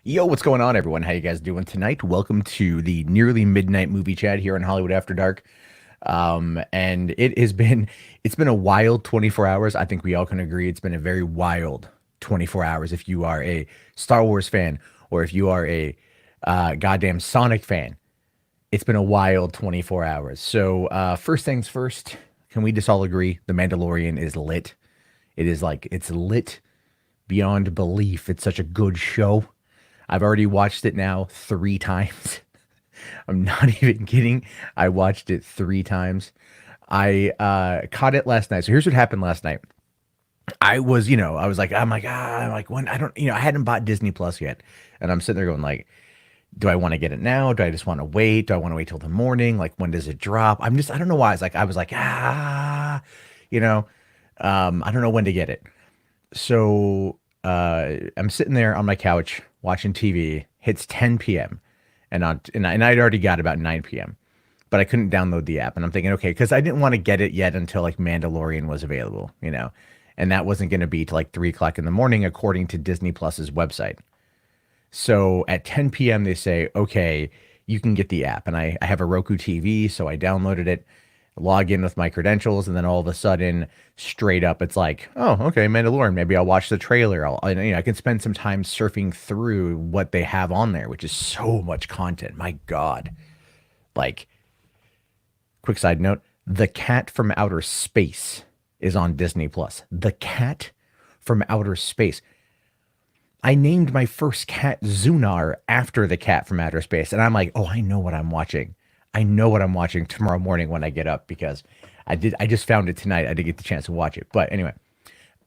Yo, what's going on, everyone? How you guys doing tonight? Welcome to the nearly midnight movie chat here on Hollywood After Dark. And it's been a wild 24 hours. I think we all can agree it's been a very wild 24 hours if you are a Star Wars fan or if you are a goddamn Sonic fan. It's been a wild 24 hours. So, first things first, can we just all agree The Mandalorian is lit? It's lit beyond belief. It's such a good show. I've already watched it now 3 times. I'm not even kidding. I watched it 3 times. I caught it last night. So here's what happened last night. I was like, I'm like, when I don't, I hadn't bought Disney Plus yet. And I'm sitting there going like, do I want to get it now? Do I just want to wait? Do I want to wait till the morning? Like, when does it drop? I don't know why. You know, I don't know when to get it. So I'm sitting there on my couch watching TV. Hits 10 p.m. And I'd already got about 9 p.m. But I couldn't download the app. And I'm thinking, okay, because I didn't want to get it yet until like Mandalorian was available. And that wasn't going to be till like 3 o'clock in the morning, according to Disney Plus's website. So at 10 p.m. they say, okay, you can get the app. And I have a Roku TV, so I downloaded it, log in with my credentials, and then all of a sudden, straight up, it's like, oh, okay, Mandalorian. Maybe I'll watch the trailer. I can spend some time surfing through what they have on there, which is so much content. My God. Like, quick side note, The Cat from Outer Space is on Disney Plus. The Cat from Outer Space. I named my first cat Zunar after the cat from outer space. And I'm like, oh, I know what I'm watching. I know what I'm watching tomorrow morning when I get up because I just found it tonight. I didn't get the chance to watch it. But anyway,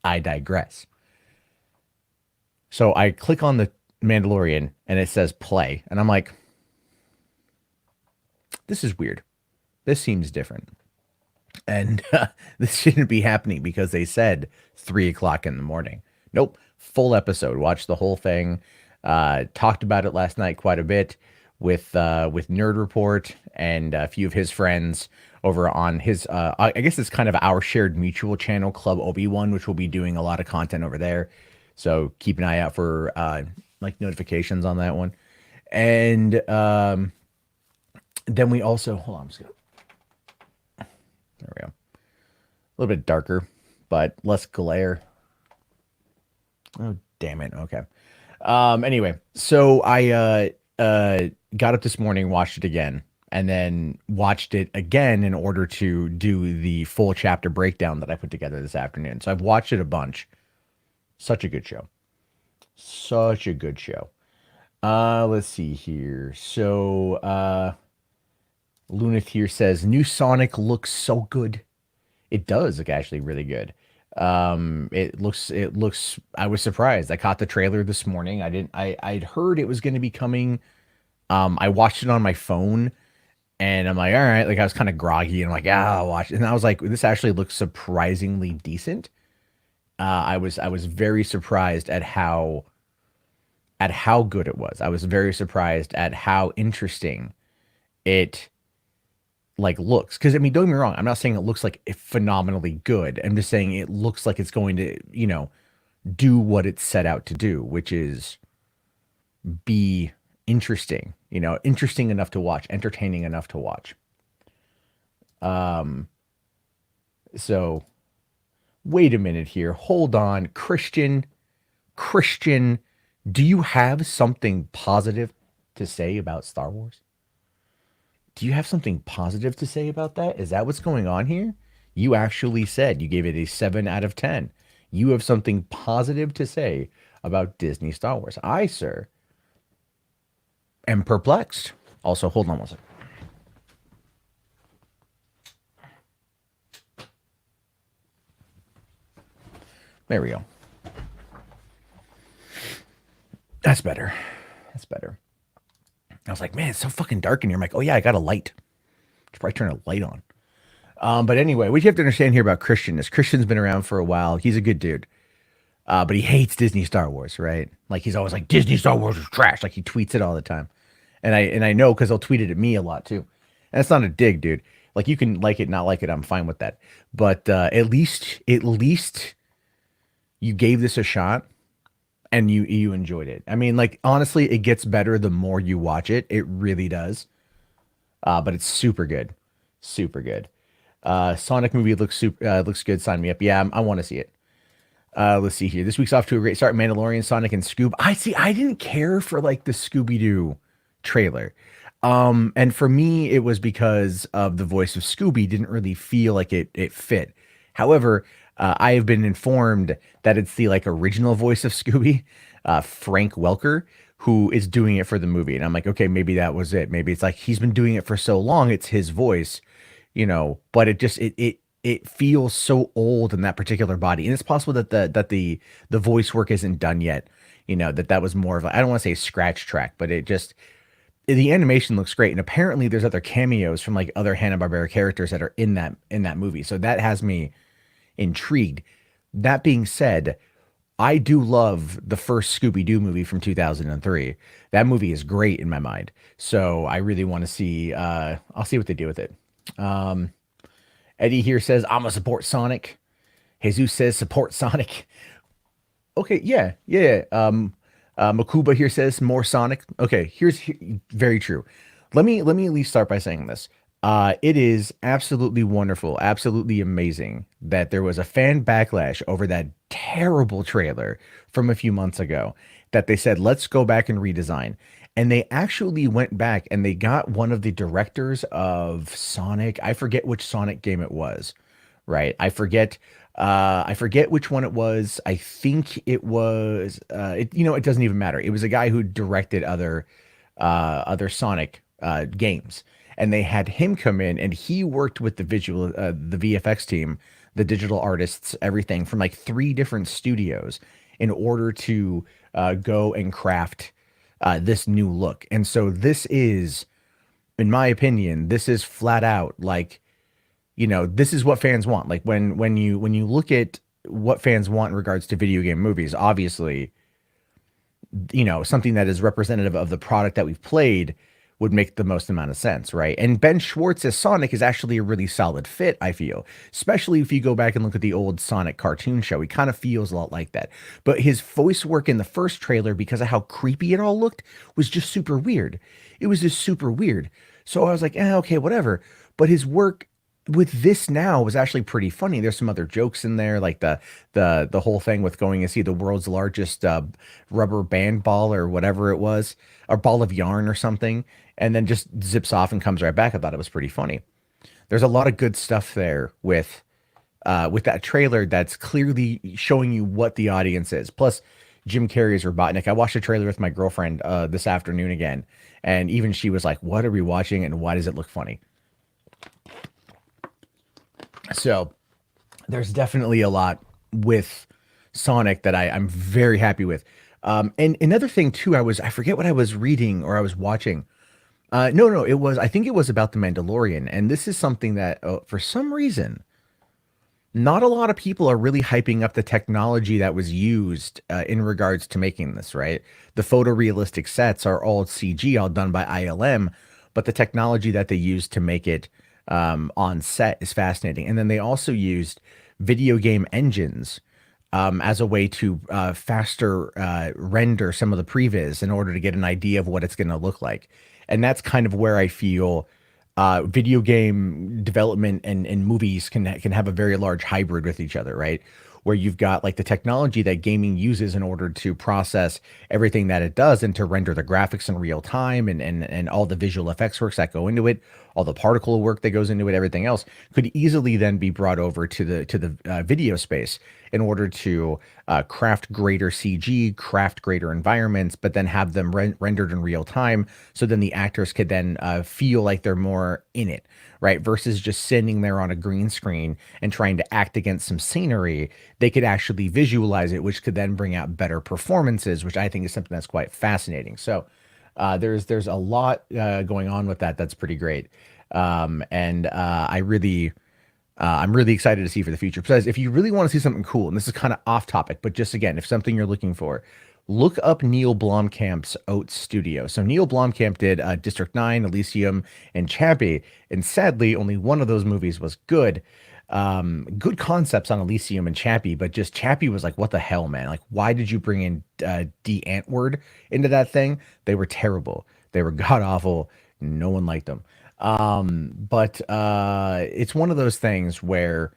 I digress. So I click on the Mandalorian and it says play. And I'm like, this is weird. This seems different. And this shouldn't be happening because they said 3 o'clock in the morning. Nope, full episode. Watched the whole thing. Talked about it last night quite a bit with Nerd Report and a few of his friends over on his. I guess it's kind of our shared mutual channel, Club Obi-Wan, which will be doing a lot of content over there. So keep an eye out for like notifications on that one. And then we also hold on. I'm just gonna, there we go. A little bit darker, but less glare. Oh, damn it. Okay. Anyway, so I got up this morning, watched it again, and then watched it again in order to do the full chapter breakdown that I put together this afternoon. So I've watched it a bunch. Such a good show. Such a good show. Let's see here. So Lunith here says new Sonic looks so good. It does look actually really good. It looks I was surprised. I caught the trailer this morning. I'd heard it was going to be coming. I watched it on my phone and I'm like, all right, like I was kind of groggy and I'm like, yeah, I'll watch it. And I was like, this actually looks surprisingly decent. I was very surprised at how good it was. I was very surprised at how interesting it like looks. Because I mean, don't get me wrong, I'm not saying it looks like phenomenally good. I'm just saying it looks like it's going to, do what it's set out to do, which is be interesting, interesting enough to watch, entertaining enough to watch. Um, so wait a minute here. Hold on. Christian, do you have something positive to say about Star Wars? Do you have something positive to say about that? Is that what's going on here? You actually said you gave it a 7 out of 10. You have something positive to say about Disney Star Wars. I, sir, am perplexed. Also, hold on one second. There we go. That's better. That's better. I was like, man, it's so fucking dark in here. I'm like, oh yeah, I got a light. Should probably turn a light on. But anyway, what you have to understand here about Christian is Christian's been around for a while. He's a good dude. But he hates Disney Star Wars, right? Like he's always like, Disney Star Wars is trash. Like he tweets it all the time. And I know because he'll tweet it at me a lot too. And it's not a dig, dude. Like you can like it, not like it. I'm fine with that. But at least you gave this a shot and you enjoyed it. I mean, like honestly, it gets better the more you watch it. It really does. But it's super good, super good. Sonic movie looks good. Sign me up. Yeah, I want to see it. Let's see here. This week's off to a great start. Mandalorian, Sonic, and Scoob. I see. I didn't care for like the Scooby Doo trailer. And for me, it was because of the voice of Scooby didn't really feel like it fit. However, I have been informed that it's the like original voice of Scooby, Frank Welker, who is doing it for the movie. And I'm like, okay, maybe that was it. Maybe it's like he's been doing it for so long, it's his voice, but it feels so old in that particular body. And it's possible that the voice work isn't done yet. That was more of I don't want to say scratch track, but the animation looks great. And apparently there's other cameos from like other Hanna-Barbera characters that are in that movie. So that has me intrigued. That being said, I do love the first Scooby-Doo movie from 2003. That movie is great in my mind. So I really want to see I'll see what they do with it. Um, Eddie here says, I'm a support Sonic. Jesus says support Sonic. Okay, yeah, yeah. Makuba here says more Sonic. Okay, very true. Let me at least start by saying this. It is absolutely wonderful, absolutely amazing that there was a fan backlash over that terrible trailer from a few months ago that they said, let's go back and redesign. And they actually went back and they got one of the directors of Sonic. I forget which Sonic game it was, right? I forget which one it was. I think it was it doesn't even matter. It was a guy who directed other Sonic games. And they had him come in and he worked with the VFX team, the digital artists, everything from like three different studios in order to go and craft this new look. And so this is, in my opinion, this is flat out like, this is what fans want. Like when you look at what fans want in regards to video game movies, obviously, something that is representative of the product that we've played would make the most amount of sense, right? And Ben Schwartz as Sonic is actually a really solid fit, I feel. Especially if you go back and look at the old Sonic cartoon show, he kind of feels a lot like that. But his voice work in the first trailer, because of how creepy it all looked, was just super weird. It was just super weird. So I was like, okay, whatever. But his work with this now was actually pretty funny. There's some other jokes in there, like the whole thing with going and see the world's largest rubber band ball or whatever it was, or ball of yarn or something, and then just zips off and comes right back. I thought it was pretty funny. There's a lot of good stuff there with that trailer that's clearly showing you what the audience is. Plus, Jim Carrey's Robotnik. I watched the trailer with my girlfriend this afternoon again, and even she was like, "What are we watching, and why does it look funny?" So there's definitely a lot with Sonic that I'm very happy with. And another thing too, I forget what I was reading or I was watching. No, I think it was about the Mandalorian, and this is something that for some reason, not a lot of people are really hyping up the technology that was used in regards to making this. Right, the photorealistic sets are all CG, all done by ILM, but the technology that they used to make it on set is fascinating. And then they also used video game engines as a way to faster render some of the previs in order to get an idea of what it's going to look like. And that's kind of where I feel video game development and movies can have a very large hybrid with each other, right? Where you've got like the technology that gaming uses in order to process everything that it does and to render the graphics in real time and all the visual effects works that go into it, all the particle work that goes into it, everything else could easily then be brought over to the video space in order to craft greater CG, craft greater environments, but then have them rendered in real time. So then the actors could then feel like they're more in it, right? Versus just sitting there on a green screen and trying to act against some scenery. They could actually visualize it, which could then bring out better performances, which I think is something that's quite fascinating. So there's a lot going on with that. That's pretty great. And I'm really excited to see for the future. Because if you really want to see something cool, and this is kind of off topic, but just again, if something you're looking for, look up Neil Blomkamp's Oats Studio. So Neil Blomkamp did District 9, Elysium, and Chappie, and sadly, only one of those movies was good. Good concepts on Elysium and Chappie, but just Chappie was like, what the hell, man? Like, why did you bring in D Antwoord into that thing? They were terrible. They were god awful. No one liked them. But it's one of those things where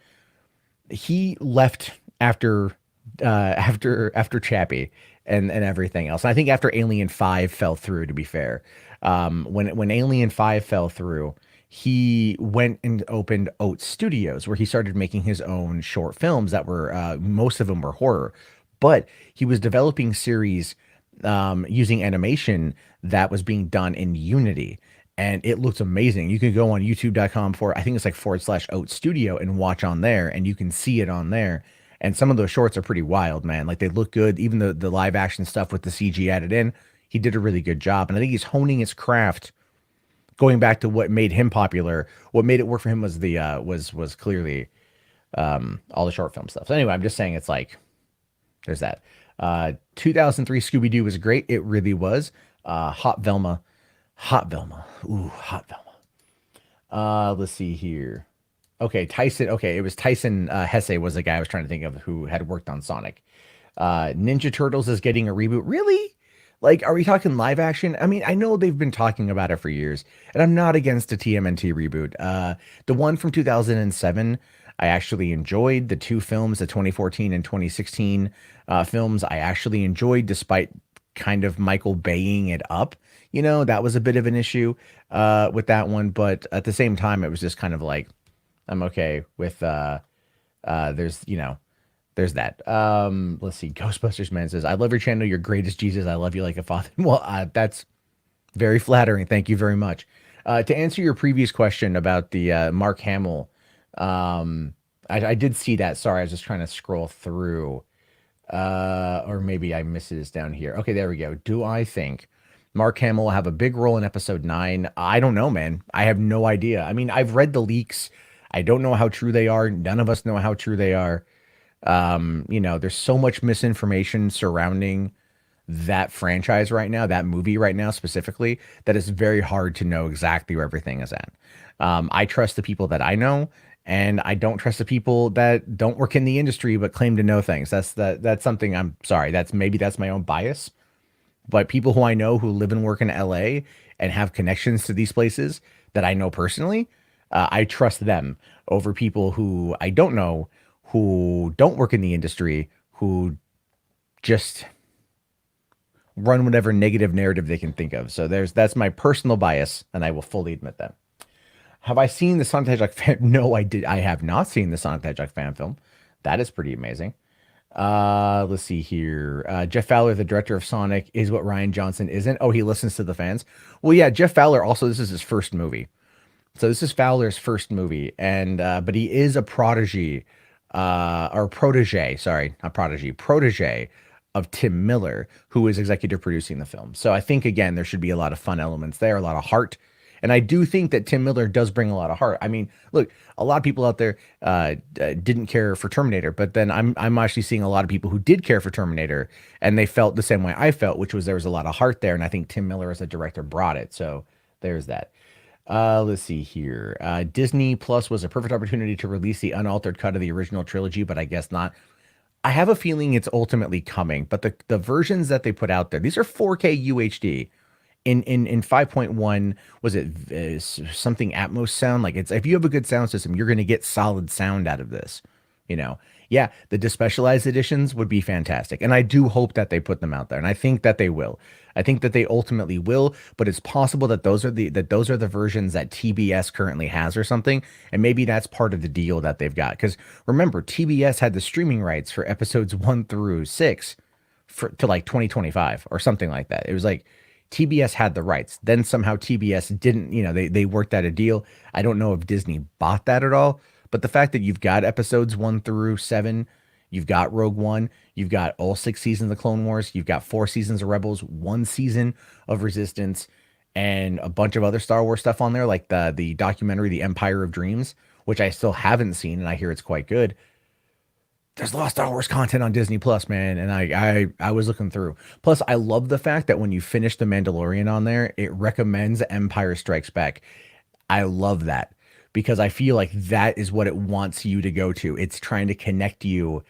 he left after after Chappie and everything else. And I think after Alien 5 fell through, to be fair. When Alien 5 fell through, he went and opened Oat Studios, where he started making his own short films that were most of them were horror. But he was developing series using animation that was being done in Unity. And it looks amazing. You can go on youtube.com for, I think it's like /Oat Studio and watch on there, and you can see it on there. And some of those shorts are pretty wild, man. Like they look good. Even the live action stuff with the CG added in, he did a really good job. And I think he's honing his craft, going back to what made him popular. What made it work for him was the was clearly all the short film stuff. So anyway, I'm just saying it's like there's that. 2003 Scooby Doo was great. It really was. Hot Velma. Hot Velma. Ooh, Hot Velma. Let's see here. Okay, Tyson. Okay, it was Tyson Hesse was the guy I was trying to think of who had worked on Sonic. Ninja Turtles is getting a reboot. Really? Like, are we talking live action? I mean, I know they've been talking about it for years, and I'm not against a TMNT reboot. The one from 2007, I actually enjoyed. The two films, the 2014 and 2016 films, I actually enjoyed, despite kind of Michael baying it up. You know, that was a bit of an issue with that one, but at the same time, it was just kind of like, I'm okay with there's there's that. Let's see. Ghostbusters Man says, I love your channel. You're great as Jesus. I love you like a father. Well, that's very flattering. Thank you very much. To answer your previous question about the Mark Hamill, I did see that. Sorry, I was just trying to scroll through. Or maybe I missed this down here. Okay, there we go. Do I think Mark Hamill will have a big role in episode 9? I don't know, man. I have no idea. I mean, I've read the leaks. I don't know how true they are. None of us know how true they are. There's so much misinformation surrounding that franchise right now, that movie right now specifically, that it's very hard to know exactly where everything is at. I trust the people that I know, and I don't trust the people that don't work in the industry but claim to know things. That's something. I'm sorry. That's my own bias. But people who I know who live and work in LA and have connections to these places that I know personally, I trust them over people who I don't know, who don't work in the industry, who just run whatever negative narrative they can think of. So that's my personal bias, and I will fully admit that. Have I seen the Sonic the Hedgehog fan? No, I did. I have not seen the Sonic the Hedgehog fan film. That is pretty amazing. Let's see here. Jeff Fowler, the director of Sonic, is what Ryan Johnson isn't. Oh, he listens to the fans. Well, yeah, Jeff Fowler also, this is his first movie. So this is Fowler's first movie, and but he is a prodigy, or protege, sorry, not prodigy, protege of Tim Miller, who is executive producing the film. So I think, again, there should be a lot of fun elements there, a lot of heart. And I do think that Tim Miller does bring a lot of heart. I mean, look, a lot of people out there didn't care for Terminator, but then I'm actually seeing a lot of people who did care for Terminator, and they felt the same way I felt, which was there was a lot of heart there. And I think Tim Miller as a director brought it. So there's that. Let's see here. Disney Plus was a perfect opportunity to release the unaltered cut of the original trilogy, but I guess not. I have a feeling it's ultimately coming, but the versions that they put out there, these are 4K UHD. In 5.1, was it something Atmos sound? Like, it's, if you have a good sound system, you're going to get solid sound out of this. Yeah, the despecialized editions would be fantastic, and I do hope that they put them out there, and I think that they will. I think that they ultimately will, but it's possible that those are the versions that TBS currently has or something, and maybe that's part of the deal that they've got. Because remember, TBS had the streaming rights for episodes 1 through 6 to like 2025 or something like that. It was like TBS had the rights. Then somehow TBS didn't, they worked out a deal. I don't know if Disney bought that at all, but the fact that you've got episodes 1 through 7, you've got Rogue One, you've got all 6 seasons of Clone Wars, you've got 4 seasons of Rebels, 1 season of Resistance, and a bunch of other Star Wars stuff on there, like the documentary, The Empire of Dreams, which I still haven't seen, and I hear it's quite good. There's a lot of Star Wars content on Disney Plus, man, and I was looking through. Plus, I love the fact that when you finish The Mandalorian on there, it recommends Empire Strikes Back. I love that. because I feel like that is what it wants you to go to. It's trying to connect you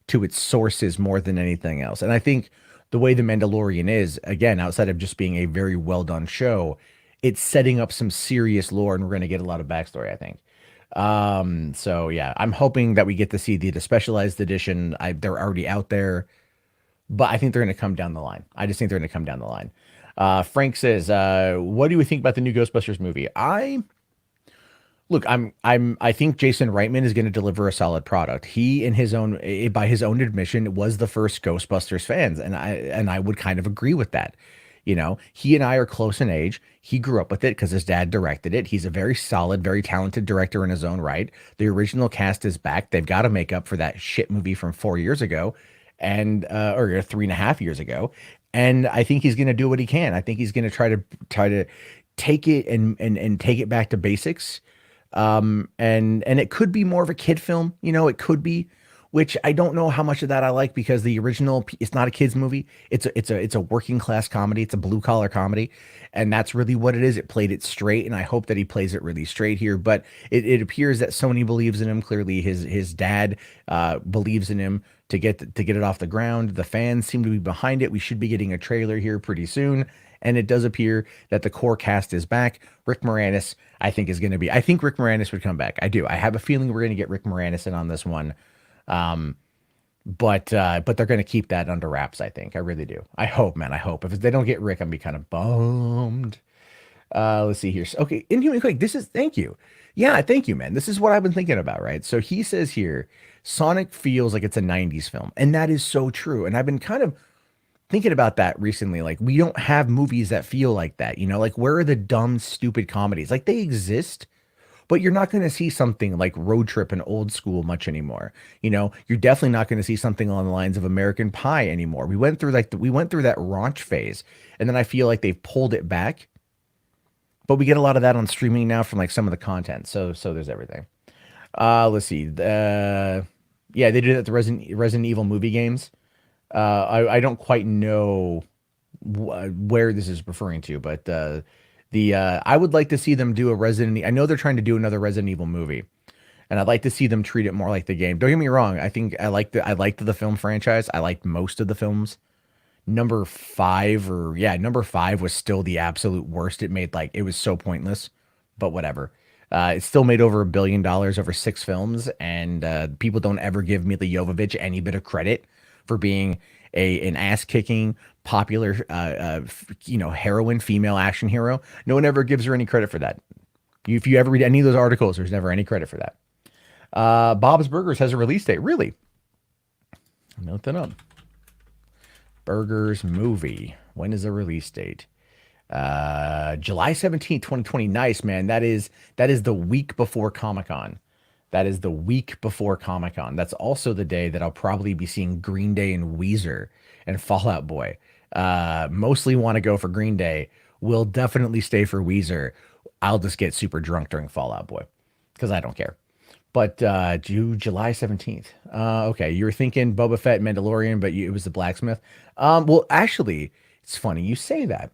to its sources more than anything else. And I think the way The Mandalorian is, again, outside of just being a very well done show, it's setting up some serious lore, and we're going to get a lot of backstory, I think. So yeah, I'm hoping that we get to see the specialized edition. They're already out there, but I think they're going to come down the line. I just think they're going to come down the line. Frank says, "What do you think about the new Ghostbusters movie?" I think Jason Reitman is going to deliver a solid product. He, in his own, by his own admission, was the first Ghostbusters fans, and I would kind of agree with that. You know, he and I are close in age. He grew up with it because his dad directed it. He's a very solid, very talented director in his own right. The original cast is back. They've got to make up for that shit movie from 4 years ago, and or 3.5 years ago. And I think he's going to do what he can. I think he's going to try to take it and take it back to basics, and it could be more of a kid film, it could be, which I don't know how much of that I like, because the original, it's not a kids movie. It's a working class comedy. It's a blue collar comedy, and that's really what it is. It played it straight, and I hope that he plays it really straight here. But it appears that Sony believes in him. Clearly, his dad believes in him to get it off the ground. The fans seem to be behind it. We should be getting a trailer here pretty soon. And it does appear that the core cast is back. Rick Moranis, I think, is going to be. I think Rick Moranis would come back. I do. I have a feeling we're going to get Rick Moranis in on this one. But they're going to keep that under wraps. I think. I really do. I hope, man. I hope. If they don't get Rick, I'm gonna be kind of bummed. Let's see here. Okay, Inhuman Quake. Thank you. Yeah, thank you, man. This is what I've been thinking about, right? So he says here, Sonic feels like it's a 90s film, and that is so true. And I've been kind of thinking about that recently. Like, we don't have movies that feel like that, like, where are the dumb, stupid comedies? Like, they exist, but you're not going to see something like Road Trip and Old School much anymore. You're definitely not going to see something along the lines of American Pie anymore. We went through that raunch phase, and then I feel like they've pulled it back, but we get a lot of that on streaming now from like some of the content. So there's everything. Let's see. Yeah, they did it at the Resident Evil movie games. I don't quite know where this is referring to, but I would like to see them do a I know they're trying to do another Resident Evil movie, and I'd like to see them treat it more like the game. Don't get me wrong. I think I liked the film franchise. I liked most of the films. Number 5 was still the absolute worst. It was so pointless, but whatever. It still made over $1 billion over 6 films, and people don't ever give Mila Jovovich any bit of credit for being an ass kicking, popular, heroine, female action hero. No one ever gives her any credit for that. If you ever read any of those articles, there's never any credit for that. Bob's Burgers has a release date. Really? Note that up. Burgers movie. When is the release date? July 17th, 2020. Nice, man. That is the week before Comic-Con. That is the week before Comic-Con. That's also the day that I'll probably be seeing Green Day and Weezer and Fall Out Boy. Mostly want to go for Green Day. Will definitely stay for Weezer. I'll just get super drunk during Fall Out Boy because I don't care. But July 17th. Okay, you were thinking Boba Fett, Mandalorian, but it was the blacksmith. Well, actually, it's funny you say that.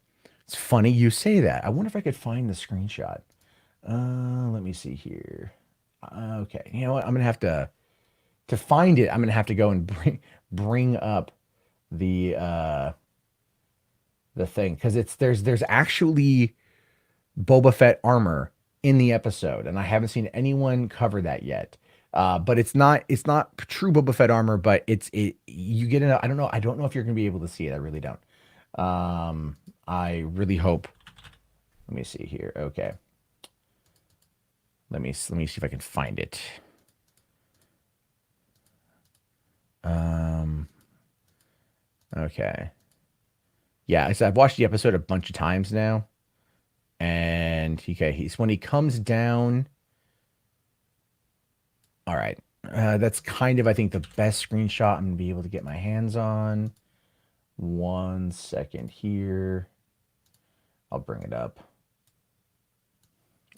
I wonder if I could find the screenshot. Let me see here. Okay, you know what? I'm gonna have to find it. I'm gonna have to go and bring up the thing, because there's actually Boba Fett armor in the episode, and I haven't seen anyone cover that yet. But it's not true Boba Fett armor, but you get it. I don't know if you're gonna be able to see it. I really don't. I really hope. Let me see here. Okay. Let me see if I can find it. Okay. Yeah, I've watched the episode a bunch of times now. And okay, he's when he comes down. All right. That's kind of, I think, the best screenshot I'm gonna be able to get my hands on. 1 second here. I'll bring it up.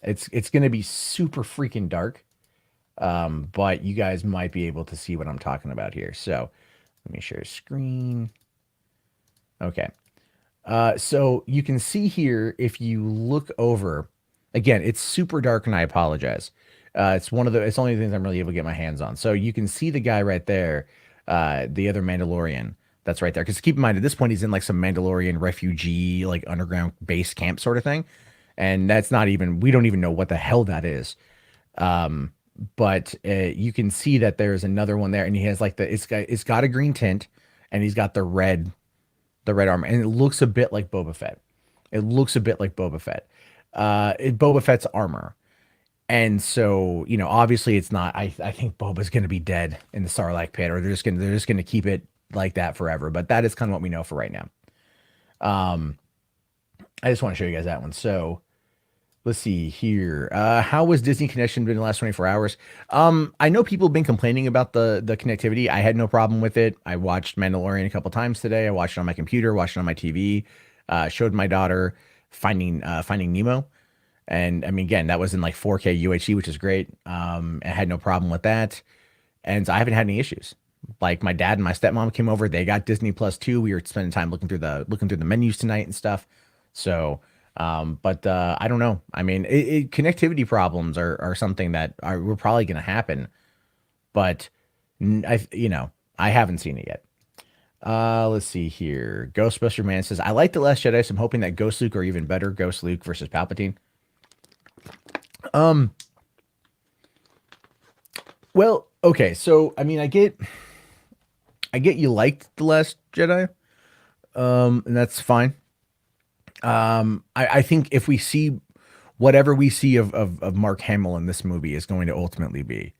It's gonna be super freaking dark. But you guys might be able to see what I'm talking about here. So let me share screen. Okay. So you can see here, if you look over Again, it's super dark, and I apologize. It's only the things I'm really able to get my hands on. So you can see the guy right there, the other Mandalorian that's right there. Because keep in mind, at this point, he's in like some Mandalorian refugee, like underground base camp sort of thing, and that's not even we don't even know what the hell that is. Um, but you can see that there's another one there, and he has like it's got a green tint, and he's got the red armor, and it looks a bit like Boba Fett. It looks a bit like Boba Fett. Boba Fett's armor. And so, obviously it's not. I think Boba's going to be dead in the Sarlacc pit, or they're just going to keep it like that forever. But that is kind of what we know for right now. Um, I just want to show you guys that one. So let's see here. How was Disney connection been the last 24 hours? I know people have been complaining about the connectivity. I had no problem with it. I watched Mandalorian a couple times today. I watched it on my computer, watched it on my TV. Showed my daughter Finding Nemo. And I mean, again, that was in like 4K UHD, which is great. I had no problem with that. And I haven't had any issues. Like my dad and my stepmom came over, they got Disney Plus too. We were spending time looking through the menus tonight and stuff. So, but I don't know. I mean, connectivity problems are something that we're probably going to happen, but I haven't seen it yet. Let's see here. Ghostbuster Man says, I like The Last Jedi, so I'm hoping that Ghost Luke or even better, Ghost Luke versus Palpatine. Um, well, okay, so I mean, I get you liked The Last Jedi, and that's fine. I think if we see whatever we see of Mark Hamill in this movie is going to ultimately be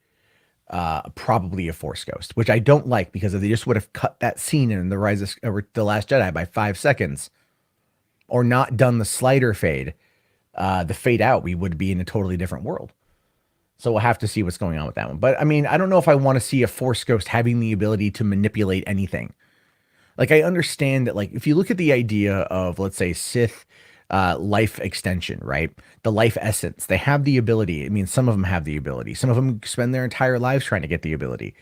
probably a Force ghost, which I don't like because if they just would have cut that scene in the Last Jedi by 5 seconds, or not done the slider fade, the fade out, we would be in a totally different world. So we'll have to see what's going on with that one. But I mean, I don't know if I want to see a Force ghost having the ability to manipulate anything. Like I understand that, like if you look at the idea of, let's say, Sith life extension, right? The life essence, they have the ability. I mean, some of them have the ability. Some of them spend their entire lives trying to get the ability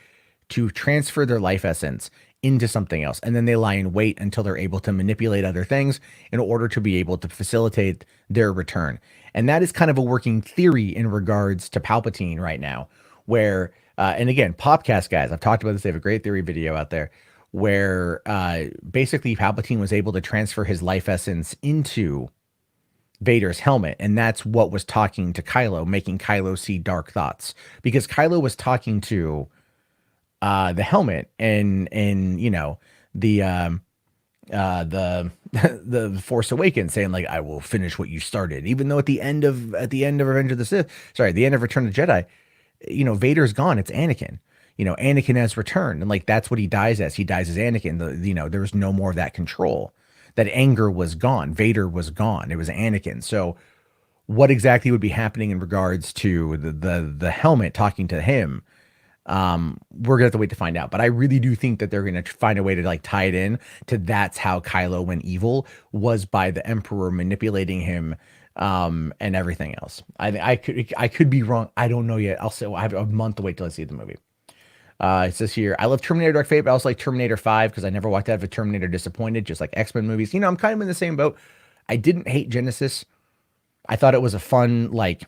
to transfer their life essence into something else. And then they lie in wait until they're able to manipulate other things in order to be able to facilitate their return. And that is kind of a working theory in regards to Palpatine right now, where, and again, Popcast guys, I've talked about this. They have a great theory video out there where basically Palpatine was able to transfer his life essence into Vader's helmet, and that's what was talking to Kylo, making Kylo see dark thoughts. Because Kylo was talking to the helmet and the the Force Awakens, saying like, I will finish what you started. Even though at the end of Revenge of the Sith, sorry, the end of Return of the Jedi, Vader's gone. It's Anakin. Anakin has returned, and like that's what he dies as. He dies as Anakin. There was no more of that control. That anger was gone. Vader was gone. It was Anakin. So what exactly would be happening in regards to the helmet talking to him? We're gonna have to wait to find out. But I really do think that they're gonna find a way to like tie it in to that's how Kylo went evil, was by the Emperor manipulating him, and everything else. I could be wrong. I don't know yet. I'll say I have a month to wait till I see the movie. It says here, I love Terminator Dark Fate, but I also like Terminator 5 because I never walked out of a Terminator disappointed, just like X-Men movies. I'm kind of in the same boat. I didn't hate Genesis. I thought it was a fun, like,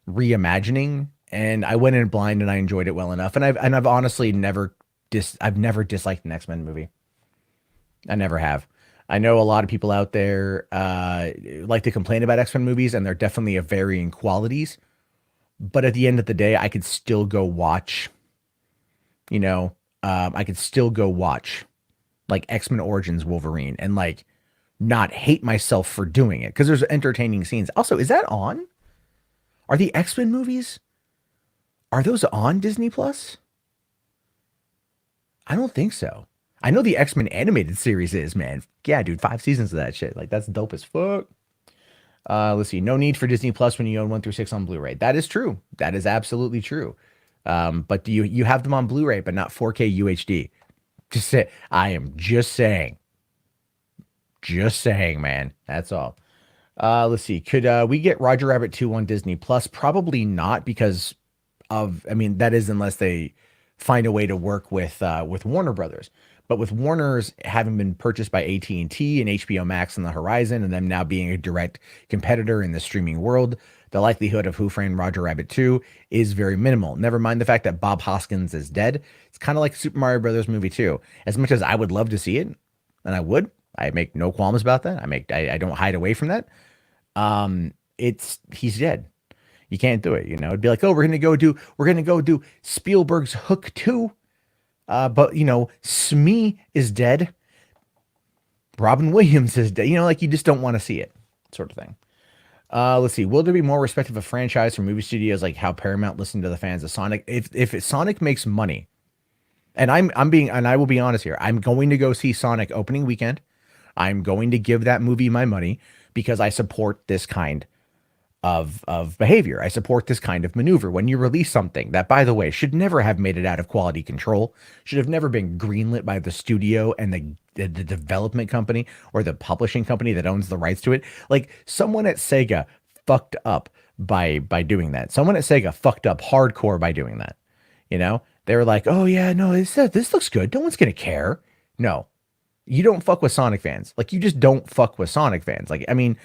reimagining, and I went in blind and I enjoyed it well enough. And I've honestly I've never disliked an X-Men movie. I never have. I know a lot of people out there like to complain about X-Men movies, and they're definitely of varying qualities. But at the end of the day, I could still go watch. I could still go watch like X-Men Origins Wolverine and like not hate myself for doing it because there's entertaining scenes. Also, is that on? Are the X-Men movies? Are those on Disney Plus? I don't think so. I know the X-Men animated series is, man. Yeah, dude, 5 seasons of that shit. Like that's dope as fuck. Let's see. No need for Disney Plus when you own 1 through 6 on Blu-ray. That is true. That is absolutely true. But do you have them on Blu-ray, but not 4K UHD? I am just saying, man. That's all. Let's see. Could we get Roger Rabbit 2 on Disney Plus? Probably not because I mean, that is unless they find a way to work with Warner Brothers. But with Warner's having been purchased by AT&T and HBO Max on the horizon, and them now being a direct competitor in the streaming world, the likelihood of Who Framed Roger Rabbit 2 is very minimal. Never mind the fact that Bob Hoskins is dead. It's kind of like Super Mario Brothers movie 2. As much as I would love to see it, and I would, I make no qualms about that. I don't hide away from that. It's he's dead. You can't do it. It'd be like, oh, we're gonna go do Spielberg's Hook 2. But Smee is dead. Robin Williams is dead. Like you just don't want to see it, sort of thing. Let's see. Will there be more respect of a franchise from movie studios like how Paramount listened to the fans of Sonic? If Sonic makes money, and I will be honest here, I'm going to go see Sonic opening weekend. I'm going to give that movie my money because I support this kind of behavior. I support this kind of maneuver. When you release something that, by the way, should never have made it out of quality control, should have never been greenlit by the studio and the development company or the publishing company that owns the rights to it. Like someone at Sega fucked up by doing that. Someone at Sega fucked up hardcore by doing that. They were like, oh yeah, no, this looks good. No one's gonna care. No, you don't fuck with Sonic fans. Like you just don't fuck with Sonic fans. Like I mean,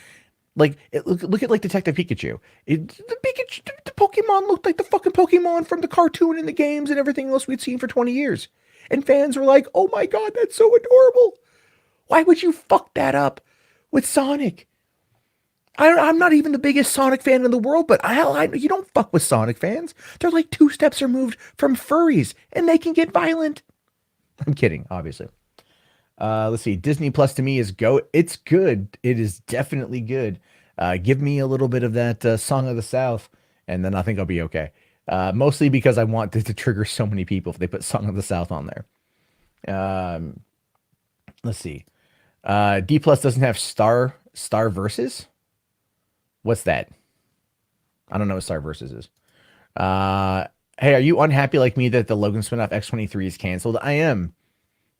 look at like Detective Pikachu. The Pokemon looked like the fucking Pokemon from the cartoon and the games and everything else we'd seen for 20 years. And fans were like, "Oh my god, that's so adorable." Why would you fuck that up with Sonic? I'm not even the biggest Sonic fan in the world, but you don't fuck with Sonic fans. They're like two steps removed from furries, and they can get violent. I'm kidding, obviously. Let's see. Disney Plus to me is go. It's good. It is definitely good. Give me a little bit of that Song of the South, and then I think I'll be okay. Mostly because I want this to trigger so many people if they put Song of the South on there. Let's see. D Plus doesn't have Star Versus. What's that? I don't know what Star Versus is. Hey, are you unhappy like me that the Logan spinoff X-23 is canceled? I am,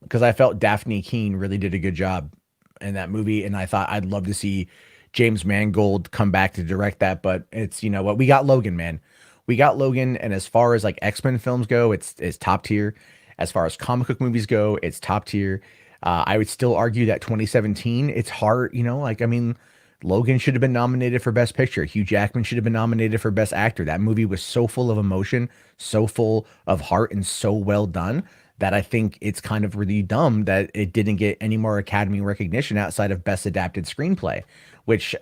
because I felt Daphne Keane really did a good job in that movie, and I thought I'd love to see James Mangold come back to direct that. But it's what we got, Logan, man. We got Logan, and as far as like X-Men films go, it's top tier. As far as comic book movies go, it's top tier. I would still argue that 2017, it's hard, like I mean, Logan should have been nominated for Best Picture. Hugh Jackman should have been nominated for Best Actor. That movie was so full of emotion, so full of heart, and so well done that I think it's kind of really dumb that it didn't get any more Academy recognition outside of Best Adapted Screenplay, which,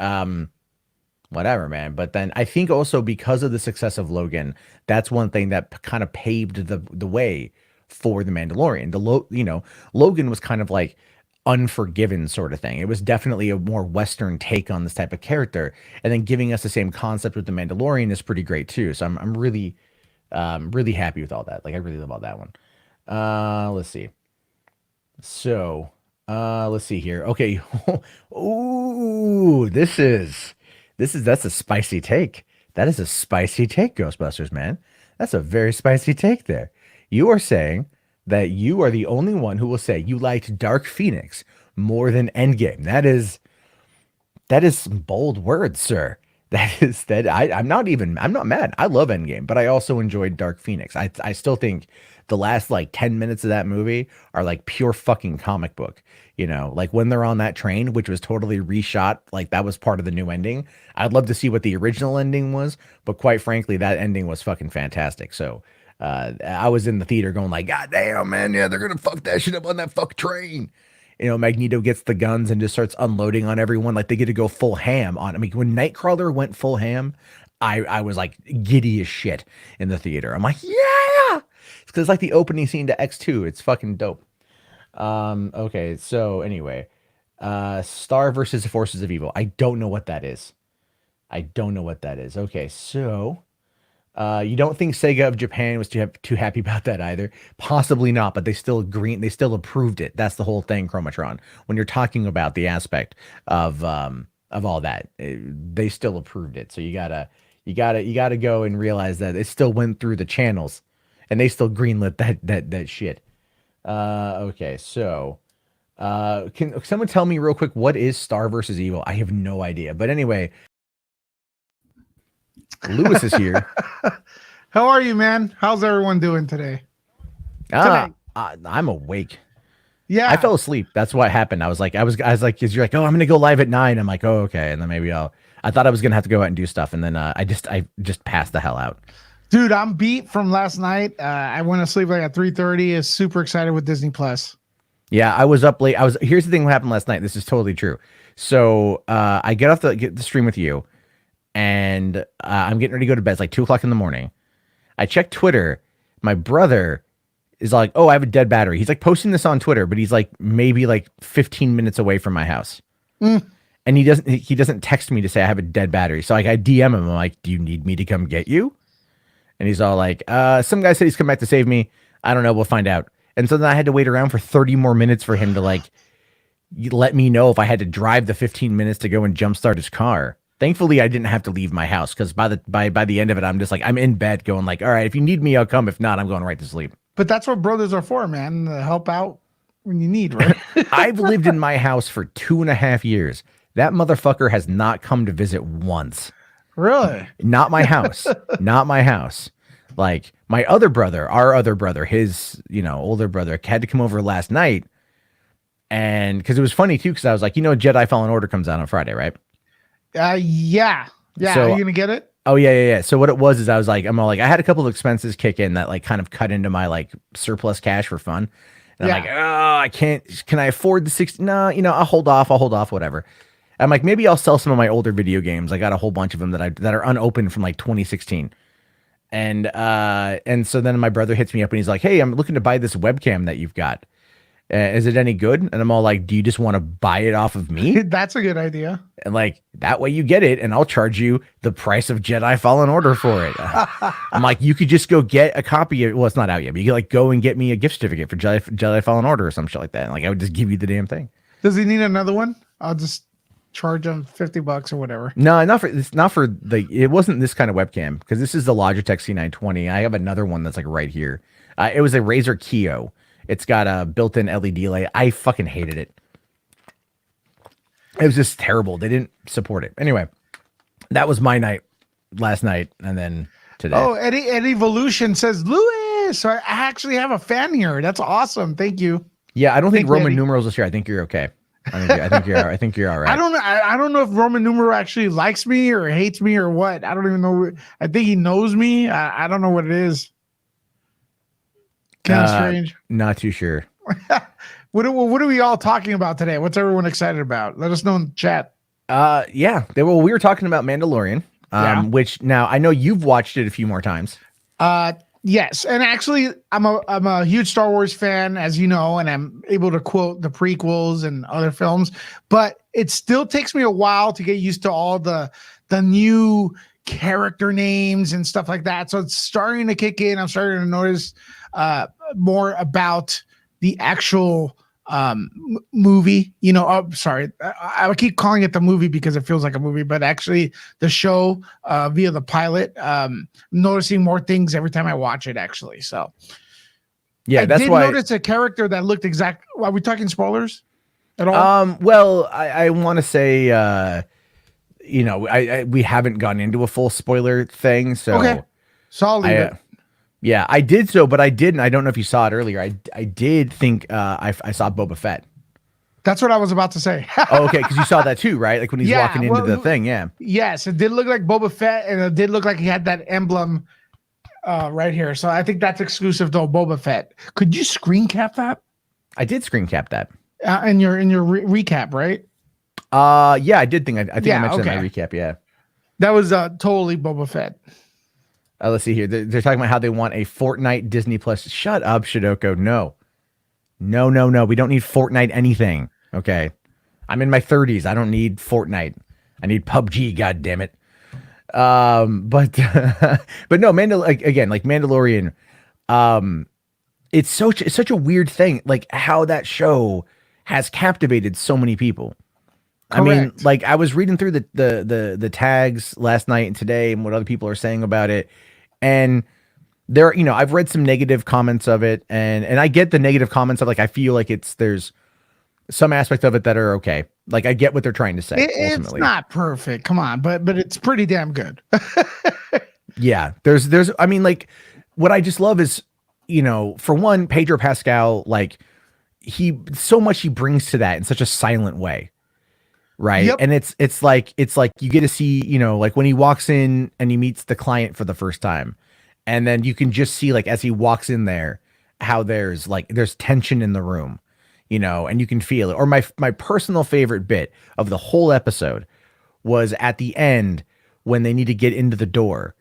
whatever, man. But then I think also because of the success of Logan, that's one thing that kind of paved the way for The Mandalorian. Logan was kind of like Unforgiven sort of thing. It was definitely a more Western take on this type of character, and then giving us the same concept with The Mandalorian is pretty great too. So I'm really really happy with all that. Like I really love all that one. Let's see. So, let's see here. Okay. Ooh, that's a spicy take. That is a spicy take, Ghostbusters, man. That's a very spicy take there. You are saying that you are the only one who will say you liked Dark Phoenix more than Endgame. That is some bold words, sir. I'm not mad. I love Endgame, but I also enjoyed Dark Phoenix. I still think the last like 10 minutes of that movie are like pure fucking comic book. Like when they're on that train, which was totally reshot, like that was part of the new ending. I'd love to see what the original ending was, but quite frankly, that ending was fucking fantastic. So I was in the theater going like, God damn, man, yeah, they're gonna fuck that shit up on that fuck train. Magneto gets the guns and just starts unloading on everyone. Like they get to go full ham on. I mean, when Nightcrawler went full ham, I was like giddy as shit in the theater. I'm like, yeah, it's because it's like the opening scene to X2. It's fucking dope. Okay, so anyway, Star versus the Forces of Evil. I don't know what that is. I don't know what that is. Okay, so you don't think Sega of Japan was too happy about that either? Possibly not, but they still agreed. They still approved it. That's the whole thing, Chromatron. When you're talking about the aspect of all that, they still approved it. So you gotta go and realize that it still went through the channels, and they still greenlit that shit. Okay, so can someone tell me real quick what is Star versus Evil? I have no idea. But anyway, Lewis is here. How are you, man? How's everyone doing today? I'm awake. I Yeah. fell asleep. That's what happened. I was like, cause you're like, oh, I'm gonna go live at 9. I'm like, oh, okay, and then maybe I thought I was gonna have to go out and do stuff, and then I just passed the hell out. Dude, I'm beat from last night. I went to sleep like at 3:30. Is super excited with Disney Plus. Yeah, I was up late. Here's the thing. What happened last night? This is totally true. So I get the stream with you, and I'm getting ready to go to bed. It's like 2 o'clock in the morning. I check Twitter. My brother is like, "Oh, I have a dead battery." He's like posting this on Twitter, but he's like maybe like 15 minutes away from my house, Mm. and he doesn't text me to say I have a dead battery. So like I DM him. I'm like, "Do you need me to come get you?" And he's all like, some guy said he's come back to save me. I don't know. We'll find out." And so then I had to wait around for 30 more minutes for him to like let me know if I had to drive the 15 minutes to go and jumpstart his car. Thankfully, I didn't have to leave my house because by the end of it, I'm just like I'm in bed going like, all right, if you need me, I'll come. If not, I'm going right to sleep. But that's what brothers are for, man. To help out when you need, right? I've lived in my house for 2.5 years. That motherfucker has not come to visit once. Really? Not my house. Not my house. Like my other brother, our other brother, his older brother had to come over last night, and because it was funny too, because I was like, Jedi Fallen Order comes out on Friday, right? Yeah. Yeah. Are So you gonna get it? oh yeah. So what it was is I'm all like I had a couple of expenses kick in that like kind of cut into my like surplus cash for fun. And I'm like, oh, I can't. Can I afford the 60? No, I'll hold off. Whatever. I'm like, maybe I'll sell some of my older video games. I got a whole bunch of them that are unopened from like 2016. And so then my brother hits me up and he's like, hey, I'm looking to buy this webcam that you've got. Is it any good? And I'm all like, do you just want to buy it off of me? That's a good idea. And like that way you get it, and I'll charge you the price of Jedi Fallen Order for it. I'm like, you could just go get a copy of. Well, it's not out yet, but you could like go and get me a gift certificate for Jedi Fallen Order or some shit like that. And like I would just give you the damn thing. Does he need another one? I'll just charge him $50 or whatever. No, it's not for the. It wasn't this kind of webcam because this is the Logitech C920. I have another one that's like right here. It was a Razer Kio. It's got a built-in LED light. I fucking hated it. It was just terrible. They didn't support it. Anyway, that was my night last night, and then today. Oh, Eddie Evolution says, Louis. So I actually have a fan here. That's awesome. Thank you. Yeah, I don't think Thank you, Roman Eddie. numerals this year. I think you're okay. I think you're all right. I don't know. I don't know if Roman numeral actually likes me or hates me or what. I don't even know. I think he knows me. I don't know what it is. Kind of strange. Not too sure. What are we all talking about today? What's everyone excited about? Let us know in the chat. Yeah. We were talking about Mandalorian. Yeah. Which now I know you've watched it a few more times. Yes, and actually, I'm a huge Star Wars fan, as you know, and I'm able to quote the prequels and other films. But it still takes me a while to get used to all the new character names and stuff like that. So it's starting to kick in. I'm starting to notice more about the actual movie. Sorry, I keep calling it the movie because it feels like a movie, but actually the show via the pilot. Noticing more things every time I watch it, actually. So yeah, I did notice a character that looked exact. Are we talking spoilers at all? Well, I want to say we haven't gone into a full spoiler thing, so Okay, so I'll leave it. Yeah, I did so, but I didn't. I don't know if you saw it earlier. I did think I saw Boba Fett. That's what I was about to say. Oh, okay, because you saw that too, right? Like when he's walking into the thing, yeah. Yes, it did look like Boba Fett, and it did look like he had that emblem right here. So I think that's exclusive to Boba Fett. Could you screen cap that? I did screen cap that. In your recap, right? Yeah, I did think I mentioned that in my recap, yeah. That was totally Boba Fett. Let's see here. They're talking about how they want a Fortnite Disney Plus. Shut up, Shidoko. No. We don't need Fortnite anything. Okay. I'm in my 30s. I don't need Fortnite. I need PUBG, God damn it. But no, Mandalorian. It's such a weird thing, like how that show has captivated so many people. Correct. I mean, like I was reading through the tags last night and today and what other people are saying about it. And there, I've read some negative comments of it, and I get the negative comments of like, I feel like there's some aspect of it that are okay. Like I get what they're trying to say. It's not perfect. Come on, but it's pretty damn good. Yeah. I mean, like what I just love is, for one, Pedro Pascal, like so much he brings to that in such a silent way, right? Yep. And it's like you get to see, like when he walks in and he meets the client for the first time, and then you can just see like as he walks in there how there's tension in the room, and you can feel it. Or my personal favorite bit of the whole episode was at the end when they need to get into the door.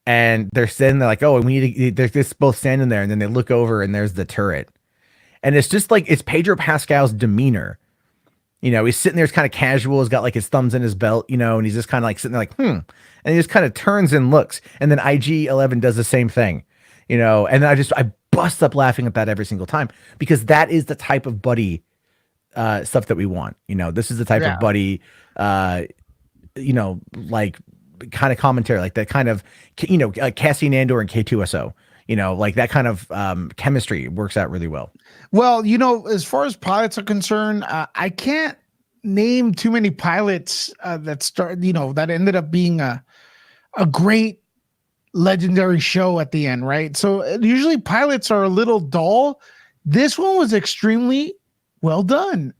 And they're sitting there like, oh, we need to, they're just both standing there. And then they look over and there's the turret. And it's just like, it's Pedro Pascal's demeanor. He's sitting there, it's kind of casual. He's got like his thumbs in his belt, and he's just kind of like sitting there like, And he just kind of turns and looks. And then IG-11 does the same thing, and I bust up laughing at that every single time because that is the type of buddy stuff that we want. This is the type of buddy, like kind of commentary, like that kind of, Cassian Andor and K2SO, like that kind of chemistry works out really well. Well, as far as pilots are concerned, I can't name too many pilots that ended up being a great legendary show at the end, right? So usually pilots are a little dull. This one was extremely well done.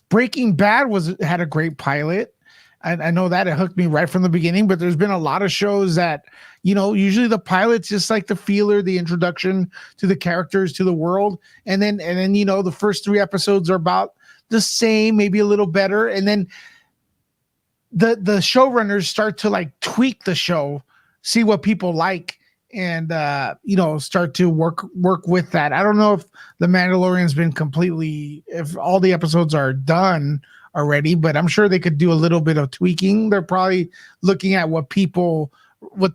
Breaking Bad had a great pilot. I know that it hooked me right from the beginning, but there's been a lot of shows that, usually the pilot's just like the feeler, the introduction to the characters, to the world. And then, the first 3 episodes are about the same, maybe a little better. And then the showrunners start to like tweak the show, see what people like, and, start to work with that. I don't know if The Mandalorian's been if all the episodes are done already, but I'm sure they could do a little bit of tweaking. They're probably looking at what the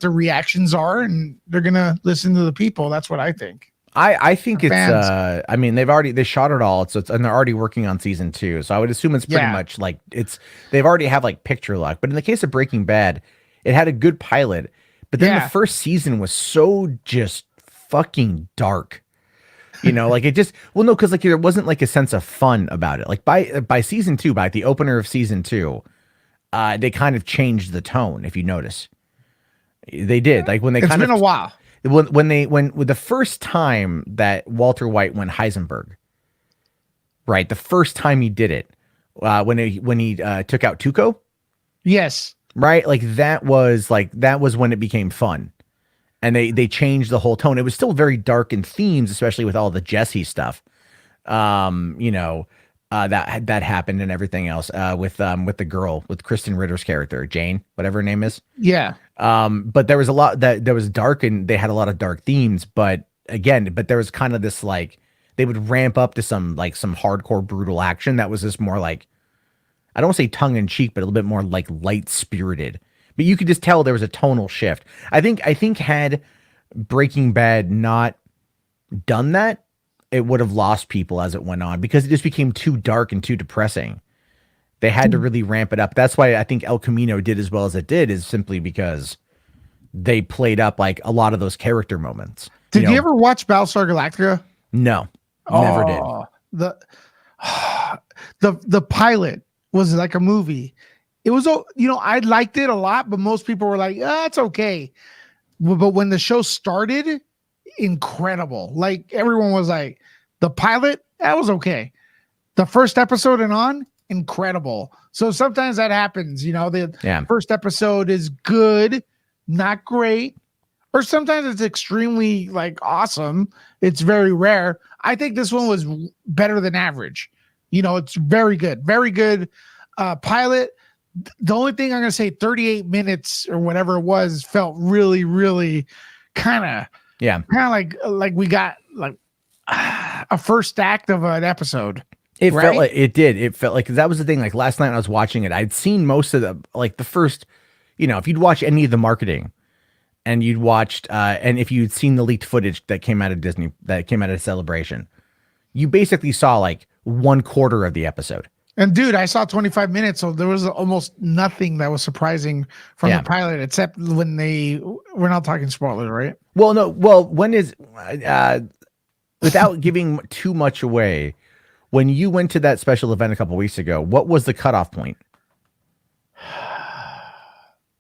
reactions are, and they're gonna listen to the people. That's what I think. I think it's I mean they shot it all, and they're already working on season 2, so I would assume it's pretty much like they've already have like picture lock. But in the case of Breaking Bad, it had a good pilot, but then the first season was so just fucking dark. Like it just, well, no, because like there wasn't like a sense of fun about it. Like by season 2, by the opener of season 2, they kind of changed the tone. If you notice, they did. Like when they it's been a while. When the first time that Walter White went Heisenberg, right? The first time he did it, when he took out Tuco, yes, right? Like that was when it became fun. And they changed the whole tone. It was still very dark in themes, especially with all the Jesse stuff. That happened and everything else. With the girl, with Kristen Ritter's character, Jane, whatever her name is. Yeah. But there was a lot that was dark, and they had a lot of dark themes. But there was kind of this like they would ramp up to some hardcore brutal action that was just more like, I don't want to say tongue in cheek, but a little bit more like light spirited. But you could just tell there was a tonal shift. I think had Breaking Bad not done that, it would have lost people as it went on because it just became too dark and too depressing. They had to really ramp it up. That's why I think El Camino did as well as it did, is simply because they played up like a lot of those character moments. Did you ever watch Battlestar Galactica? No, never did. The pilot was like a movie. It was, I liked it a lot, but most people were like, it's okay. But when the show started, incredible. Like everyone was like, the pilot, that was okay. The first episode and on, incredible. So sometimes that happens, the first episode is good, not great, or sometimes it's extremely like awesome. It's very rare. I think this one was better than average. It's very good pilot. The only thing I'm going to say, 38 minutes or whatever it was, felt really, really kind of like we got like a first act of an episode. It felt like it did. It felt like that was the thing. Like last night when I was watching it, I'd seen most of the first, if you'd watch any of the marketing and you'd watched, and if you'd seen the leaked footage that came out of Disney, that came out of Celebration, you basically saw like 1/4 of the episode. And dude, I saw 25 minutes, so there was almost nothing that was surprising from the pilot, except when we're not talking spoilers, right? Well, no. Well, when is, without giving too much away, when you went to that special event a couple weeks ago, what was the cutoff point?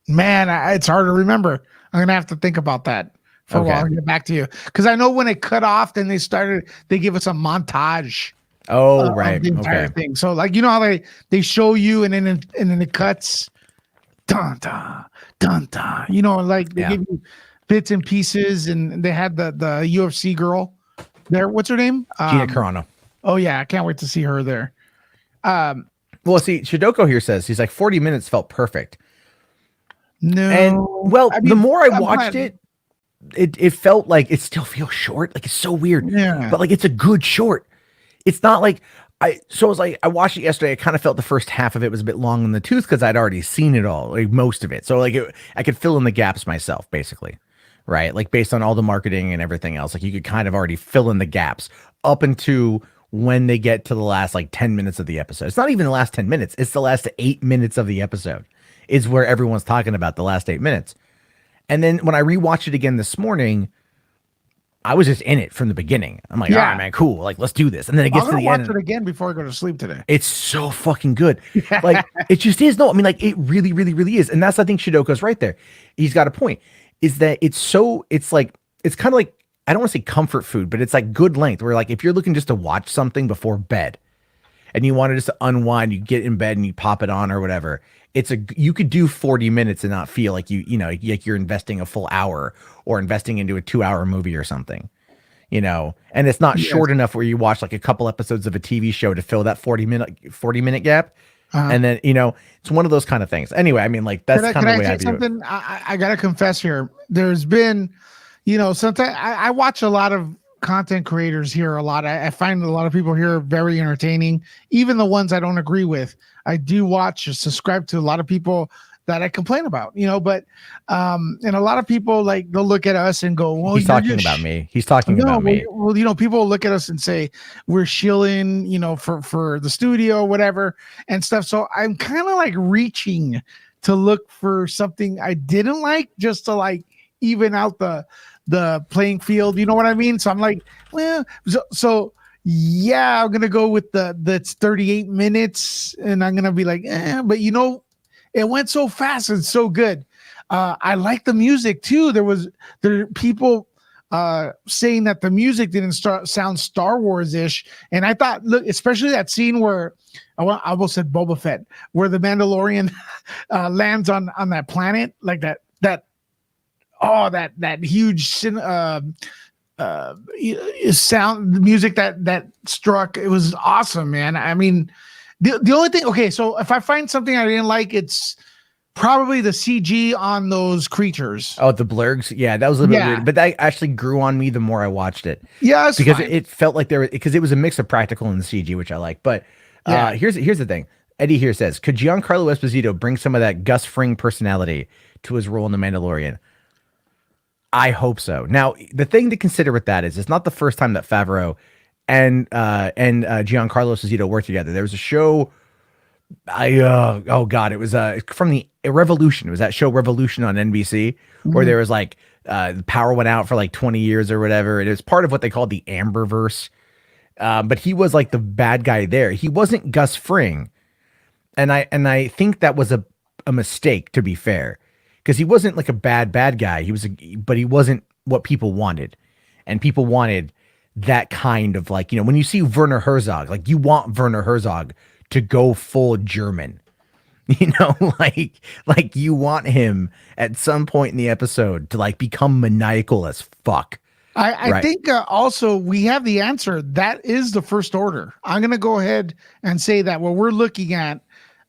Man, it's hard to remember. I'm going to have to think about that for a while and get back to you. Because I know when it cut off, then they give us a montage. Oh, of right. the entire Okay. thing. So like you know how they show you and then it cuts dun dun dun dun. You know, like they Yeah. give you bits and pieces, and they had the UFC girl there. What's her name? Gina Carano. Oh yeah, I can't wait to see her there. Um, Well, see, Shidoko here says he's like 40 minutes felt perfect. And no, well, I the mean more I I'm watched glad. it, it felt like it still feels short. Like it's so weird, Yeah, but like it's a good short. It's not like so I was like, I watched it yesterday. I kind of felt the first half of it was a bit long in the tooth because I'd already seen it all, like most of it. So like I could fill in the gaps myself, basically, right? Like based on all the marketing and everything else, like you could kind of already fill in the gaps up into when they get to the last like 10 minutes of the episode. It's not even the last 10 minutes. It's the last 8 minutes of the episode is where everyone's talking about the last 8 minutes. And then when I rewatched it again this morning, I was just in it from the beginning. I'm like, all right, yeah. man, cool. Like, let's do this. And then it I'm gets to gonna the watch end. it again before I go to sleep today. It's so fucking good. Like, it just is. No, I mean, like, it really, really, really is. And that's, I think Shidoko's right there. He's got a point. Is that it's like, it's kind of like, I don't want to say comfort food, but it's like good length where, like, if you're looking just to watch something before bed and you want to just unwind, you get in bed and you pop it on or whatever. You could do 40 minutes and not feel like like you're investing a full hour or investing into a 2 hour movie or something, and it's not Yes. short enough where you watch like a couple episodes of a TV show to fill that 40 minute gap. And then, it's one of those kind of things. Anyway, I mean, like that's kind of the way I view it. Something? I gotta confess here. There's been, sometimes I watch a lot of content creators here a lot. I find a lot of people here very entertaining, even the ones I don't agree with. I do watch or subscribe to a lot of people that I complain about, but and a lot of people like they'll look at us and go, well, He's talking about me. He's talking about me. Well, people look at us and say we're shilling, for the studio, whatever and stuff. So I'm kind of like reaching to look for something I didn't like just to like even out the playing field. You know what I mean? So I'm like, well, so yeah, I'm gonna go with that's 38 minutes, and I'm gonna be like, but it went so fast and so good. I like the music too. There people saying that the music didn't sound Star Wars-ish, and I thought, look, especially that scene where I almost said Boba Fett, where the Mandalorian lands on that planet, like that huge sound, the music that struck. It was awesome, man. I mean, the only thing, okay, so if I find something I didn't like, it's probably the CG on those creatures. Oh, the blurgs. Yeah, that was a little bit weird, but that actually grew on me the more I watched it. Yeah, because it felt like because it was a mix of practical and CG, which I like. But here's the thing. Eddie here says, could Giancarlo Esposito bring some of that Gus Fring personality to his role in The Mandalorian? I hope so. Now, the thing to consider with that is it's not the first time that Favreau and Giancarlo Esposito worked together. There was a show. It was from the Revolution. It was that show Revolution on NBC where there was like the power went out for like 20 years or whatever. It was part of what they called the Amberverse. But he was like the bad guy there. He wasn't Gus Fring, and I think that was a mistake, to be fair, because he wasn't like a bad guy. But he wasn't what people wanted, and people wanted that kind of like, when you see Werner Herzog, like you want Werner Herzog to go full German, like you want him at some point in the episode to like become maniacal as fuck. I think also we have the answer. That is the First Order. I'm going to go ahead and say that what we're looking at,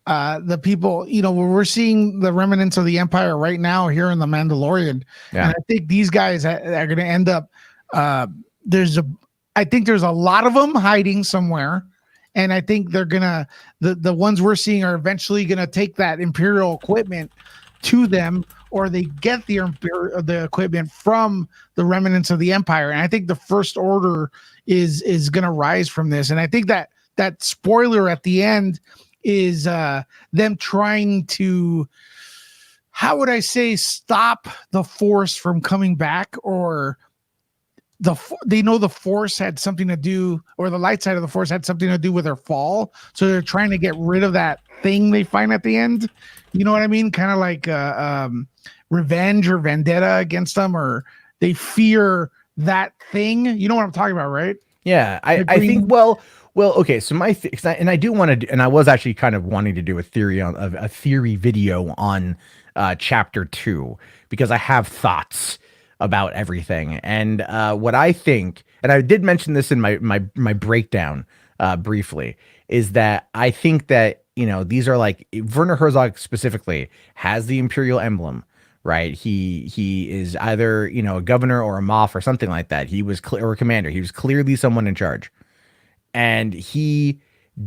the people, where we're seeing the remnants of the Empire right now here in The Mandalorian. Yeah. And I think these guys are going to end up, I think there's a lot of them hiding somewhere. And I think they're gonna the ones we're seeing are eventually gonna take that Imperial equipment to them, or they get the equipment from the remnants of the Empire. And I think the First Order is gonna rise from this. And I think that spoiler at the end is them trying to, how would I say, stop the Force from coming back, or they know the Force had something to do, or the light side of the Force had something to do with their fall, so they're trying to get rid of that thing they find at the end. You know what I mean? Kind of like revenge or vendetta against them, or they fear that thing. You know what I'm talking about, right? Yeah, The I think green. okay. So and I do want to, and I was actually kind of wanting to do a theory on a theory video on chapter 2 because I have thoughts about everything and what I think, and I did mention this in my breakdown briefly, is that I think that these are like Werner Herzog specifically has the Imperial emblem. Right, he is either a governor or a moff or something like that. He was or a commander. He was clearly someone in charge, and he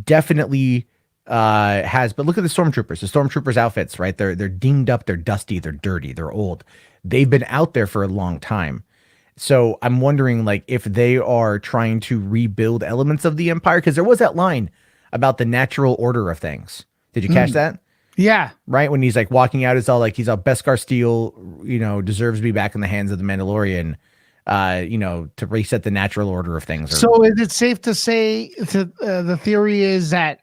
definitely has. But look at the stormtroopers. The stormtroopers' outfits, right? They're dinged up. They're dusty. They're dirty. They're old. They've been out there for a long time. So I'm wondering, like, if they are trying to rebuild elements of the Empire, because there was that line about the natural order of things. Did you catch that? Yeah. Right when he's like walking out, it's all like he's all Beskar Steel, deserves to be back in the hands of the Mandalorian, to reset the natural order of things. So is it safe to say the theory is that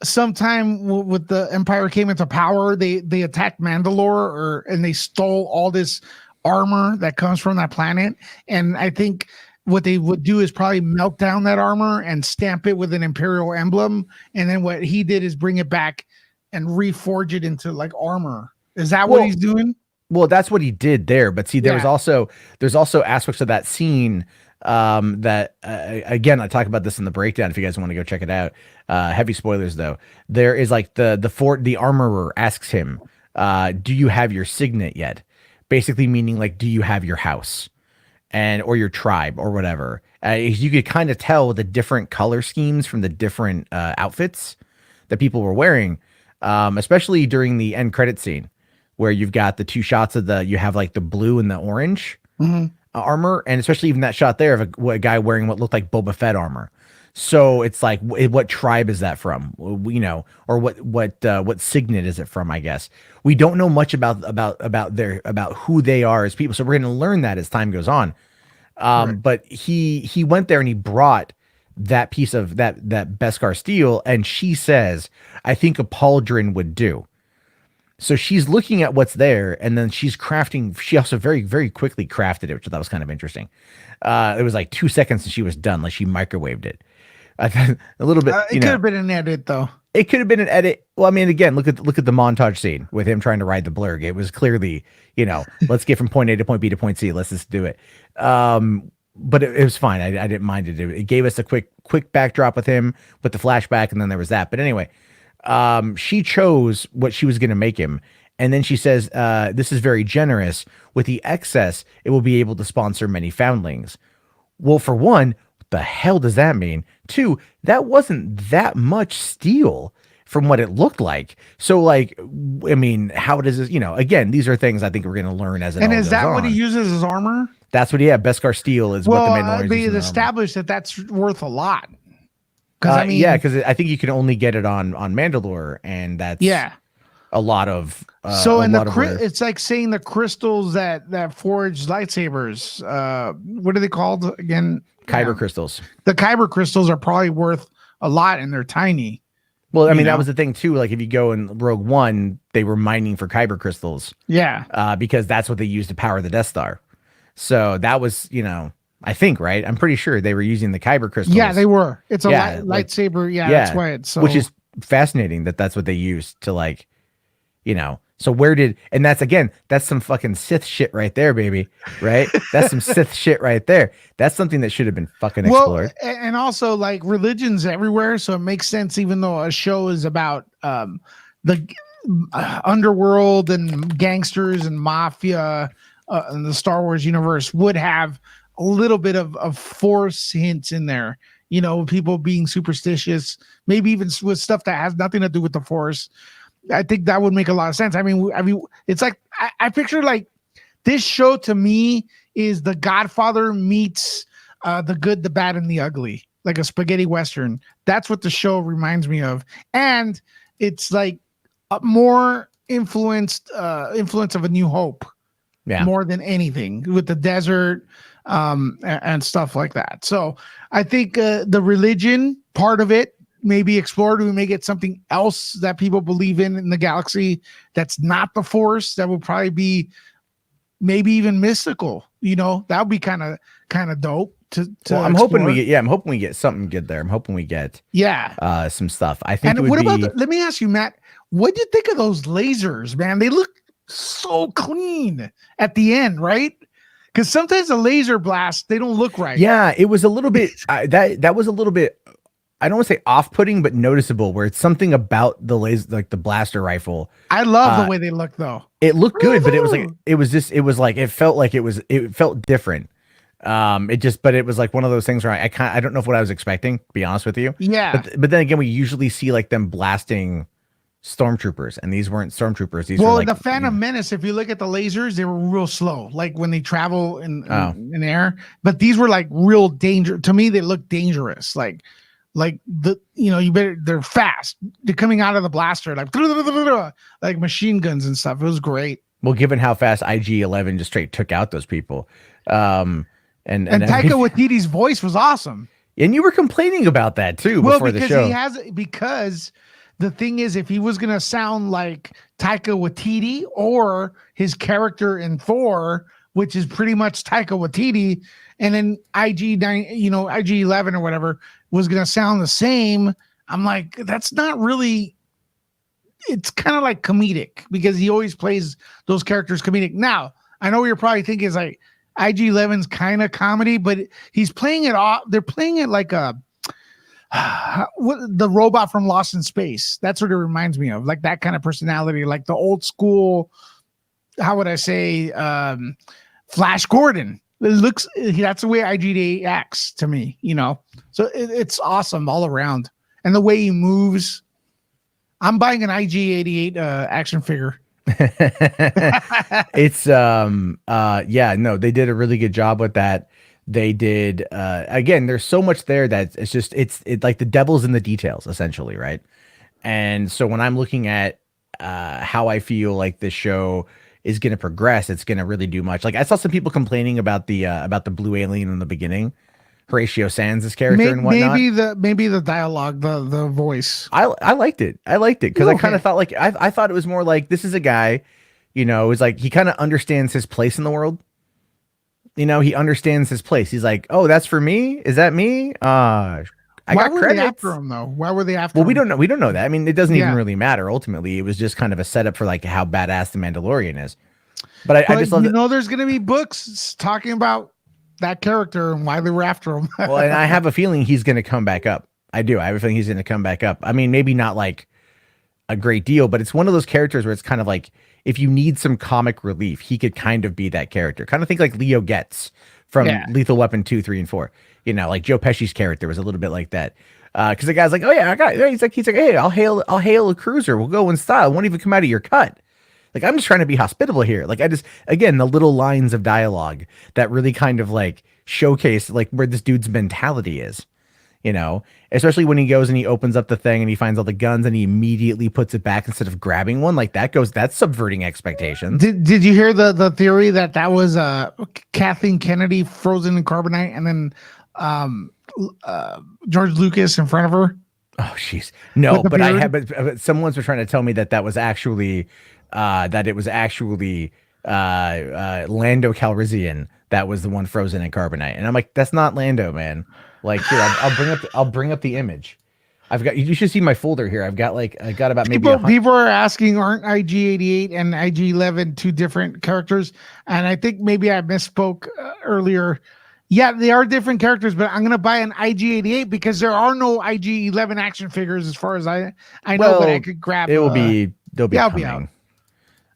sometime with the Empire came into power, they attacked Mandalore and they stole all this armor that comes from that planet, and I think what they would do is probably melt down that armor and stamp it with an Imperial emblem, and then what he did is bring it back and reforge it into like armor. Is that what he's doing? Well, that's what he did there. But see, there's also aspects of that scene that again, I talk about this in the breakdown. If you guys want to go check it out, heavy spoilers though. There is like the armorer asks him, "Do you have your signet yet?" Basically meaning like, "Do you have your house?" or your tribe or whatever. You could kind of tell the different color schemes from the different outfits that people were wearing. Especially during the end credit scene where you've got the two shots of you have like the blue and the orange armor. And especially even that shot there of a guy wearing what looked like Boba Fett armor. So it's like, what tribe is that from? Or what signet is it from? I guess we don't know much about who they are as people. So we're going to learn that as time goes on. But he went there and he brought that piece of that Beskar steel, and she says, "I think a pauldron would do." So she's looking at what's there, and then she's crafting. She also very, very quickly crafted it, which I thought was kind of interesting. It was like 2 seconds and she was done. Like she microwaved it. A little bit. It could have been an edit, though. It could have been an edit. Well, I mean, again, look at the montage scene with him trying to ride the blurg. It was clearly, let's get from point A to point B to point C. Let's just do it. But it was fine. I didn't mind it. It gave us a quick backdrop with him with the flashback, and then there was that. But anyway, she chose what she was going to make him. And then she says, this is very generous. With the excess, it will be able to sponsor many foundlings. Well, for one, what the hell does that mean? Two, that wasn't that much steel from what it looked like. So, like, I mean, how does this, again, these are things I think we're going to learn as it all goes on. And is that what he uses as armor? That's what Beskar steel is what the Mandalorians they established that that's worth a lot. Because I think you can only get it on Mandalore, and that's a lot of. It's like saying the crystals that forge lightsabers. What are they called again? Kyber crystals. The Kyber crystals are probably worth a lot, and they're tiny. Well, I mean, that was the thing too. Like if you go in Rogue One, they were mining for Kyber crystals. Yeah. Because that's what they used to power the Death Star. So that was, I think, right? I'm pretty sure they were using the Kyber crystals. Yeah, they were. It's a lightsaber. Yeah, that's why it's so. Which is fascinating that's what they used to So that's some fucking Sith shit right there, baby. Right? That's some Sith shit right there. That's something that should have been fucking explored. And also like religions everywhere. So it makes sense, even though a show is about the underworld and gangsters and mafia. In the Star Wars universe would have a little bit of Force hints in there, people being superstitious, maybe even with stuff that has nothing to do with the Force. I think that would make a lot of sense. I mean, it's like I picture like this show to me is The Godfather meets The Good, the Bad, and the Ugly, like a spaghetti western. That's what the show reminds me of, and it's like a more influence of A New Hope. Yeah. More than anything with the desert and stuff like that. So I think the religion part of it may be explored. We may get something else that people believe in the galaxy that's not the Force. That would probably be maybe even mystical. That would be kind of dope. to Well, I'm hoping we explore. get. Yeah, I'm hoping we get something good there. I'm hoping we get Yeah. some stuff. I think it And would what about be. let me ask you, Matt, what do you think of those lasers, man? They look so clean at the end, right? Because sometimes a laser blast, they don't look right. Yeah, it was a little bit. That was a little bit. I don't want to say off-putting, but noticeable. Where it's something about the laser, like the blaster rifle. I love the Uh, way they look though. it looked good, but it was like it felt like it felt different. It just, but it was like one of those things where I don't know if what I was expecting, to be honest with you. Yeah. But then again, we usually see like them blasting stormtroopers, and these weren't stormtroopers. These were Well, like, the Phantom Menace, if you look at the lasers, they were real slow, like when they travel oh, in air. But these were like real danger. To me, they look dangerous. Like the you better they're fast. They're coming out of the blaster like machine guns and stuff. It was great. well, given how fast IG-11 just straight took out those people, and And Taika Waititi's voice was awesome. and you were complaining about that too Well, before the because show. because the thing is, if he was gonna sound like Taika Waititi or his character in Thor, which is pretty much Taika Waititi, and then IG9, IG-11 or whatever was gonna sound the same, I'm like, that's not really. It's kind of like comedic because he always plays those characters comedic. Now, I know what you're probably thinking is like IG-11's kind of comedy, but he's playing it off. They're playing it like a the robot from Lost in Space. That's what it reminds me of, like that kind of personality, like the old school. How would I say, Flash Gordon? It looks that's the way IG acts to me, So it's awesome all around, and the way he moves. I'm buying an IG-88 action figure. It's yeah, no, they did a really good job with that. They did again, there's so much there that it's just it's like the devil's in the details, essentially, right? And so when I'm looking at how I feel like this show is going to progress, it's going to really do much. Like I saw some people complaining about the blue alien in the beginning, Horatio Sands' character and whatnot. Maybe the dialogue, the voice. I liked it. I liked it because I kind Okay. of thought like I thought it was more like this is a guy, is like he kind of understands his place in the world. He understands his place. He's like, oh, that's for me. Is that me? I Why got were they credits. after him though? Why were they after Well, him? we don't know. We don't know that. I mean, it doesn't even Yeah. really matter. Ultimately, it was just kind of a setup for like how badass the Mandalorian is. But I But just love that. there's going to be books talking about that character and why they were after him. Well, and I have a feeling he's going to come back up. I do. I have a feeling he's going to come back up. I mean, maybe not like a great deal, but it's one of those characters where it's kind of like if you need some comic relief, he could kind of be that character. Kind of think like Leo Getz from Yeah. Lethal Weapon 2, 3, and 4. Like Joe Pesci's character was a little bit like that. Because the guy's like, oh yeah, I got. He's like, hey, I'll hail a cruiser. We'll go in style. It won't even come out of your cut. Like I'm just trying to be hospitable here. Like again, the little lines of dialogue that really kind of like showcase like where this dude's mentality is. Especially when he goes and he opens up the thing and he finds all the guns and he immediately puts it back instead of grabbing one. Like that's subverting expectations. Did you hear the theory that was Kathleen Kennedy frozen in carbonite and then George Lucas in front of her? Oh, jeez. No, With the but I beard? have, but someone's been trying to tell me that was actually, that it was actually, Lando Calrissian that was the one frozen in carbonite. And I'm like, that's not Lando, man. Like, here, I'll bring up the image. You should see my folder here. I got about maybe People are asking, aren't IG-88 and IG-11 two different characters? And I think maybe I misspoke earlier. Yeah, they are different characters, but I'm going to buy an IG-88 because there are no IG-11 action figures as far as I know, Well, but I could grab. they'll be yeah, I'll be coming. out.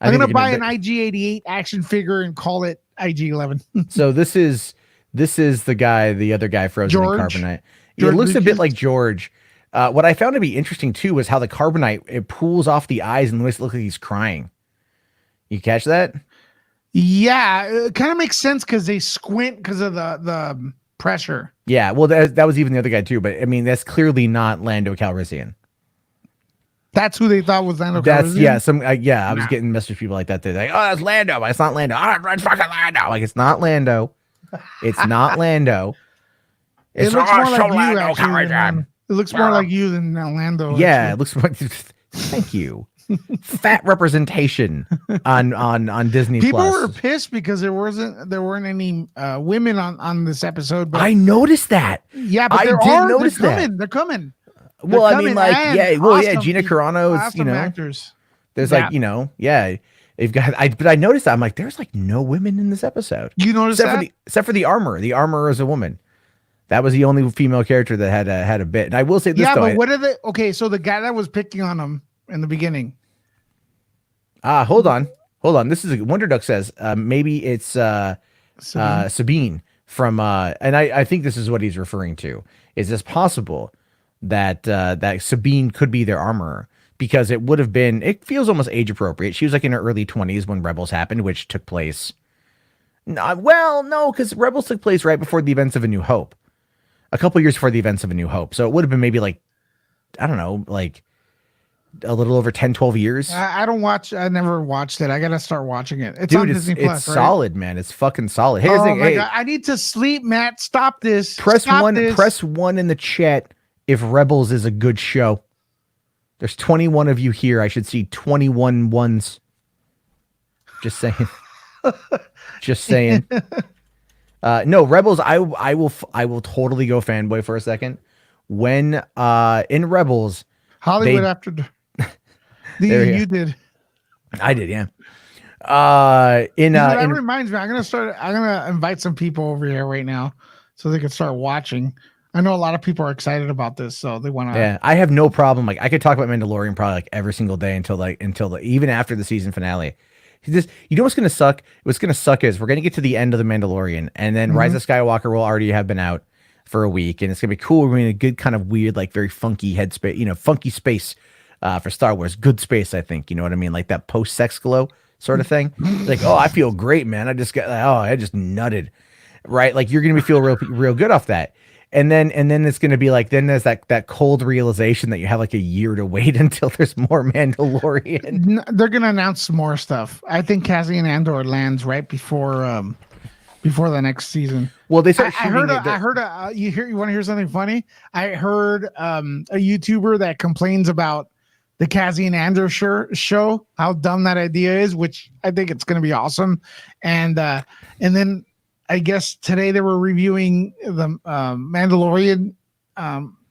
I'm going to buy an IG-88 action figure and call it IG-11. So this is the other guy frozen in George? carbonite. George It looks a bit Lucas? like George. What I found to be interesting too was how the carbonite it pulls off the eyes and makes it look like he's crying. You catch that? Yeah, it kind of makes sense because they squint because of the pressure. Yeah. Well, that was even the other guy too. But I mean, that's clearly not Lando Calrissian. That's who they thought was Lando That's Calrissian? I was getting message people like that. They're like, oh, that's Lando. But it's not Lando. Oh, it's fucking Lando. Like it's not Lando. It's not Lando. It It's looks more like you, Lando actually. Calrissian. It looks more like you than Lando. Yeah, actually. it looks like. Thank you. Fat representation on Disney People Plus. were pissed because there weren't any women on this episode. But I noticed that. yeah, but I there did are. notice They're that. coming. They're coming. Well, I mean, like, yeah, well, yeah, Gina Carano's, awesome actors. there's Yeah. like, yeah, they've got. But I noticed that. I'm like, there's like no women in this episode. You noticed that? Except for the armor. The armor is a woman. That was the only female character that had a bit. And I will say this, though. But what are they? Okay, so the guy that was picking on him in the beginning. Hold on. This is Wonder Duck says maybe it's Sabine from and I think this is what he's referring to. Is this possible that that Sabine could be their armorer? Because it feels almost age appropriate. She was like in her early 20s when Rebels happened, which took place. No, because Rebels took place right before the events of A New Hope. A couple years before the events of A New Hope. So it would have been maybe like, I don't know, like a little over 10, 12 years. I never watched it. I got to start watching it. It's Dude, on Disney Plus, it's solid, man. It's fucking solid. Here's the thing. My God. I need to sleep, Matt. Stop this. Press one in the chat if Rebels is a good show. There's 21 of you here. I should see 21 ones. Just saying. Just saying. No, Rebels, I will totally go fanboy for a second. When in Rebels, Hollywood after you did. I did, yeah. That reminds me, I'm gonna invite some people over here right now so they can start watching. I know a lot of people are excited about this, so they want to. Yeah, I have no problem. Like, I could talk about Mandalorian probably like every single day until even after the season finale. You know what's gonna suck? What's gonna suck is we're gonna get to the end of the Mandalorian, and then Rise of Skywalker will already have been out for a week, and it's gonna be cool. We're in a good kind of weird, like very funky headspace, funky space for Star Wars. Good space, I think. You know what I mean? Like that post-sex glow sort of thing. Like, oh, I feel great, man. I just nutted, right? Like you're gonna feel real good off that. And then it's going to be like, then there's that cold realization that you have like a year to wait until there's more Mandalorian. They're going to announce some more stuff. I think Cassian Andor lands right before the next season. Well, they said you want to hear something funny? I heard a YouTuber that complains about the Cassian Andor show, how dumb that idea is, which I think it's going to be awesome. And then I guess today they were reviewing the Mandalorian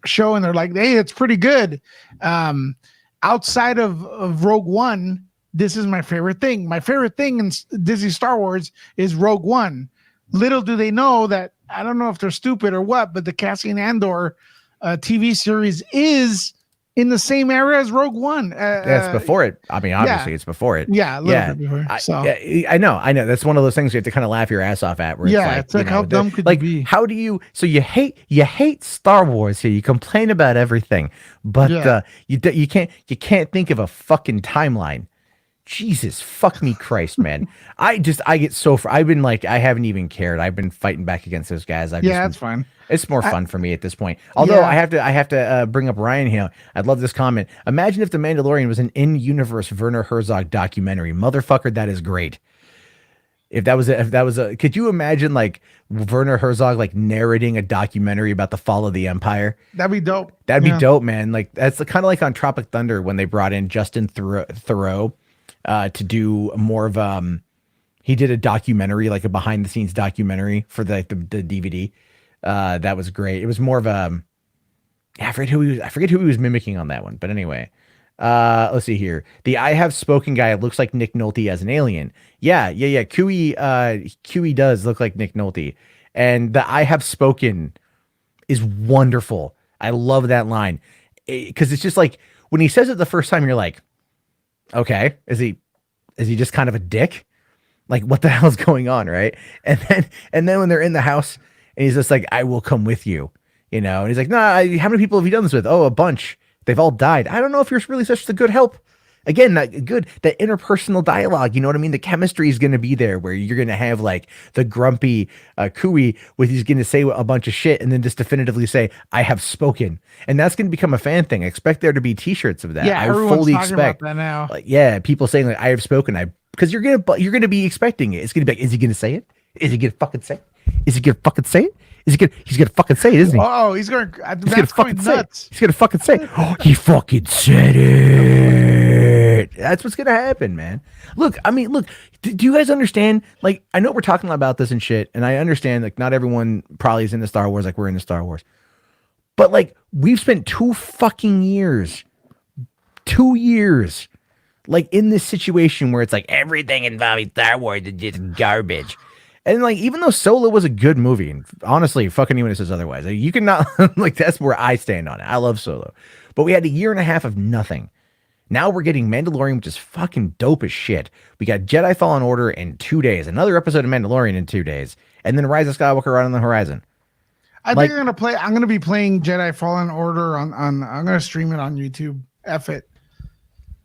show, and they're like, hey, it's pretty good. Outside of Rogue One, this is my favorite thing. My favorite thing in Disney Star Wars is Rogue One. Little do they know that, I don't know if they're stupid or what, but the Cassian Andor TV series is in the same era as Rogue One. It's before it. I mean, obviously, it's before it. Yeah, a little bit before. I know. That's one of those things you have to kind of laugh your ass off at. Where it's like how dumb could you be? How do you? So you hate Star Wars here. You complain about everything, but you can't think of a fucking timeline. Jesus, fuck me, Christ, man. I get so. I've been like, I haven't even cared. I've been fighting back against those guys. That's fine. It's more fun for me at this point. Although I have to bring up Ryan here. I'd love this comment. Imagine if The Mandalorian was an in-universe Werner Herzog documentary. Motherfucker, that is great. If that was a, could you imagine like Werner Herzog like narrating a documentary about the fall of the Empire? That'd be dope. That'd be dope, man. Like that's kind of like on Tropic Thunder when they brought in Justin Theroux to do more of he did a documentary, like a behind the scenes documentary for the DVD. That was great. It was more of a, I forget who he was mimicking on that one. But anyway, let's see here. The I Have Spoken guy looks like Nick Nolte as an alien. Yeah. QE does look like Nick Nolte. And the I Have Spoken is wonderful. I love that line. Because it's just like, when he says it the first time, you're like, okay, is he just kind of a dick? Like, what the hell's going on, right? And then when they're in the house, and he's just like, I will come with you, and he's like, nah, how many people have you done this with? Oh, a bunch. They've all died. I don't know if you're really such a good help. Again, that interpersonal dialogue, you know what I mean? The chemistry is going to be there where you're going to have like the grumpy Kui with he's going to say a bunch of shit and then just definitively say, I have spoken. And that's going to become a fan thing. I expect there to be t-shirts of that. Yeah, I everyone's fully talking expect about that now. Like, people saying like, I have spoken. Because you're going to be expecting it. It's going to be like, is he going to say it? Is he gonna fucking say it? Is he gonna fucking say it? He's gonna fucking say it, isn't he? Oh, he's going. He's gonna That's going fucking say it. nuts. He's gonna fucking say it. Oh, he fucking said it. That's what's gonna happen, man. Look, I mean, look. Do you guys understand? Like, I know we're talking about this and shit, and I understand like not everyone probably is into Star Wars like we're into Star Wars, but like we've spent 2 years, like in this situation where it's like everything involving Star Wars is just garbage. And like, even though Solo was a good movie, and honestly, fuck anyone who says otherwise, like, you cannot like that's where I stand on it. I love Solo, but we had a year and a half of nothing. Now we're getting Mandalorian, which is fucking dope as shit. We got Jedi Fallen Order in 2 days, another episode of Mandalorian in 2 days, and then Rise of Skywalker right on the horizon. I think I'm gonna be playing Jedi Fallen Order on. I'm gonna stream it on YouTube. F it.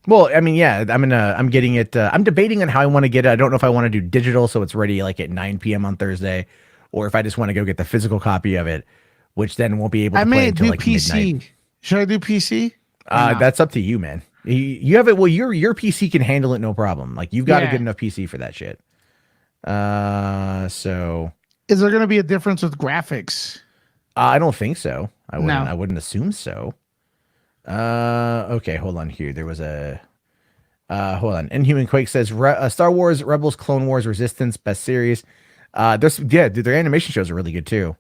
Well, I mean, yeah, I'm getting it. I'm debating on how I want to get it. I don't know if I want to do digital, so it's ready like at 9 p.m. on Thursday, or if I just want to go get the physical copy of it, which then won't be able to play until like PC. midnight. Should I do PC? That's up to you, man. You have it. Well, your PC can handle it, no problem. Like you've got a good enough PC for that shit. So is there going to be a difference with graphics? I don't think so. I wouldn't assume so. Okay, hold on here. There was a hold on. Inhuman Quake says Star Wars, Rebels, Clone Wars, Resistance, best series. Their animation shows are really good too.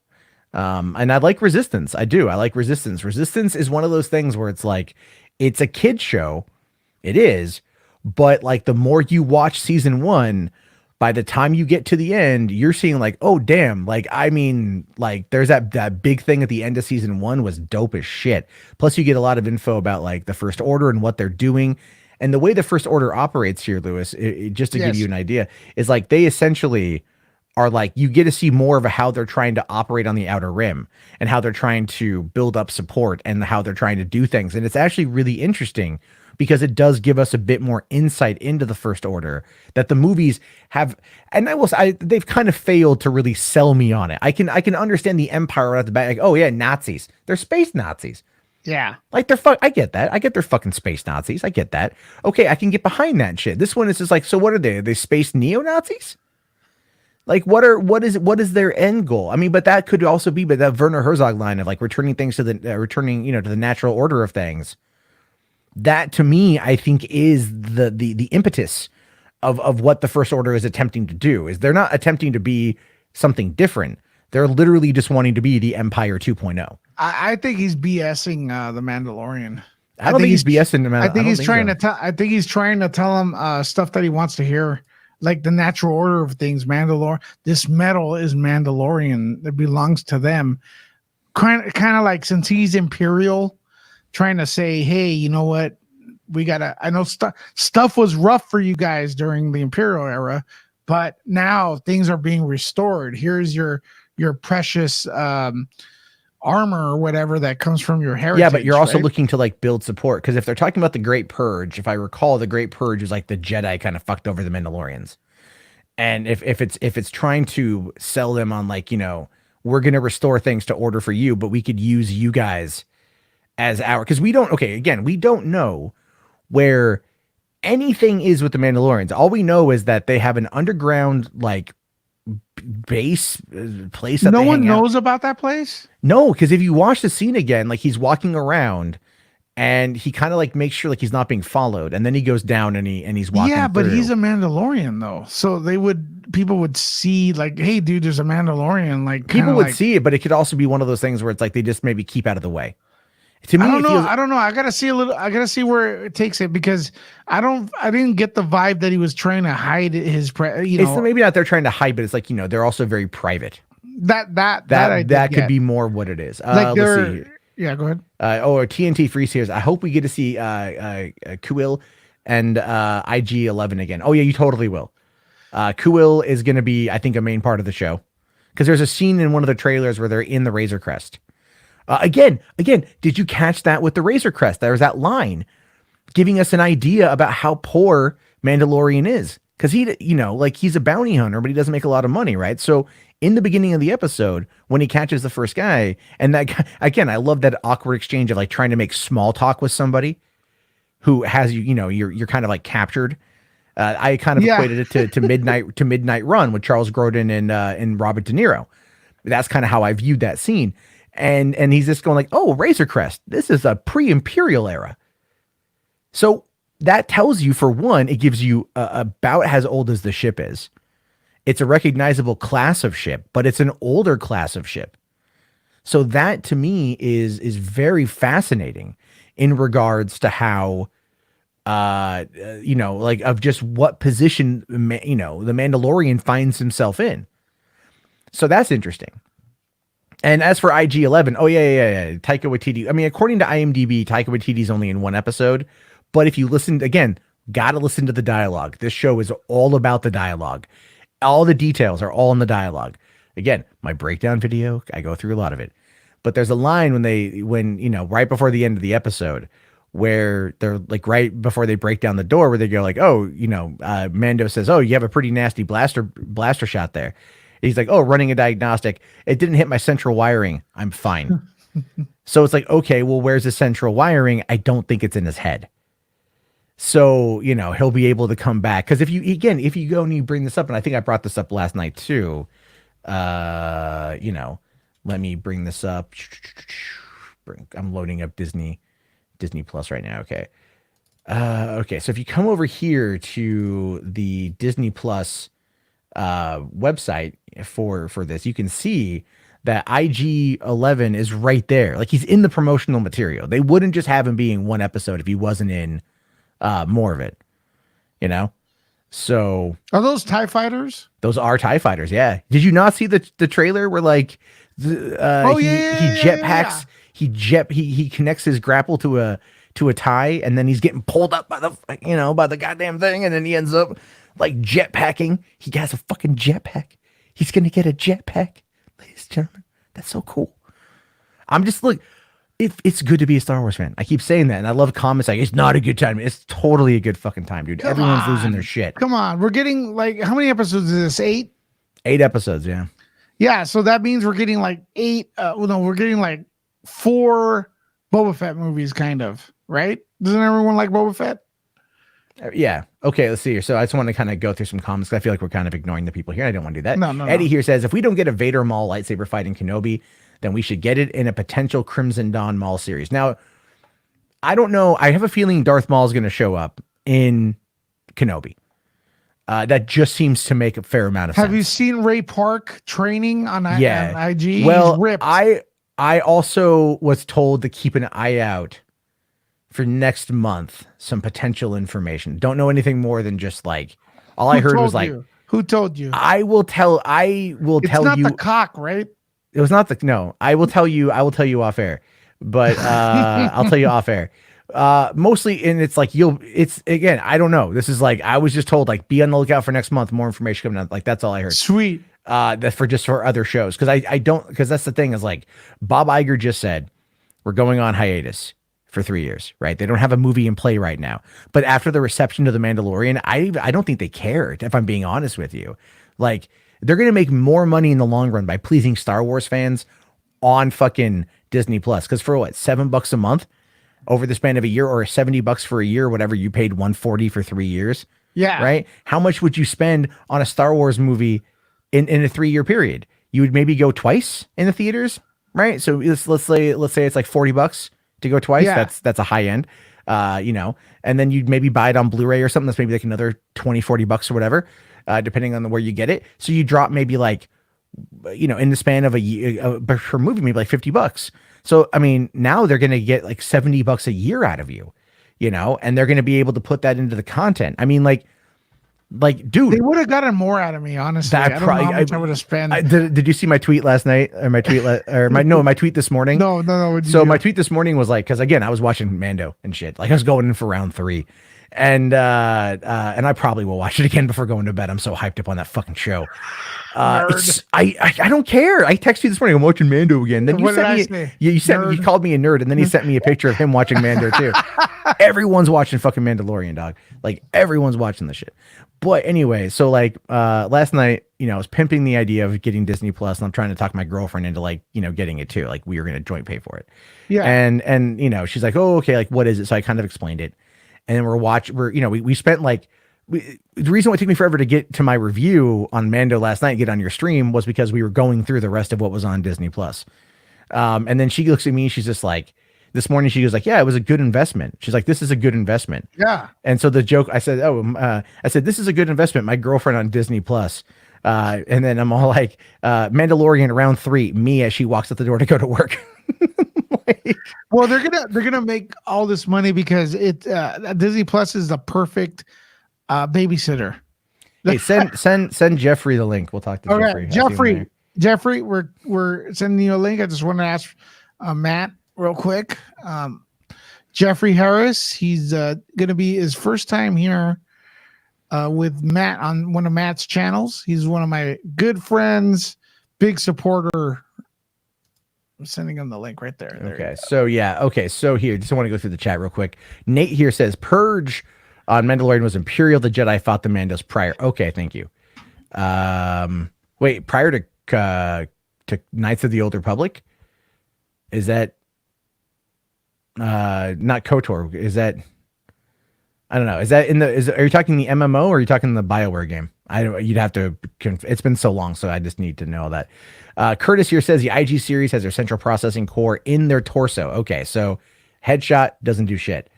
And I like Resistance. I do. I like Resistance. Resistance is one of those things where it's like it's a kid show. It is, but like the more you watch season 1, by the time you get to the end, you're seeing like, oh damn, like I mean, like there's that big thing at the end of season 1 was dope as shit. Plus you get a lot of info about like the First Order and what they're doing. And the way the First Order operates here, Lewis, just to give you an idea, is like they essentially are like, you get to see more of how they're trying to operate on the Outer Rim and how they're trying to build up support and how they're trying to do things. And it's actually really interesting because it does give us a bit more insight into the First Order that the movies have. And I will say, they've kind of failed to really sell me on it. I can understand the Empire right at the back. Like, oh yeah, Nazis. They're space Nazis. Yeah. Like I get that. I get they're fucking space Nazis. I get that. Okay, I can get behind that shit. This one is just like, so what are they? Are they space neo-Nazis? Like what is their end goal? I mean, but that could also be, but that Werner Herzog line of like returning things to the to the natural order of things. That to me, I think is the impetus of what the First Order is attempting to do. Is they're not attempting to be something different. They're literally just wanting to be the Empire 2.0. I think he's BSing the Mandalorian. I don't think he's BSing the Mandalorian. I think he's trying to tell. I think he's trying to tell him stuff that he wants to hear, like the natural order of things. This metal is Mandalorian. It belongs to them. Kind of like, since he's Imperial, trying to say, hey, you know what? We gotta. I know stuff was rough for you guys during the Imperial era, but now things are being restored. Here's your precious armor or whatever that comes from your heritage. Yeah, but you're also looking to like build support, because if they're talking about the Great Purge, if I recall, the Great Purge is like the Jedi kind of fucked over the Mandalorians, and if it's trying to sell them on like, you know, we're gonna restore things to order for you, but we could use you guys as our, because we don't know where anything is with the Mandalorians. All we know is that they have an underground like base place that no one knows about that place. No, because if you watch the scene again, like he's walking around and he kind of like makes sure like he's not being followed, and then he goes down and he's walking. Yeah, but he's a Mandalorian though, so people would see like, hey dude, there's a Mandalorian. Like people would see it, but it could also be one of those things where it's like they just maybe keep out of the way. To me, I don't know. I gotta see where it takes it, because I didn't get the vibe that he was trying to hide his. It's maybe not they're trying to hide, but it's like, you know, they're also very private. That could be more what it is. Like let's see. Yeah, go ahead. TNT Freeze here. I hope we get to see Kuil and IG-11 again. Oh yeah, you totally will. Kuil is going to be, I think, a main part of the show, because there's a scene in one of the trailers where they're in the Razor Crest. Again, did you catch that with the Razor Crest? There was that line giving us an idea about how poor Mandalorian is. Because he's a bounty hunter, but he doesn't make a lot of money, right? So in the beginning of the episode, when he catches the first guy, and that guy, again, I love that awkward exchange of like trying to make small talk with somebody who has you're kind of like captured. I kind of Yeah. equated it to Midnight Run with Charles Grodin and Robert De Niro. That's kind of how I viewed that scene. And he's just going like, oh, Razor Crest, this is a pre-imperial era. So that tells you, for one, it gives you about as old as the ship is. It's a recognizable class of ship, but it's an older class of ship. So that to me is very fascinating in regards to how, like of just what position, the Mandalorian finds himself in. So that's interesting. And as for IG-11, oh yeah. Taika Waititi. I mean, according to IMDb, Taika Waititi's only in one episode. But if you listen, again, got to listen to the dialogue. This show is all about the dialogue. All the details are all in the dialogue. Again, my breakdown video, I go through a lot of it. But there's a line when right before the end of the episode, where they're like right before they break down the door, where they go like, oh, Mando says, oh, you have a pretty nasty blaster shot there. He's like, oh, running a diagnostic. It didn't hit my central wiring. I'm fine. So it's like, okay, well, where's the central wiring? I don't think it's in his head. So, he'll be able to come back. Because if you go and you bring this up, and I think I brought this up last night too, let me bring this up. I'm loading up Disney Plus right now. Okay. Okay. So if you come over here to the Disney Plus website for this, you can see that IG-11 is right there. Like, he's in the promotional material. They wouldn't just have him be in one episode if he wasn't in more of it, So Are those TIE fighters? Those are TIE fighters. Yeah. Did you not see the trailer where like he jetpacks, he connects his grapple to a TIE, and then he's getting pulled up by the goddamn thing, and then he ends up like jetpacking. He has a fucking jetpack. He's gonna get a jetpack, ladies and gentlemen. That's so cool. I'm just it's good to be a Star Wars fan. I keep saying that, and I love comments like, it's not a good time. It's totally a good fucking time, dude. Everyone's losing their shit. Come on. We're getting like, how many episodes is this? 8? 8 episodes, yeah. Yeah, so that means we're getting like 8. We're getting like 4 Boba Fett movies, kind of, right? Doesn't everyone like Boba Fett? Yeah. Okay, let's see here. So I just want to kind of go through some comments, because I feel like we're kind of ignoring the people here. I don't want to do that. No. Eddie here says, if we don't get a Vader Maul lightsaber fight in Kenobi, then we should get it in a potential Crimson Dawn Maul series. Now, I don't know. I have a feeling Darth Maul is going to show up in Kenobi. That just seems to make a fair amount of sense. Have you seen Ray Park training on IG? Well, he's ripped. I also was told to keep an eye out for next month, some potential information. Don't know anything more than just like, all I heard was like, who told you? I will tell you. It's not the cock, right? It was not no, I will tell you off air, but I'll tell you off air. Mostly, and it's like, it's again, I don't know. This is like, I was just told, like, be on the lookout for next month, more information coming out. Like, that's all I heard. Sweet. That's for other shows. Cause I don't, because that's the thing is like, Bob Iger just said, we're going on hiatus for 3 years, right? They don't have a movie in play right now. But after the reception to The Mandalorian, I don't think they cared, if I'm being honest with you. Like, they're going to make more money in the long run by pleasing Star Wars fans on fucking Disney Plus. Cause for what, $7 a month over the span of a year, or $70 for a year, whatever you paid, $140 for 3 years. Yeah. Right. How much would you spend on a Star Wars movie in a 3-year period? You would maybe go twice in the theaters. Right. So let's say it's like $40 to go twice. Yeah. That's a high end, and then you'd maybe buy it on Blu-ray or something. That's maybe like another $20-$40 or whatever, depending on where you get it. So you drop maybe like, in the span of a year per movie, maybe like $50. So, I mean, now they're going to get like $70 a year out of you, and they're going to be able to put that into the content. I mean, like, dude, they would have gotten more out of me, honestly. I don't know how much I would have spent. Did you see my tweet last night, or my tweet, my tweet this morning? No. So my tweet this morning was like, because again, I was watching Mando and shit. Like, I was going in for round 3, and I probably will watch it again before going to bed. I'm so hyped up on that fucking show. I don't care. I texted you this morning, I'm watching Mando again. Then you sent me, you called me a nerd, and then he sent me a picture of him watching Mando too. Everyone's watching fucking Mandalorian, dog. Like, everyone's watching the shit. But anyway, so like last night, I was pimping the idea of getting Disney Plus, and I'm trying to talk my girlfriend into like, getting it too. Like, we were gonna joint pay for it. Yeah. And she's like, oh, okay, like, what is it? So I kind of explained it. And then we spent like the reason why it took me forever to get to my review on Mando last night, get on your stream, was because we were going through the rest of what was on Disney Plus. And then she looks at me, she's just like, this morning she goes like, yeah, it was a good investment. She's like, this is a good investment. Yeah. And so the joke, I said, I said, this is a good investment. My girlfriend on Disney Plus. And then I'm all like, Mandalorian round 3, me as she walks out the door to go to work. Like, well, they're gonna make all this money because Disney Plus is the perfect babysitter. hey, send Jeffrey the link. We'll talk to Jeffrey. Jeffrey, we're sending you a link. I just want to ask Matt real quick. Jeffrey Harris, he's gonna be his first time here with Matt on one of Matt's channels. He's one of my good friends, big supporter. I'm sending him the link right there. Okay. So here, just want to go through the chat real quick. Nate here says Purge on Mandalorian was Imperial. The Jedi fought the Mandos prior. Okay, thank you. Wait, prior to Knights of the Old Republic? Is that not KOTOR? Is that, I don't know. Is that are you talking the MMO or are you talking the BioWare game? You'd have to, it's been so long, so I just need to know that. Curtis here says the IG series has their central processing core in their torso. Okay, so Headshot doesn't do shit.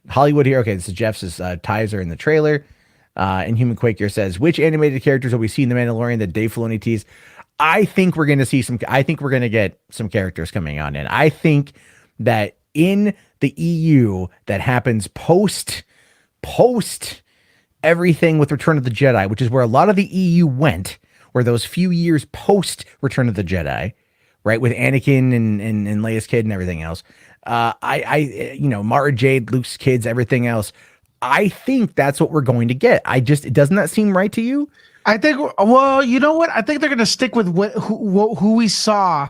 Hollywood here. Okay, this is Jeff's Tizer in the trailer. And Human Quake here says, which animated characters will we see in The Mandalorian that Dave Filoni teased? I think we're going to see I think we're going to get some characters coming on in. I think that in the EU that happens post everything with Return of the Jedi, which is where a lot of the EU went, where those few years post Return of the Jedi, right, with Anakin and Leia's kid and everything else. Mara Jade, Luke's kids, everything else. I think that's what we're going to get. Doesn't that seem right to you? I think, well, you know what? I think they're going to stick with who we saw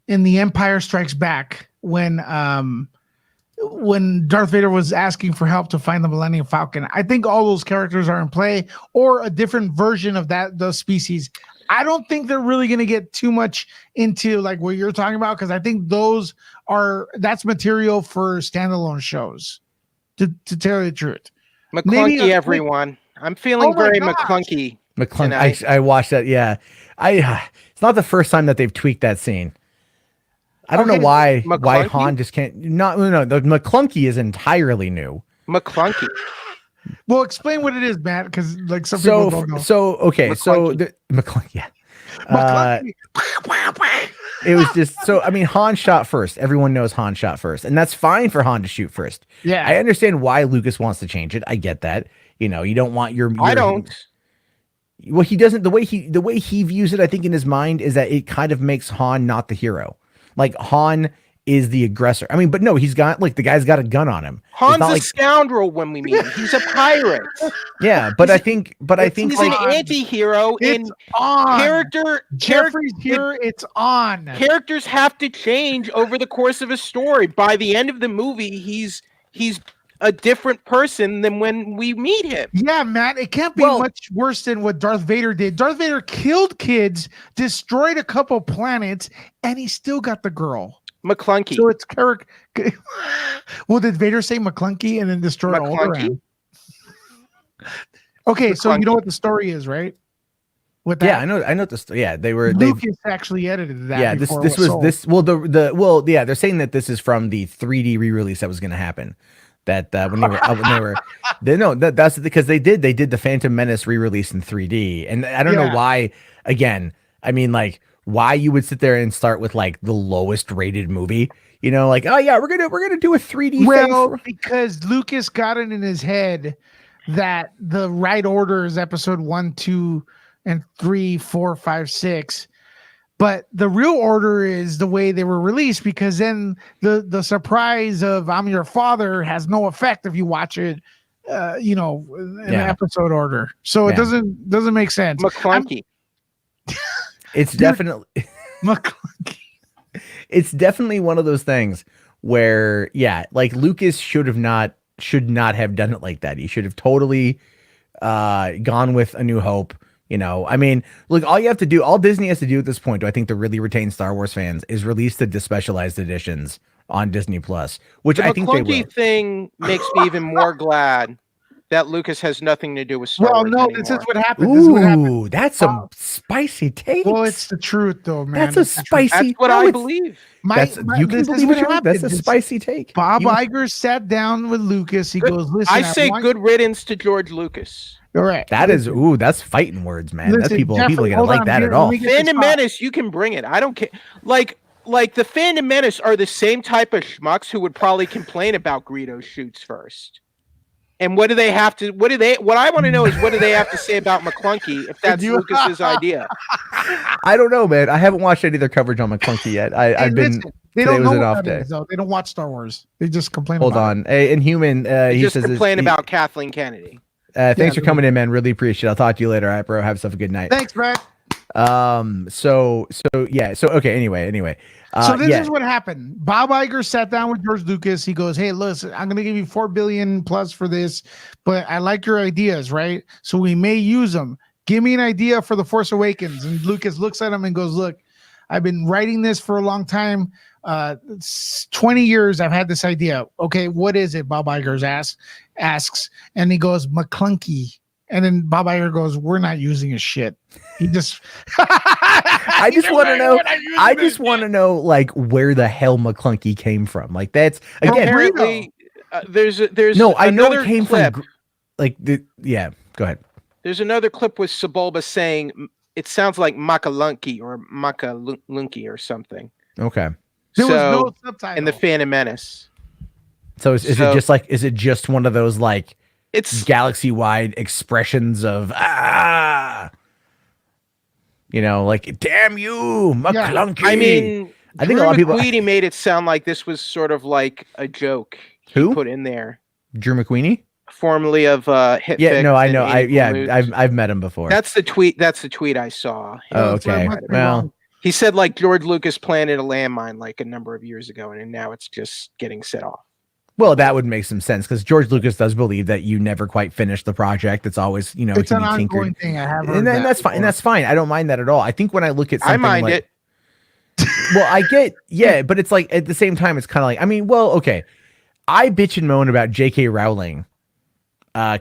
in The Empire Strikes Back when Darth Vader was asking for help to find the Millennium Falcon. I think all those characters are in play, or a different version of those species. I don't think they're really going to get too much into like what you're talking about, because I think that's material for standalone shows. To tell you the truth, McClunky, everyone. I'm feeling very McClunky. McClunky. I watched that. Yeah, it's not the first time that they've tweaked that scene. I don't know why Han just can't. No. The McClunky is entirely new. McClunky. Well, explain what it is, Matt, because like some people don't know. McClunky. Yeah. It was just Han shot first. Everyone knows Han shot first, and that's fine for Han to shoot first. Yeah, I understand why Lucas wants to change it. I get that. You don't want your I don't. Well, he doesn't. The way he views it, I think in his mind is that it kind of makes Han not the hero. Like Han is the aggressor. I mean, but no, he's got the guy's got a gun on him. Han's a scoundrel when we meet him. He's a pirate. Yeah, but I think he's an anti-hero. It's on. Jeffrey's here. It's on. Characters have to change over the course of a story. By the end of the movie, he's a different person than when we meet him. Yeah, Matt, it can't be much worse than what Darth Vader did. Darth Vader killed kids, destroyed a couple planets, and he still got the girl. McClunky. So it's character. Well, did Vader say McClunky and then destroy Alderaan? Okay, McClunky. So you know what the story is, right? With that? Yeah, I know this. Yeah, Lucas actually edited that. Yeah, this was this. Well, they're saying that this is from the 3D re-release that was going to happen. That's because they did the Phantom Menace re-release in 3D, and I don't know why. Again, I mean, like, why you would sit there and start with like the lowest rated movie, like, oh yeah, we're gonna do a 3D thing because Lucas got it in his head that the right order is episode 1, 2, and 3, 4, 5, 6, but the real order is the way they were released, because then the surprise of I'm your father has no effect if you watch it in episode order, so it doesn't make sense. McClunky. It's definitely it's definitely one of those things where, like, Lucas should not have done it like that. He should have totally gone with A New Hope. I mean, look, all Disney has to do at this point, I think, to really retain Star Wars fans, is release the specialized editions on Disney Plus, which I think they will. The McClunky thing makes me even more glad that Lucas has nothing to do with Star Well, Wars no, anymore. this is what happened. This is what happened. Ooh, that's some spicy takes. Well, it's the truth, though, man. That's a It's the truth. spicy. That's what no, I it's- believe. You can This is believe what what you want. That's a happened. spicy take. Bob You- Iger sat down with Lucas. He Good. goes, "Listen, I say want good riddance to George Lucas. All right, That is listen, that's fighting words, man. That's listen, people Jeffrey, are gonna hold like on, that here, at let all. me get this Phantom out. Menace, you can bring it. I don't care. Like the Phantom Menace are the same type of schmucks who would probably complain about Greedo's shoots first. And what do they have to? What I want to know is what do they have to say about McClunky if that's Lucas's idea? I don't know, man. I haven't watched any of their coverage on McClunky yet. Hey, I've been. listen, they today don't was know an what off that day. is, though. They don't watch Star Wars. They just complain. Hold about on. Hey, Inhuman. He Just says complain about Kathleen Kennedy. thanks for coming in, man. Really appreciate it. I'll talk to you later. All right, bro. Have yourself a good night. Thanks, Brad. So yeah. So okay. Anyway. So this yeah. is what happened. Bob Iger sat down with George Lucas. He goes, "Hey, listen, I'm going to give you $4 billion plus for this, but I like your ideas, right? So we may use them. Give me an idea for The Force Awakens." And Lucas looks at him and goes, "Look, I've been writing this for a long time. It's 20 years I've had this idea. Okay, what is it?" Bob Iger's asks, and he goes, "McClunky." And then Bob Iger goes, "We're not using his shit." He just I just want to know. I just want to know, like, where the hell McClunky came from. Like, that's again. Apparently, there's No, I know it came clip. from. Like, yeah. Go ahead. There's another clip with Sebulba saying it sounds like Makalunky or Makalunky or something. Okay. there was no So subtitle. in the Phantom Menace, So is it just like? Is it just one of those like it's galaxy-wide expressions of you know, like damn you, McClunky? I mean, I think a lot of people. McQueenie made it sound like this was sort of like a joke he Who? put in there, Drew McQueenie? formerly of Hit Yeah, Fix no, I and know. April Moods. I've met him before. That's the tweet. That's the tweet I saw. Oh, okay. Well, He said like George Lucas planted a landmine like a number of years ago, and now it's just getting set off. well, that would make some sense because George Lucas does believe that you never quite finish the project. It's always, you know, It's it an can be ongoing tinkered. thing. I have, And that's fine. And that's fine. I don't mind that at all. I think when I look at something I mind like, it. well, I get, yeah, but it's like at the same time, it's kind of like, I mean, well, okay. I bitch and moan about J.K. Rowling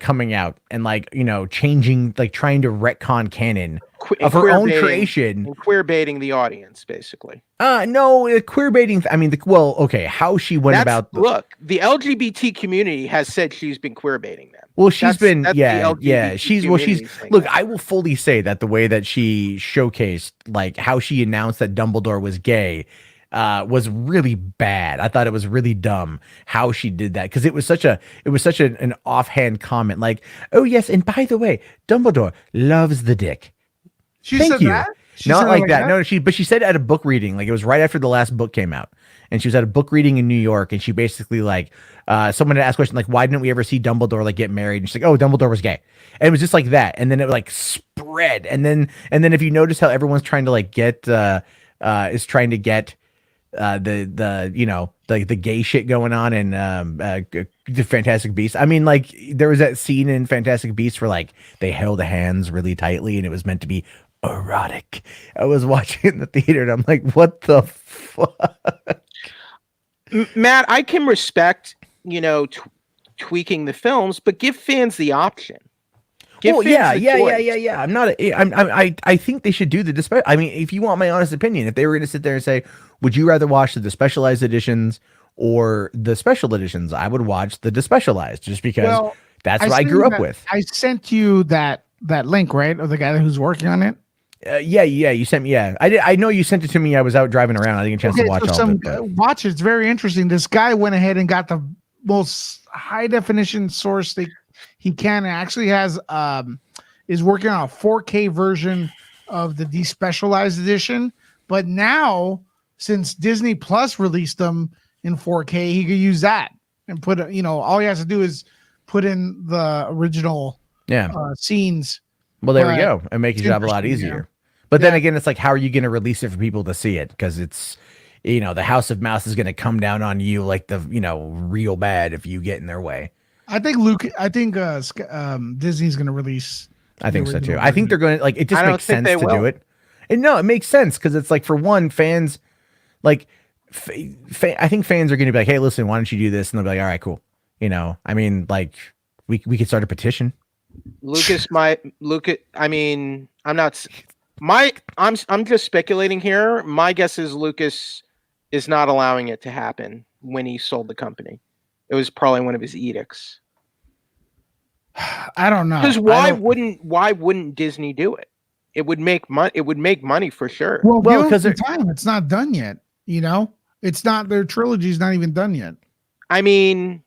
coming out and like, you know, changing, like trying to retcon canon of her own creation. And queer baiting the audience, basically. No, queer baiting. I mean, well, okay, how she went about. Look, the LGBT community has said she's been queer baiting them. Well, she's been, that's yeah, the LGBT she's community's thing. look, I will fully say that the way that she showcased, like how she announced that Dumbledore was gay, was really bad. I thought it was really dumb how she did that because it was such an offhand comment, like, oh yes, and by the way, Dumbledore loves the dick. She Thank said you. that? She Not said it like that. No, but she said at a book reading, like it was right after the last book came out, and she was at a book reading in New York, and she basically like, someone had asked a question like, why didn't we ever see Dumbledore like get married? And she's like, oh, Dumbledore was gay, and it was just like that, and then it like spread, and then if you notice how everyone's trying to like get, is trying to get, the you know like the gay shit going on in the Fantastic Beasts. I mean, like there was that scene in Fantastic Beasts where like they held hands really tightly, and it was meant to be erotic. I was watching it in the theater and I'm like, what the fuck? Matt, I can respect, you know, tweaking the films, but give fans the option. Give Well, fans the choice. yeah. I think they should do the I mean, if you want my honest opinion, if they were going to sit there and say, would you rather watch the despecialized editions or the special editions? I would watch the despecialized just because that's what I grew up with. I sent you that link, right, of the guy who's working on it. Yeah. You sent me. Yeah, I know you sent it to me. I was out driving around. I didn't get a chance to watch all of it. But. Watch it. It's very interesting. This guy went ahead and got the most high definition source he can. It actually has is working on a 4K version of the despecialized edition. But now, since Disney Plus released them in 4K, he could use that and put all he has to do is put in the original scenes. Well, there we go, and make your job a lot easier. Yeah. But then again, it's like, how are you going to release it for people to see it? Because it's, you know, the House of Mouse is going to come down on you like the, you know, real bad if you get in their way. I think Disney's going to release. I think so too. I think they're going to like. It just makes sense to will. do it. And no, it makes sense because it's like, for one, fans, like, I think fans are going to be like, hey, listen, why don't you do this? And they'll be like, all right, cool. You know, I mean, like, we could start a petition. Lucas, I mean, I'm not. I'm just speculating here. My guess is Lucas is not allowing it to happen when he sold the company. It was probably one of his edicts. I don't know. Because why wouldn't Disney do it? It would make money. It would make money for sure. Well, because time, it's not done yet. You know, it's not, their trilogy's not even done yet. I mean,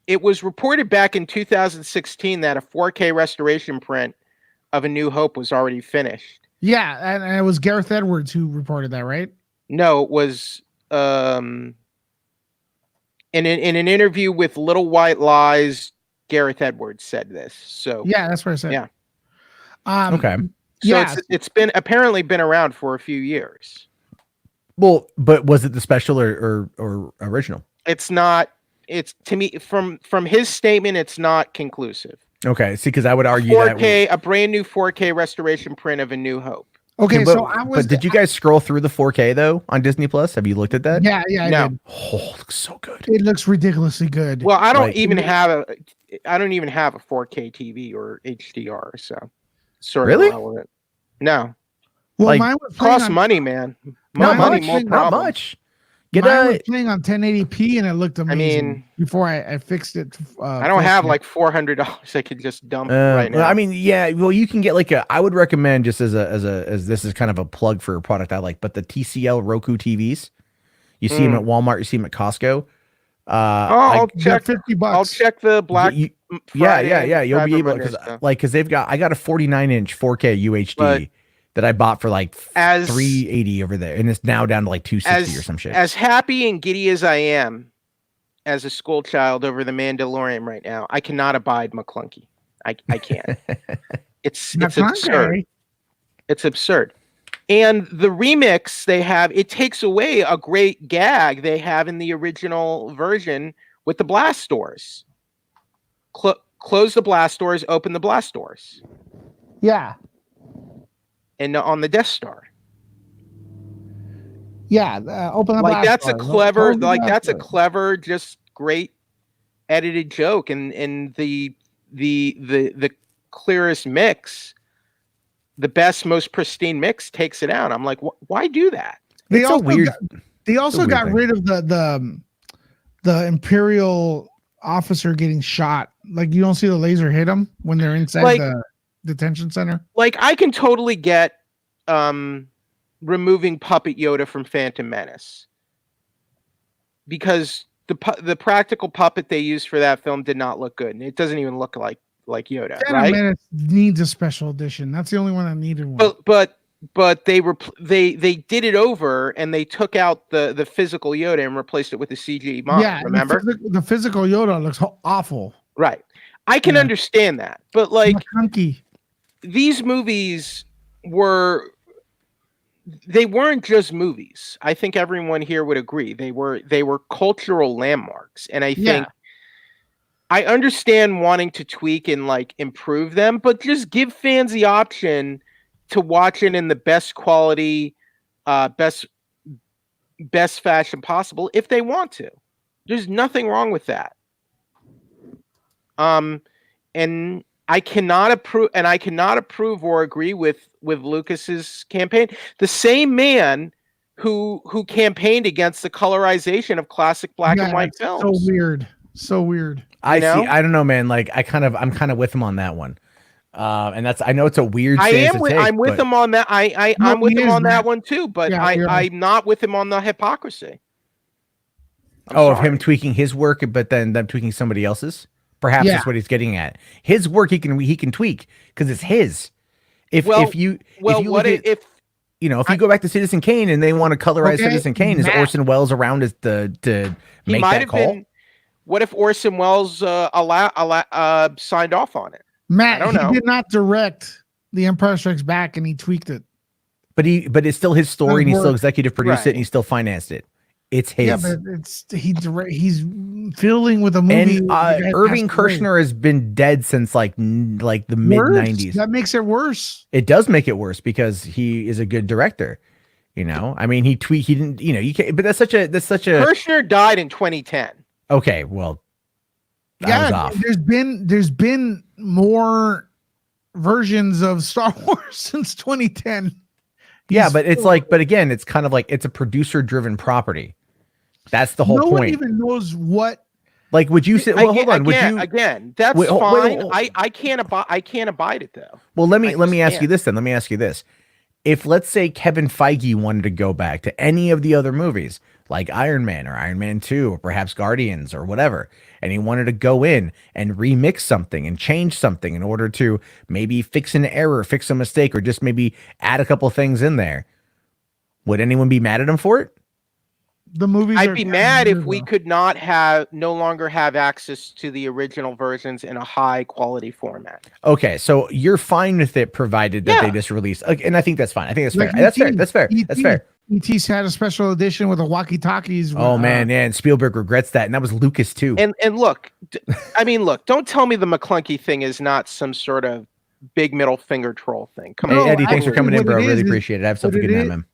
it was reported back in 2016 that a 4K restoration print of A New Hope was already finished. Yeah, and it was Gareth Edwards who reported that, right? No, it was in an interview with Little White Lies, Gareth Edwards said this. So yeah, that's what I said. Yeah. Okay. So yeah, it's been apparently been around for a few years. Well, but was it the special or original? It's not. It's, to me, from his statement, it's not conclusive. Okay, see, because I would argue 4K, a brand new 4K restoration print of A New Hope. Okay, but, but did you guys scroll through the 4K though on Disney Plus? Have you looked at that? Yeah, I did. Oh, it looks so good. It looks ridiculously good. Well, I don't even have a 4K TV or HDR, so sort of irrelevant. No. Well, mine was costs money, man. Not money, much. more Not much. Mine was playing on 1080p and it looked amazing. I mean, before I fixed it. I don't have like $400 I could just dump right now. Well, I mean, yeah. Well, you can get like I would recommend, just as this is kind of a plug for a product I like, but the TCL Roku TVs. You see them at Walmart. You see them at Costco. I'll check $50. I'll check the Black. Yeah. You'll be able, because they've got. I got a 49-inch 4K UHD. That I bought for like $380 over there, and it's now down to like $260 or some shit. As happy and giddy as I am as a school child over the Mandalorian right now, I cannot abide McClunky. I can't. It's absurd. It's absurd. And the remix they have, it takes away a great gag they have in the original version with the blast doors. Close the blast doors, open the blast doors. Yeah. And on the Death Star. Yeah, open the like that's a clever, like that's a clever, just great edited joke, and the clearest mix, the best, most pristine mix takes it out. I'm like, why do that? They also got rid of the Imperial officer getting shot. Like, you don't see the laser hit them when they're inside the detention center. Like, I can totally get removing Puppet Yoda from Phantom Menace, because the practical puppet they used for that film did not look good, and it doesn't even look like Yoda. Phantom Menace needs a special edition. That's the only one that needed one. But they did it over, and they took out the physical Yoda and replaced it with a CG model. Yeah, remember the physical Yoda looks awful. Right. I can understand that, but like, these movies weren't just movies. I think everyone here would agree. They were cultural landmarks. And I think I understand wanting to tweak and like improve them, but just give fans the option to watch it in the best quality, best fashion possible if they want to. There's nothing wrong with that. And I cannot approve or agree with Lucas's campaign. The same man who campaigned against the colorization of classic black and white films. So weird. I don't know, man. Like, I'm kind of with him on that one. And I know it's a weird. I'm with him on that. I'm with him on that one too. But I'm not with him on the hypocrisy. Of him tweaking his work, but then them tweaking somebody else's. Perhaps that's what he's getting at. His work he can tweak because it's his. If you go back to Citizen Kane and they want to colorize Citizen Kane, is Orson Welles around to make that call? What if Orson Welles signed off on it? Matt, I don't know. He did not direct The Empire Strikes Back, and he tweaked it. But it's still his story, and he still executive produced it, and he still financed it. It's his. Yeah, but he's fiddling with a movie. And Irving Kershner has been dead since like the mid 90s. That makes it worse. It does make it worse because he is a good director. You know, I mean, he didn't. You know, you can't. But that's such a. Kershner died in 2010. Okay, well, I was off. There's been more versions of Star Wars since 2010. Yeah, but it's but again, it's kind of like it's a producer-driven property. That's the whole point. No one even knows what. Like, would you say? Well, hold on. Would you again? That's fine. I can't abide it though. Well, let me ask you this then. Let me ask you this: if let's say Kevin Feige wanted to go back to any of the other movies, like Iron Man or Iron Man 2, or perhaps Guardians or whatever, and he wanted to go in and remix something and change something in order to maybe fix an error, fix a mistake, or just maybe add a couple things in there, would anyone be mad at him for it? The movies. I'd be mad if we could no longer have access to the original versions in a high quality format. Okay, so you're fine with it, provided that they just release, and I think that's fine. I think that's fair. That's fair. That's fair. That's fair. E.T.'s had a special edition with the walkie-talkies. Oh man, and Spielberg regrets that, and that was Lucas too. And look, don't tell me the McClunky thing is not some sort of big middle finger troll thing. Come on, Eddie, thanks for coming in, bro. Really appreciate it. I have something good to him.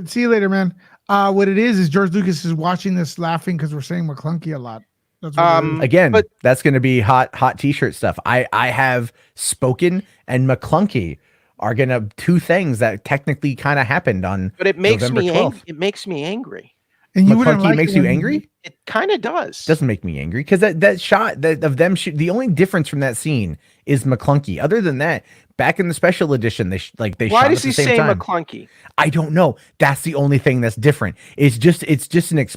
See you later, man. What it is George Lucas is watching this laughing because we're saying McClunky a lot. That's again, that's going to be hot t-shirt stuff. I have spoken, and McClunky are going to two things that technically kind of happened on. But it makes November me 12th. it makes me angry. And you McClunky makes you angry? It kind of does. Doesn't make me angry because that shot of them the only difference from that scene is McClunky. Other than that, back in the special edition, they Why shot does at he the same say time. McClunky? I don't know. That's the only thing that's different. It's just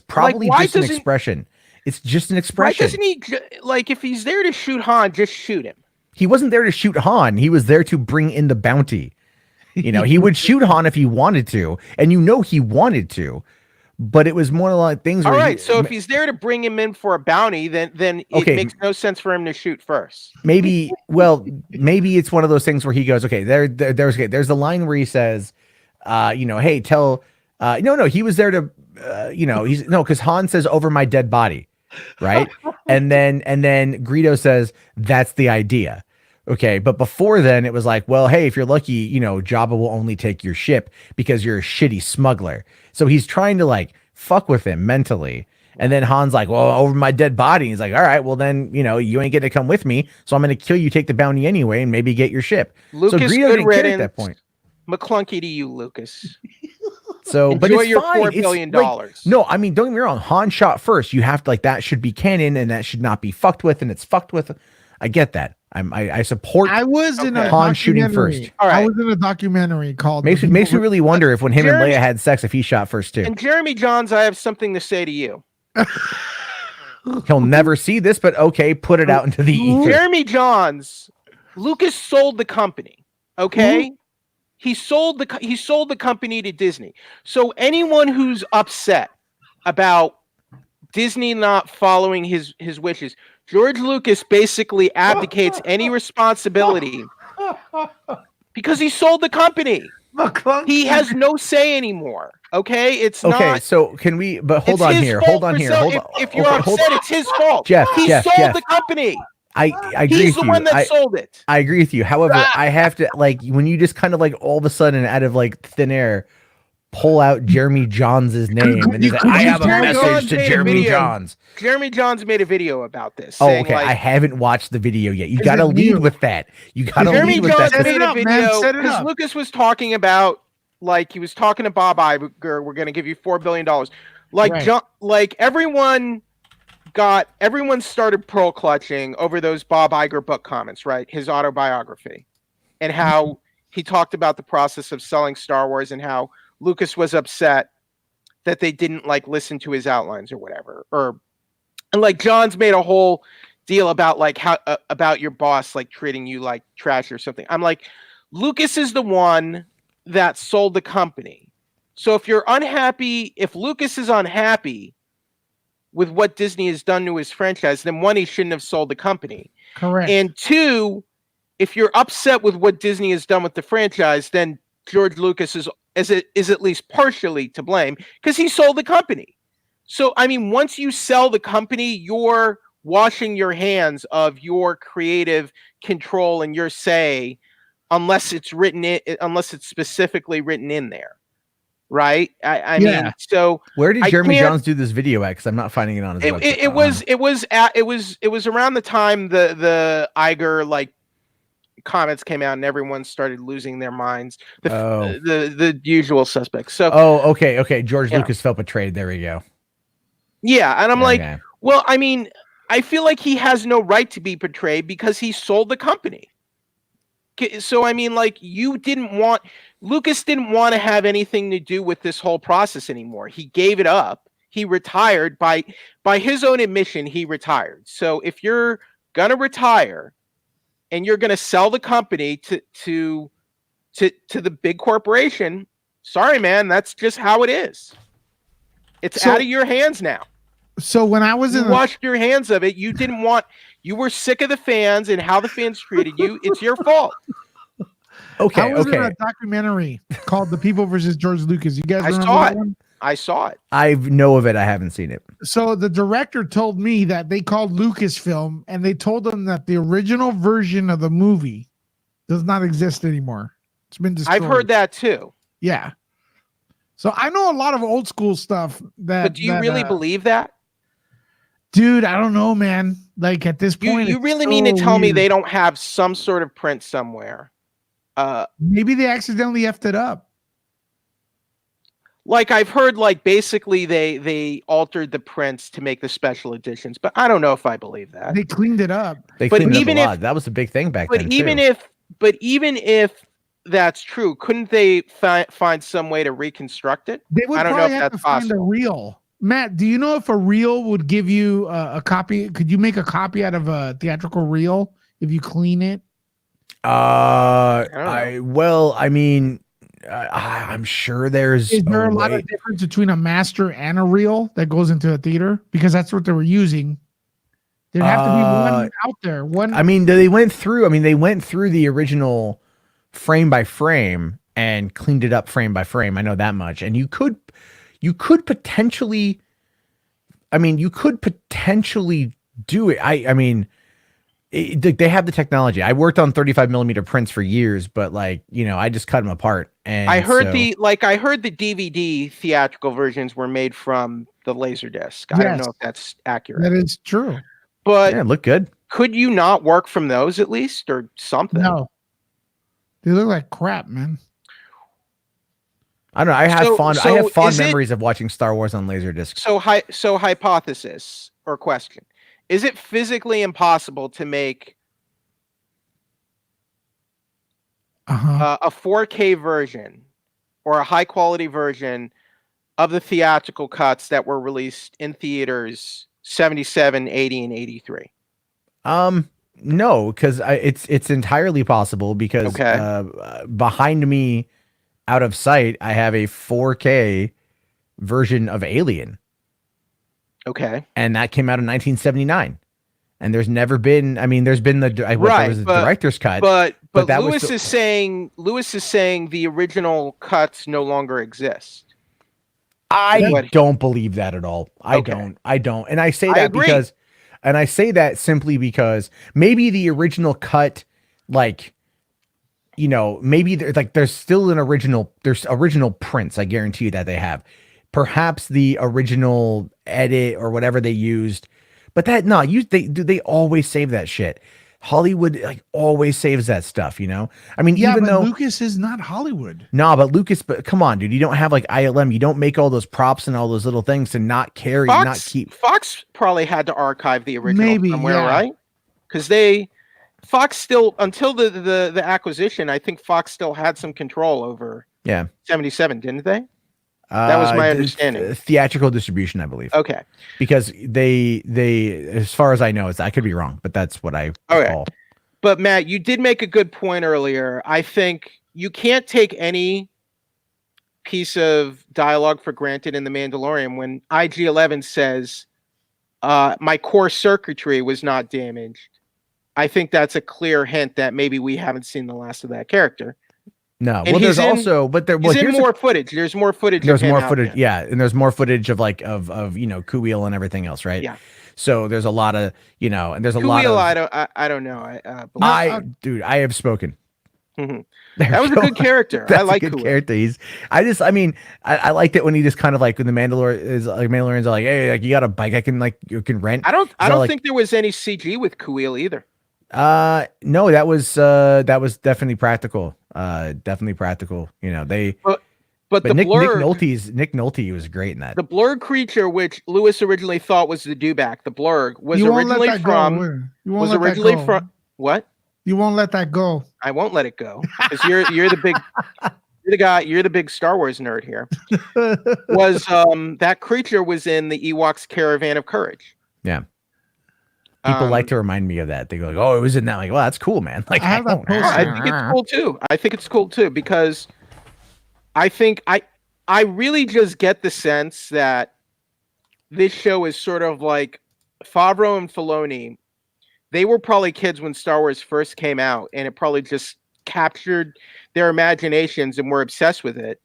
probably just an expression. It's just an expression. Why doesn't he if he's there to shoot Han, just shoot him? He wasn't there to shoot Han. He was there to bring in the bounty. He would shoot Han if he wanted to, and he wanted to, but it was more like things. All right, so if he's there to bring him in for a bounty, then it makes no sense for him to shoot first. Maybe it's one of those things where he goes, okay, there's the line where he says, hey, tell, no, he was there to, because Han says over my dead body, right? and then Greedo says that's the idea. Okay, but before then it was like, well, hey, if you're lucky, Jabba will only take your ship because you're a shitty smuggler. So he's trying to fuck with him mentally. And then Han's like, well, over my dead body. He's like, all right, well then, you ain't gonna come with me. So I'm gonna kill you, take the bounty anyway, and maybe get your ship. Lucas, so Greedo didn't care at that point. McClunky to you, Lucas. So, enjoy but it's your fine. $4 billion. No, I mean, don't get me wrong. Han shot first. You have to that should be canon, and that should not be fucked with, and it's fucked with. I get that. I support. I was in a Han shooting first. All right. I was in a documentary called. Makes me really wonder if when him and Leia had sex, if he shot first too. And Jeremy Johns, I have something to say to you. He'll never see this, but okay, put it out into the ether. Jeremy Johns, Lucas sold the company. Okay. He sold the company to Disney. So anyone who's upset about Disney not following his wishes, George Lucas basically abdicates any responsibility because he sold the company. He has no say anymore. Okay, it's okay. not. So can we? But hold on here. Hold on here. Hold on. If you're upset, it's his fault. Jeff, he sold the company. I agree He's with the you. one that sold it. I agree with you. However, I have to when you just kind of all of a sudden out of thin air pull out Jeremy Johns' name and he's like, I have a message to Jeremy Johns. Jeremy Johns made a video about this. Oh, okay. I havenn watched the video yet. You got to lead with that. You got to lead with that. Jeremy Johns made a video because Lucas was talking about he was talking to Bob Iger. We're going to give you $4 billion. Everyone started pearl clutching over those Bob Iger book comments, right? His autobiography, and how he talked about the process of selling Star Wars and how Lucas was upset that they didn't listen to his outlines or whatever. And Johns made a whole deal about how about your boss treating you like trash or something. I'm like, Lucas is the one that sold the company. So if Lucas is unhappy with what Disney has done to his franchise, then one, he shouldn't have sold the company. Correct. And two, if you're upset with what Disney has done with the franchise, then George Lucas is at least partially to blame because he sold the company. So, I mean, once you sell the company, you're washing your hands of your creative control and your say, unless it's specifically written in there. right? I Yeah. mean, so Where did I Jeremy can't- Johns do this video at? Because I'm not finding it on his it, website. it was around the time the Iger like comments came out and everyone started losing their minds. The usual suspects. So okay. George Yeah. Lucas felt betrayed. There we go. yeah, and I'm like, Okay. well, I mean, I feel like he has no right to be betrayed because he sold the company. So I mean, like, Lucas didn't want to have anything to do with this whole process anymore. He gave it up. He retired by his own admission. He retired. So if you're gonna retire and you're gonna sell the company to the big corporation, sorry, man, that's just how it is. It's out of your hands now. So when I was You washed your hands of it. You were sick of the fans and how the fans treated you. It's your fault. Okay. I was in a documentary called "The People versus George Lucas." You guys remember that one? I saw it. I know of it. I haven't seen it. So the director told me that they called Lucasfilm and they told them that the original version of the movie does not exist anymore. It's been destroyed. I've heard that too. Yeah. So I know a lot of old school stuff But do you really believe that? Dude, I don't know, man. Like at this point, you really mean to tell me they don't have some sort of print somewhere? Maybe they accidentally effed it up. Like I've heard, like basically they altered the prints to make the special editions, but I don't know if I believe that. They cleaned it up. They cleaned it up a lot. That was a big thing back then. But even if that's true, couldn't they find some way to reconstruct it? They would I don't know probably if have that's to find possible. a reel. Matt, do you know if a reel would give you a copy? Could you make a copy out of a theatrical reel if you clean it? I mean, I'm sure there's. Is there a lot of difference between a master and a reel that goes into a theater? Because that's what they were using. There'd have to be one out there. One. I mean, they went through the original frame by frame and cleaned it up frame by frame. I know that much. And you could potentially, do it. I mean, they have the technology. I worked on 35 millimeter prints for years, but I just cut them apart. And I heard the DVD theatrical versions were made from the Laserdisc. I don't know if that's accurate. That is true. But yeah, it looked good. Could you not work from those at least or something? No. They look like crap, man. I don't know. I have fond memories of watching Star Wars on Laserdisc. So hypothesis or question. Is it physically impossible to make a 4K version or a high quality version of the theatrical cuts that were released in theaters 77, 80, and 83? No, because it's entirely possible because behind me, out of sight, I have a 4K version of Alien. Okay. And that came out in 1979. And there's never been, there's been the director's cut. But Lewis is saying the original cuts no longer exist. I don't believe that at all. I don't. And I say that I say that simply because maybe the original cut, maybe there's still there's original prints. I guarantee you that they have. Perhaps the original edit or whatever they used, but they always save that shit. Hollywood always saves that stuff, even though Lucas is not Hollywood. No, but Lucas, come on, dude, you don't have ILM, you don't make all those props and all those little things to not carry, Fox probably had to archive the original somewhere, right? Because Fox still, until the acquisition, I think Fox still had some control over 77, didn't they? That was my understanding. Theatrical distribution, I believe. Okay. Because they, as far as I know, I could be wrong, but that's what I recall. But Matt, you did make a good point earlier. I think you can't take any piece of dialogue for granted in The Mandalorian when IG-11 says, my core circuitry was not damaged. I think that's a clear hint that maybe we haven't seen the last of that character. No, well, there's also, but there was more footage. There's more footage. There's more footage, and there's more footage of Kuiil and everything else, right? Yeah. So there's a lot of, and there's a Kuiil, lot of. I don't know. Dude, I have spoken. Mhm. There That we was a go. good character. I That's a like good Kool-Aid. character. I mean, I liked it when he just kind of like when the Mandalorians are like, hey, like you got a bike I can like you can rent. I He's all don't like, think there was any CG with Kuil either. no, that was definitely practical. Definitely practical. You know, But but the Nick blurg, Nick Nolte was great in that. the blurg creature, which Lewis originally thought was the dewback, the blurg, was You won't let originally that go. from will you? You won't was let that originally go. from what? You won't let that go. I won't let it go because you're the big you're the big Star Wars nerd here. Was that creature was in the Ewoks Caravan of Courage. Yeah. People like to remind me of that. They go like, "Oh, it was in that." I'm like, well, that's cool, man. Like, I have that poster. I think it's cool too. I think it's cool too because I think I really just get the sense that this show is sort of like Favreau and Filoni. They were probably kids when Star Wars first came out, and it probably just captured their imaginations and were obsessed with it.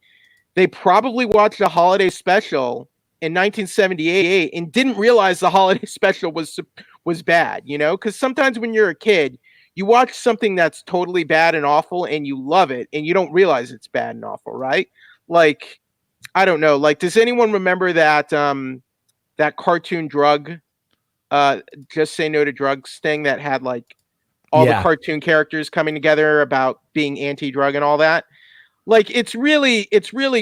They probably watched a holiday special in 1978 and didn't realize the holiday special was bad, you know? Because sometimes when you're a kid, you watch something that's totally bad and awful and you love it and you don't realize it's bad and awful, right? Like, I don't know. Like, does anyone remember that that cartoon drug, Just Say No to Drugs thing that had like all the cartoon characters coming together about being anti-drug and all that? Like it's really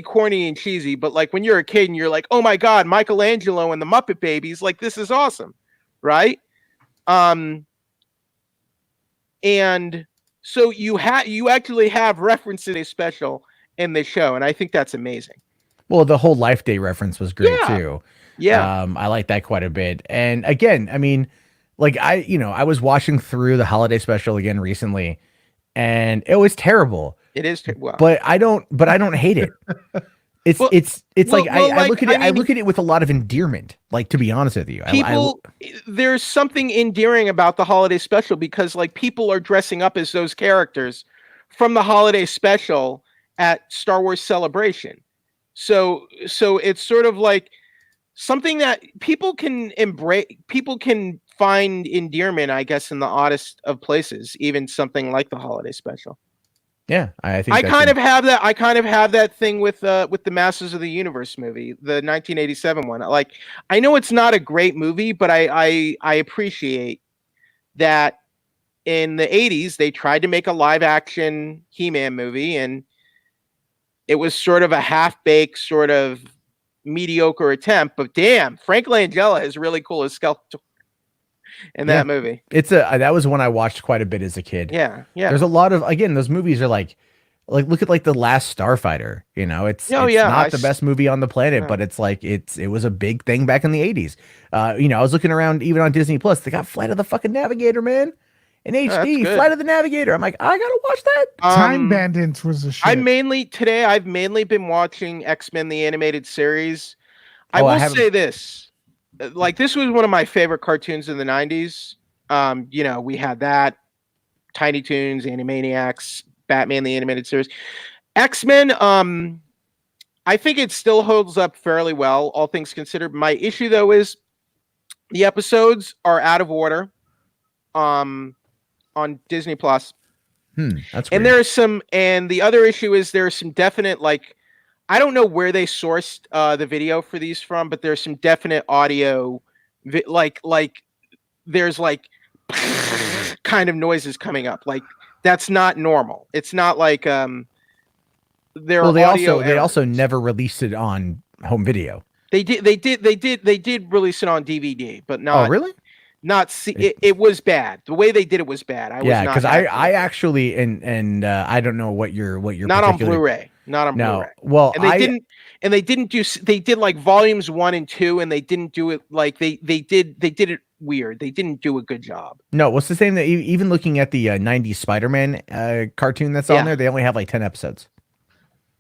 corny and cheesy, but like when you're a kid and you're like, oh my God, Michelangelo and the Muppet Babies, like this is awesome, right? And so you actually have references to a special in this show, and I think that's amazing. Well, the whole Life Day reference was great too. Yeah. I like that quite a bit. And again, I mean, like I was watching through the holiday special again recently, and it was terrible. It is, well, but I don't hate it. It's I look at it. I look at it with a lot of endearment. Like, to be honest with you, there's something endearing about the holiday special because like people are dressing up as those characters from the holiday special at Star Wars Celebration. So it's sort of like something that people can embrace. People can find endearment, I guess, in the oddest of places, even something like the holiday special. Yeah, I think I kind of have that thing with the Masters of the Universe movie, the 1987 one. Like, I know it's not a great movie, but I appreciate that in the 80s they tried to make a live action He-Man movie, and it was sort of a half-baked, sort of mediocre attempt. But damn, Frank Langella is really cool as Skeletor in that movie. That was one I watched quite a bit as a kid. Yeah. There's a lot of, again, those movies are like look at like The Last Starfighter. You know, it's not the best movie on the planet, but it's like it was a big thing back in the 80s. You know, I was looking around even on Disney Plus. They got Flight of the fucking Navigator, man. In HD, Flight of the Navigator. I'm like, I gotta watch that. Time Bandits was a shit. I've mainly been watching X-Men the animated series. I will say this. Like, this was one of my favorite cartoons in the 90s. You know, we had that, Tiny Toons, Animaniacs, Batman the Animated Series. X-Men, I think it still holds up fairly well, all things considered. My issue, though, is the episodes are out of order on Disney Plus. That's and weird. And the other issue is there's some definite, like, I don't know where they sourced the video for these from, but there's some definite audio, like there's like kind of noises coming up. Like, that's not normal. It's not like they also never released it on home video. They did release it on DVD, but not. Oh, really? Not see. It was bad. The way they did it was bad. Because I actually and I don't know what you're not on Blu-ray. Not on Blu-ray. Well, and they did like volumes 1 and 2, and they didn't do it like they did it weird. They didn't do a good job. No, what's the same that even looking at the 90s Spider-Man cartoon that's on there, they only have like 10 episodes.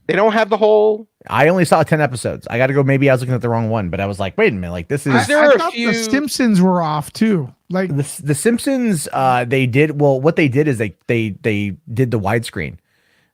They don't have the whole. I only saw 10 episodes. I got to go. Maybe I was looking at the wrong one, but I was like, wait a minute, like this is. I thought the Simpsons were off too. Like the Simpsons, they did. Well, what they did is they did the widescreen.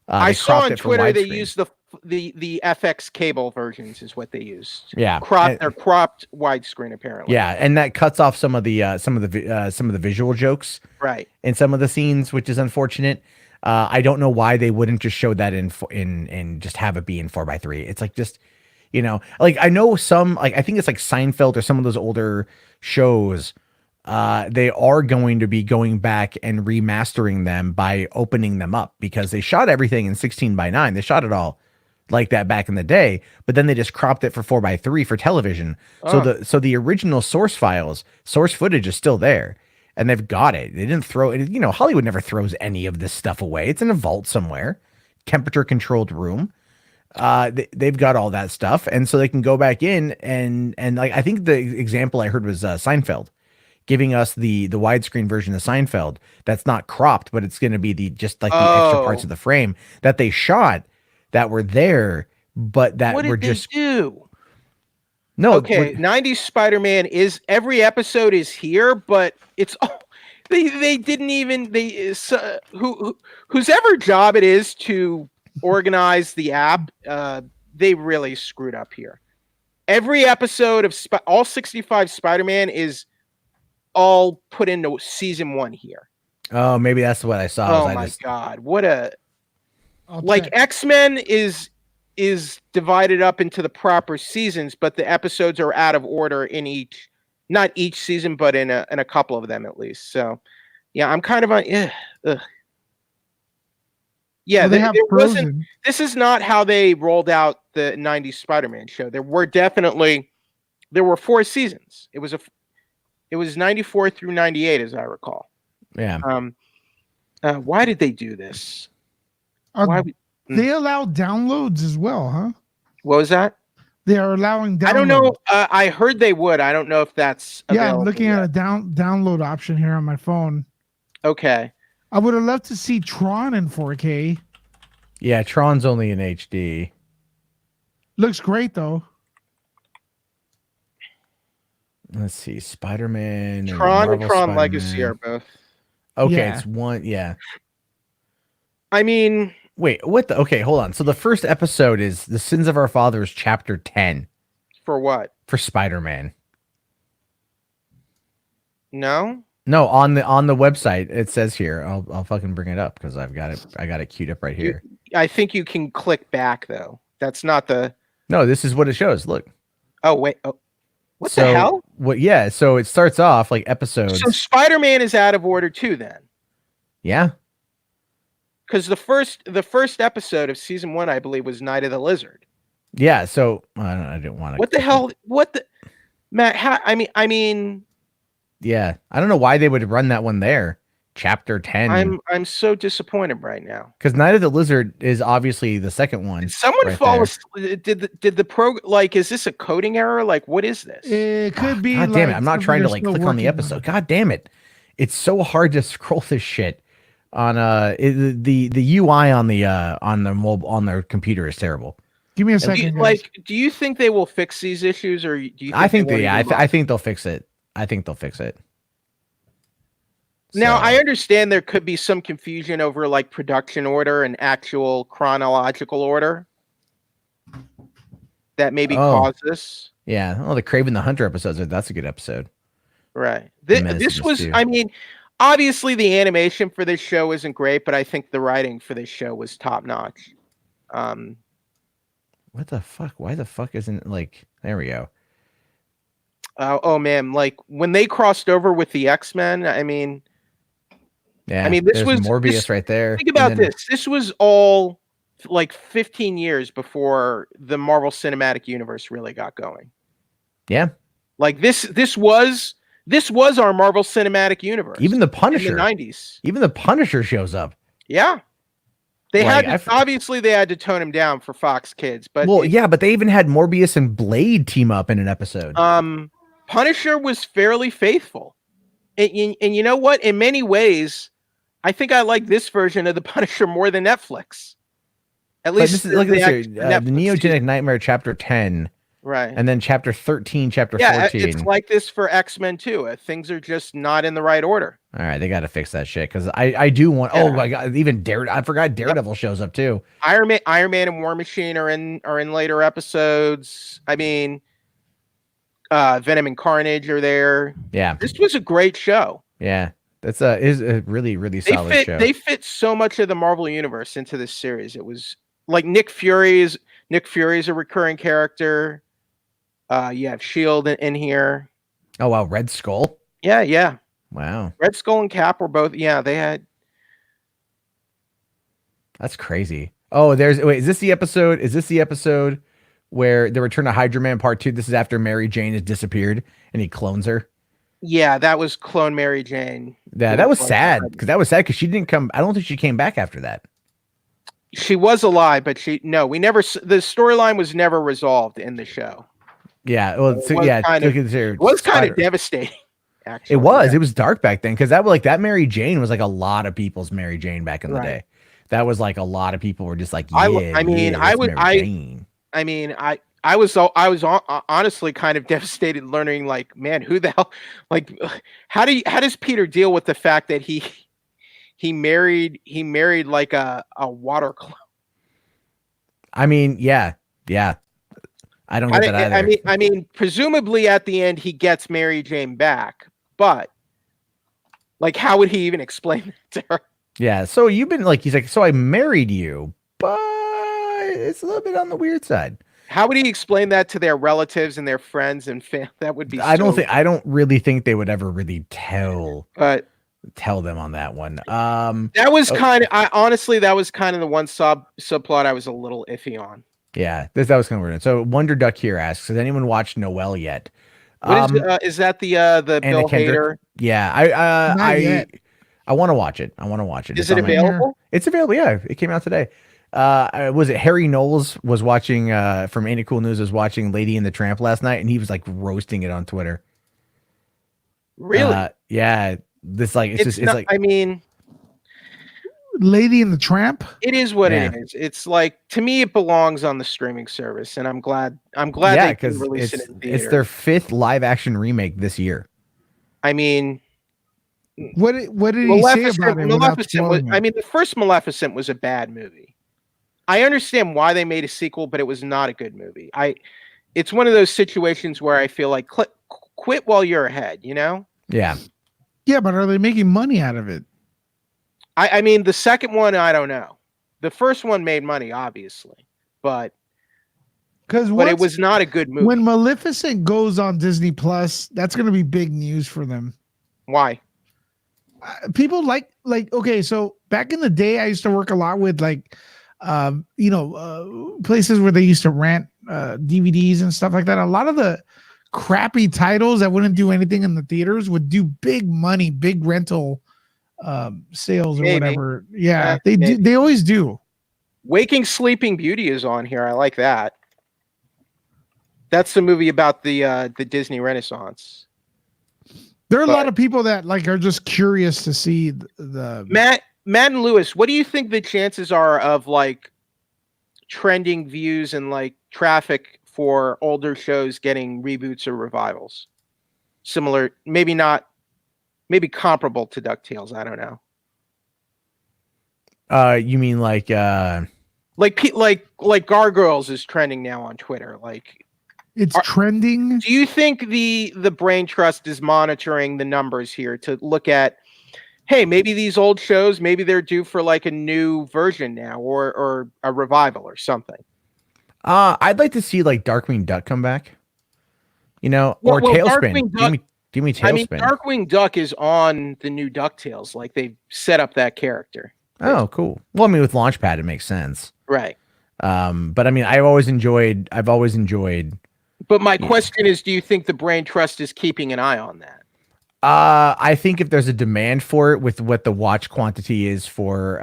I saw on Twitter they used the FX cable versions is what they used. Yeah, they're cropped widescreen apparently. Yeah, and that cuts off some of the visual jokes, right, in some of the scenes, which is unfortunate. I don't know why they wouldn't just show that in just have it be in 4x3. It's like just, like I know some, like I think it's like Seinfeld or some of those older shows. They are going to be going back and remastering them by opening them up because they shot everything in 16:9. They shot it all like that back in the day, but then they just cropped it for 4x3 for television. So the original source footage is still there, and they've got it. They didn't throw it. Hollywood never throws any of this stuff away. It's in a vault somewhere, temperature controlled room. They've got all that stuff, and so they can go back in and like I think the example I heard was Seinfeld, giving us the widescreen version of Seinfeld that's not cropped, but it's going to be the extra parts of the frame that they shot that were there, but that were just do. No, okay. 90s Spider-Man is every episode is here, but it's they didn't even whose ever job it is to organize the app, they really screwed up here. Every episode of all 65 Spider-Man is all put into season 1 here. Oh, maybe that's what I saw. Oh my God. What a X-Men is divided up into the proper seasons, but the episodes are out of order in not each season, but in a couple of them at least. So yeah, I'm kind of on Yeah, this is not how they rolled out the 90s Spider-Man show. There were 4 seasons. It was 94 through 98, as I recall. Yeah. Why did they do this? They allow downloads as well, huh? What was that? They are allowing downloads. I don't know. I heard they would. I don't know if that's I'm looking at a download option here on my phone. Okay. I would have loved to see Tron in 4K. Yeah, Tron's only in HD. Looks great though. Let's see, Spider-Man, Tron and Tron Legacy are both. Okay, it's one. Yeah. I mean, wait, what the? Okay, hold on. So the first episode is The Sins of Our Fathers, Chapter 10. For what? For Spider-Man. No, on the website it says here. I'll fucking bring it up because I got it queued up right here. I think you can click back though. That's not the. No, this is what it shows. Look. Oh wait. Oh. What the hell? What? Yeah. So it starts off like episodes. So Spider-Man is out of order too, then. Yeah. Because the first episode of season 1, I believe, was Night of the Lizard. Yeah. So I didn't want to. What the hell? What the Matt? I mean. Yeah, I don't know why they would run that one there. Chapter 10. I'm so disappointed right now. Because Night of the Lizard is obviously the second one. Did someone fall asleep? Did the pro is this a coding error? Like, what is this? It could be. God damn it! I'm not trying to click on the episode. God damn it! It's so hard to scroll this shit on the UI on their computer is terrible. Give me a second. Do you think they will fix these issues, or do you? Think I think I think they'll fix it. I think they'll fix it. Now, I understand there could be some confusion over like production order and actual chronological order that maybe caused this. Yeah. Oh, the Kraven the Hunter episodes. That's a good episode. Right. This was, I mean, obviously the animation for this show isn't great, but I think the writing for this show was top notch. What the fuck? Why the fuck isn't there we go. Oh man, like when they crossed over with the X-Men, I mean, this was Morbius right there. Think about this. This was all like 15 years before the Marvel Cinematic Universe really got going. Yeah. Like this was our Marvel Cinematic Universe. Even the Punisher in the 90s. Even the Punisher shows up. Yeah. They obviously they had to tone him down for Fox Kids, but but they even had Morbius and Blade team up in an episode. Punisher was fairly faithful. And you know what? In many ways, I think I like this version of the Punisher more than Netflix. At least look at this here. The Neogenic Nightmare Chapter 10. Right. And then Chapter 13, Chapter 14. Yeah, it's like this for X-Men too. Things are just not in the right order. All right, they got to fix that shit because I do want. Yeah. Oh my god, even I forgot Daredevil shows up too. Iron Man and War Machine are in later episodes. I mean, Venom and Carnage are there. Yeah, this was a great show. Yeah, That's is a really, really solid show. They fit so much of the Marvel universe into this series. It was like Nick Fury is a recurring character. You have Shield in here. Oh wow, Red Skull. Yeah. Wow, Red Skull and Cap were both. Yeah, they had. that's crazy. Oh, is this the episode? Is this the episode where the Return of Hydra Man Part 2? This is after Mary Jane has disappeared and he clones her. Yeah, that was Clone Mary Jane. Yeah, that was sad because she didn't come. I don't think she came back after that. She was alive, but the storyline was never resolved in the show. Yeah, well, it was kind of devastating. Actually, it was dark back then because that Mary Jane was like a lot of people's Mary Jane back in the day. That was like a lot of people were just like, I was honestly kind of devastated learning, like, man, who the hell, like, how does Peter deal with the fact that he married like a water cloak? I mean, yeah. I don't get that either. I mean, presumably at the end he gets Mary Jane back, but like, how would he even explain that to her? Yeah, so he's like, so I married you, but it's a little bit on the weird side. How would he explain that to their relatives and their friends and family? That would be. I don't really think they would ever really tell them on that one. That was honestly, that was kind of the one subplot I was a little iffy on. Yeah, that was kind of weird. So Wonder Duck here asks, has anyone watched Noelle yet? What is that the Bill Hader? Yeah, I want to watch it. Is it available? It's available. Yeah, it came out today. Was it Harry Knowles was watching from Ain't It Cool News was watching Lady and the Tramp last night, and he was like roasting it on Twitter. Really? Yeah. This like it's like, I mean, Lady and the Tramp. It is what it is. It's like, to me, it belongs on the streaming service, and I'm glad they can release it in theater. It's their 5th live action remake this year. I mean, what did he say about it? The first Maleficent was a bad movie. I understand why they made a sequel, but it was not a good movie. It's one of those situations where I feel like quit while you're ahead, you know? Yeah. Yeah, but are they making money out of it? I mean, the second one, I don't know. The first one made money, obviously, but it was not a good movie. When Maleficent goes on Disney Plus, that's going to be big news for them. Why? People like okay, so back in the day, I used to work a lot with places where they used to rent DVDs and stuff like that. A lot of the crappy titles that wouldn't do anything in the theaters would do big money, big rental sales or whatever. Yeah, they do. They always do. Waking Sleeping Beauty is on here. I like that. That's the movie about the Disney Renaissance. There are a lot of people that are just curious to see the Matt and Lewis. What do you think the chances are of trending views and traffic for older shows getting reboots or revivals? Similar, maybe not, maybe comparable to DuckTales. I don't know. You mean like Gargoyles is trending now on Twitter. It's trending. Do you think the Brain Trust is monitoring the numbers here to look at, hey, maybe these old shows, maybe they're due for a new version now or a revival or something? I'd like to see Darkwing Duck come back. Or Tailspin. Give me Tailspin. I mean, Darkwing Duck is on the new DuckTales. They've set up that character. Oh, cool. Well, I mean, with Launchpad, it makes sense. Right. But I mean, I've always enjoyed. But my question is, do you think the Brain Trust is keeping an eye on that? I think if there's a demand for it with what the watch quantity is for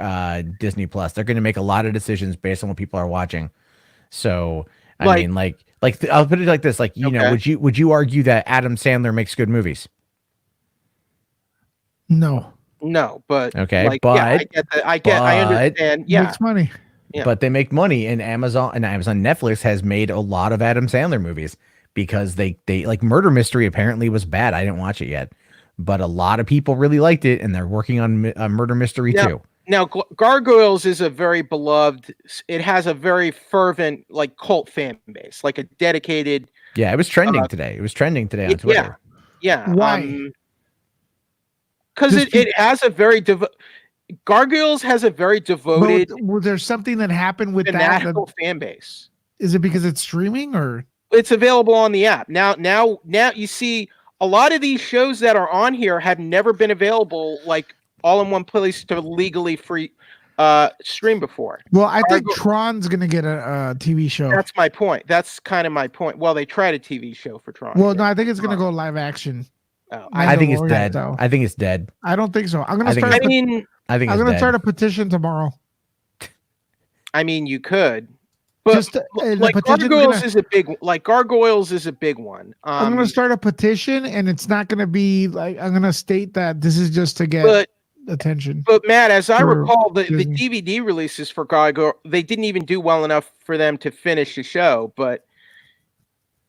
Disney Plus, they're going to make a lot of decisions based on what people are watching. So, I mean, I'll put it like this: would you argue that Adam Sandler makes good movies? No, but but I get that. I understand. Yeah, makes money. Yeah. But they make money, and Amazon Netflix has made a lot of Adam Sandler movies because they Murder Mystery apparently was bad. I didn't watch it yet, but a lot of people really liked it, and they're working on Murder Mystery too. Now, Gargoyles is a very beloved. It has a very fervent cult fan base, a dedicated. Yeah, it was trending today. It was trending today on Twitter. Yeah. Why? because it has a very Gargoyles has a very devoted Was there something that happened with that? fanatical fan base. Is it because it's streaming or? It's available on the app now. You see a lot of these shows that are on here have never been available like all in one place to legally free stream before. Well, I think Tron's gonna get a TV show. That's my point. That's kind of my point. Well, they tried a TV show for Tron. Well, no, I think it's gonna go live action. Oh, I think it's dead. I think it's dead. I don't think so. I'm gonna start a petition tomorrow. I mean, you could. But like Gargoyles is a big one. I'm going to start a petition, and it's not going to be like I'm going to state that this is just to get attention. But Matt, as I recall, the DVD releases for Gargoyles, they didn't even do well enough for them to finish the show. But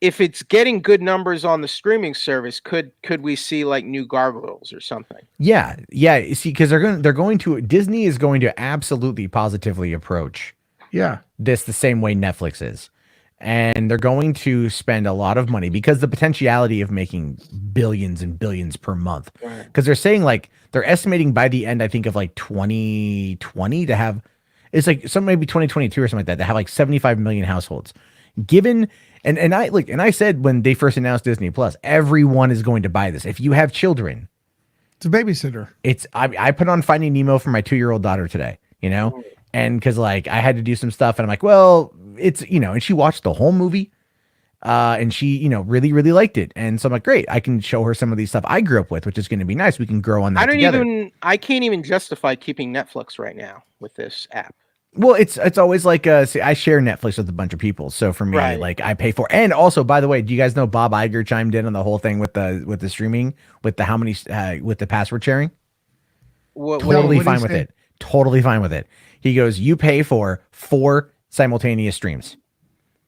if it's getting good numbers on the streaming service, could we see like new Gargoyles or something? Yeah. See, because Disney is going to absolutely positively approach. Yeah, this the same way Netflix is, and they're going to spend a lot of money because the potentiality of making billions and billions per month. Because they're saying like they're estimating by the end, I think of like 2020 to have, it's like maybe 2022 or something like that, to have like 75 million households. Given and I said when they first announced Disney Plus, everyone is going to buy this. If you have children, it's a babysitter. I put on Finding Nemo for my 2-year-old daughter today. And because like I had to do some stuff and I'm like, well, it's, and she watched the whole movie and she, really, really liked it. And so I'm like, great, I can show her some of these stuff I grew up with, which is going to be nice. We can grow on that together. I can't even justify keeping Netflix right now with this app. Well, it's always like, see, I share Netflix with a bunch of people. So for me, like I pay for, and also, by the way, do you guys know Bob Iger chimed in on the whole thing with the streaming, with the with the password sharing? Totally fine with it. Totally fine with it. He goes, you pay for 4 simultaneous streams.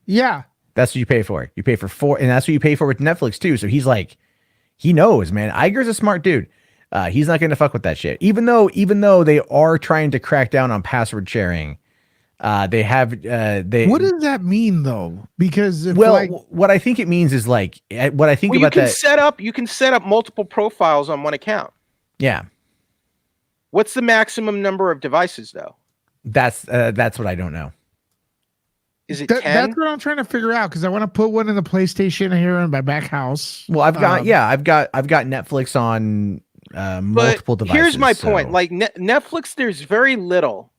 Yeah. That's what you pay for. You pay for 4, and that's what you pay for with Netflix too. So he's like, he knows, man. Iger's a smart dude. He's not going to fuck with that shit. Even though they are trying to crack down on password sharing, they have What does that mean though? Because what I think it means is like what I think about that. You can set up multiple profiles on one account. Yeah. What's the maximum number of devices though? That's what I don't know. Is it 10? That's what I'm trying to figure out because I want to put one in the PlayStation here in my back house. Well, I've got Netflix on multiple devices. Here's my point: like Netflix, there's very little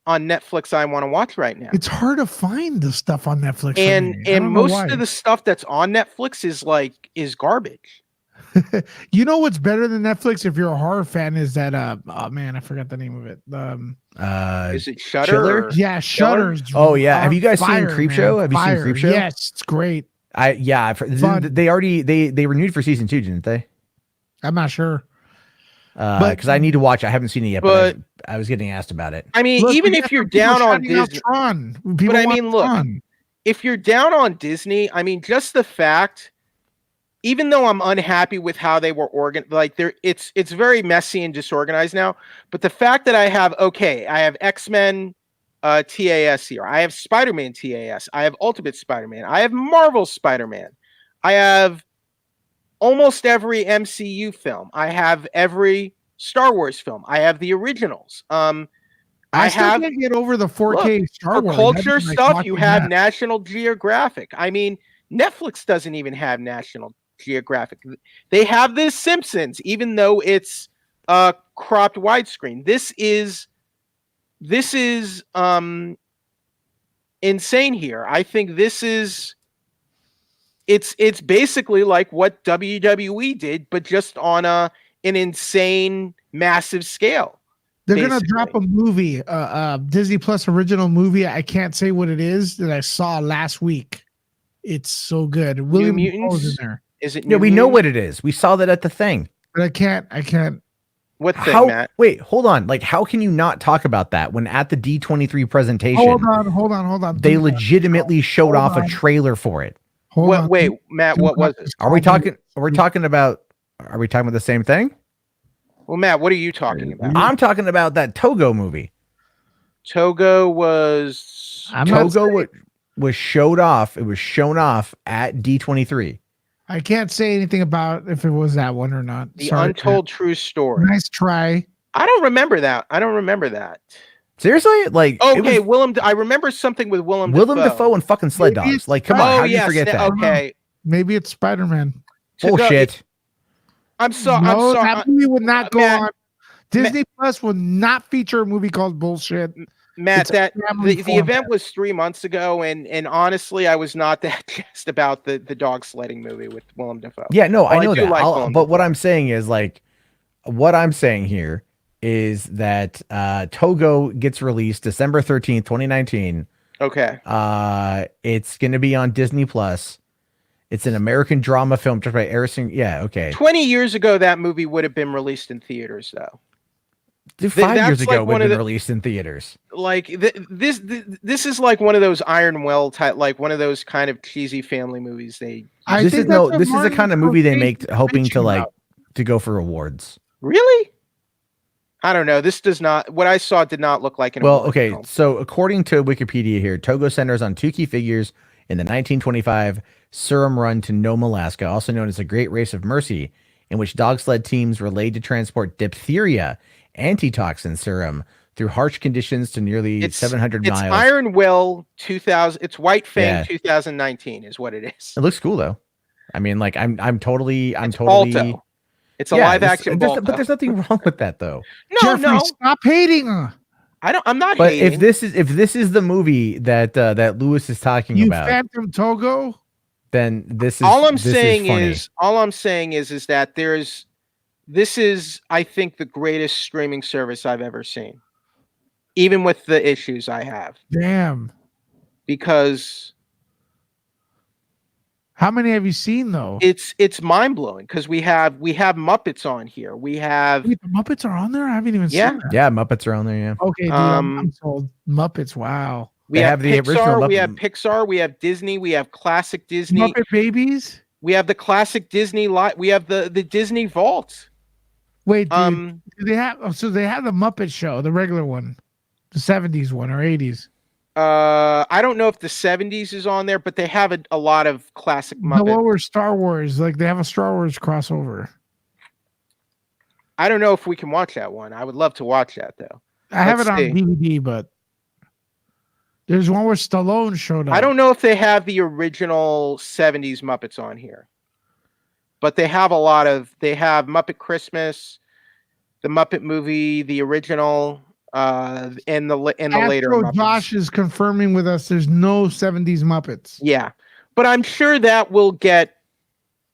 on Netflix I want to watch right now. It's hard to find the stuff on Netflix, and most of the stuff that's on Netflix is garbage. You know what's better than Netflix if you're a horror fan is that oh man, I forgot the name of it. Is it Shudder? Yeah, Shudder. Oh yeah, have you guys seen Creepshow? Have you seen Creepshow? Yes, it's great. They renewed for season 2, didn't they? I'm not sure. Because I need to watch. I haven't seen it yet, but I was getting asked about it. I mean, even if you're down on Disney, if you're down on Disney, I mean, just the fact. Even though I'm unhappy with how they were organized, like it's very messy and disorganized now. But the fact that I have X-Men TAS here, I have Spider-Man TAS, I have Ultimate Spider-Man, I have Marvel Spider-Man, I have almost every MCU film, I have every Star Wars film, I have the originals. I still can't get over the 4K Star Wars. For culture stuff, you have National Geographic. I mean, Netflix doesn't even have National Geographic. They have this Simpsons, even though it's cropped widescreen. This is insane here. I think this is it's basically like what WWE did, but just on an insane, massive scale. They're gonna drop a movie, Disney Plus original movie. I can't say what it is that I saw last week. It's so good. William Mutants in there. Is it? Yeah, we know what it is. We saw that at the thing. But I can't. What thing, Matt? Wait, hold on. Like, how can you not talk about that when at the D23 presentation? Hold on. They legitimately showed off a trailer for it. Wait, Matt, what was it? Are we talking about the same thing? Well, Matt, what are you talking about? I'm talking about that Togo movie. Togo was was showed off. It was shown off at D23. I can't say anything about if it was that one or not. The Sorry, Untold True Story. Nice try. I don't remember that. Seriously, like Okay, it was I remember something with Willem Dafoe and fucking sled Maybe dogs. it's Like, come on, Spider- how do you forget that? Okay. Maybe it's Spider-Man. Bullshit. I'm sorry. No, I'm sorry. that movie would not go Matt, on. Disney Plus will not feature a movie called Bullshit. Matt, It's a that family the format. event was 3 months ago, and honestly, I was not that jazzed about the dog sledding movie with Willem Dafoe. Yeah, no, I know do that. like Willem But what Dafoe. I'm saying is like, what I'm saying here is that Togo gets released December 13th, 2019. Okay. It's going to be on Disney Plus. It's an American drama film directed by Harrison. Yeah, okay. 20 years ago, that movie would have been released in theaters, though. Dude, 5 years that's ago, like it would one have of been the- released in theaters. Like this is like one of those Iron Well type, like one of those kind of cheesy family movies. I This think is that's what this is the Martin kind of movie they Scorsese make is hoping to bitching like about. to go for awards. Really? I don't know. This does not. What I saw did not look like an. Well, award okay. film. So according to Wikipedia here, Togo centers on two key figures in the 1925 Surum Run to Nome, Alaska, also known as the Great Race of Mercy, in which dog sled teams were laid to transport diphtheria antitoxin serum through harsh conditions to nearly 700 It's miles. Iron Will 2000. It's White Fang Yeah. 2019 is what it is. It looks cool though. I mean, like I'm totally Balto. It's a Yeah, live action there's- Balto. but there's nothing wrong with that though. no, Jeffrey, no. stop hating her. I'm not But hating. if this is the movie that that Lewis is talking You about, Phantom Togo. then this is all I'm this is saying funny. is that this is, I think, the greatest streaming service I've ever seen, even with the issues I have, Damn. because How many have you seen though? it's mind blowing. Because we have Muppets on here. We have Wait, the Muppets are on there? I haven't even Yeah. seen that. Yeah, Muppets are on there. Yeah, Okay, dude, I'm sold. Muppets, wow. we They have have the Pixar. original We have Muppet- Pixar. We have Disney. We have classic Disney. Muppet Babies? We have the classic Disney lot. We have the Disney Vault. Wait, dude. Um, Do they have so they have the Muppet Show, the regular one, the 70s one or 80s. I don't know if the 70s is on there, but they have a lot of classic The Muppets. lower Star Wars, like they have a Star Wars crossover. I don't know if we can watch that one. I would love to watch that though. I have it Let's on see. DVD, but there's one where Stallone showed up. I don't know if they have the original 70s Muppets on here, but they have they have Muppet Christmas, the Muppet movie, the original, and the later Astro Muppets. Josh is confirming with us there's no 70s Muppets. Yeah, but I'm sure that will get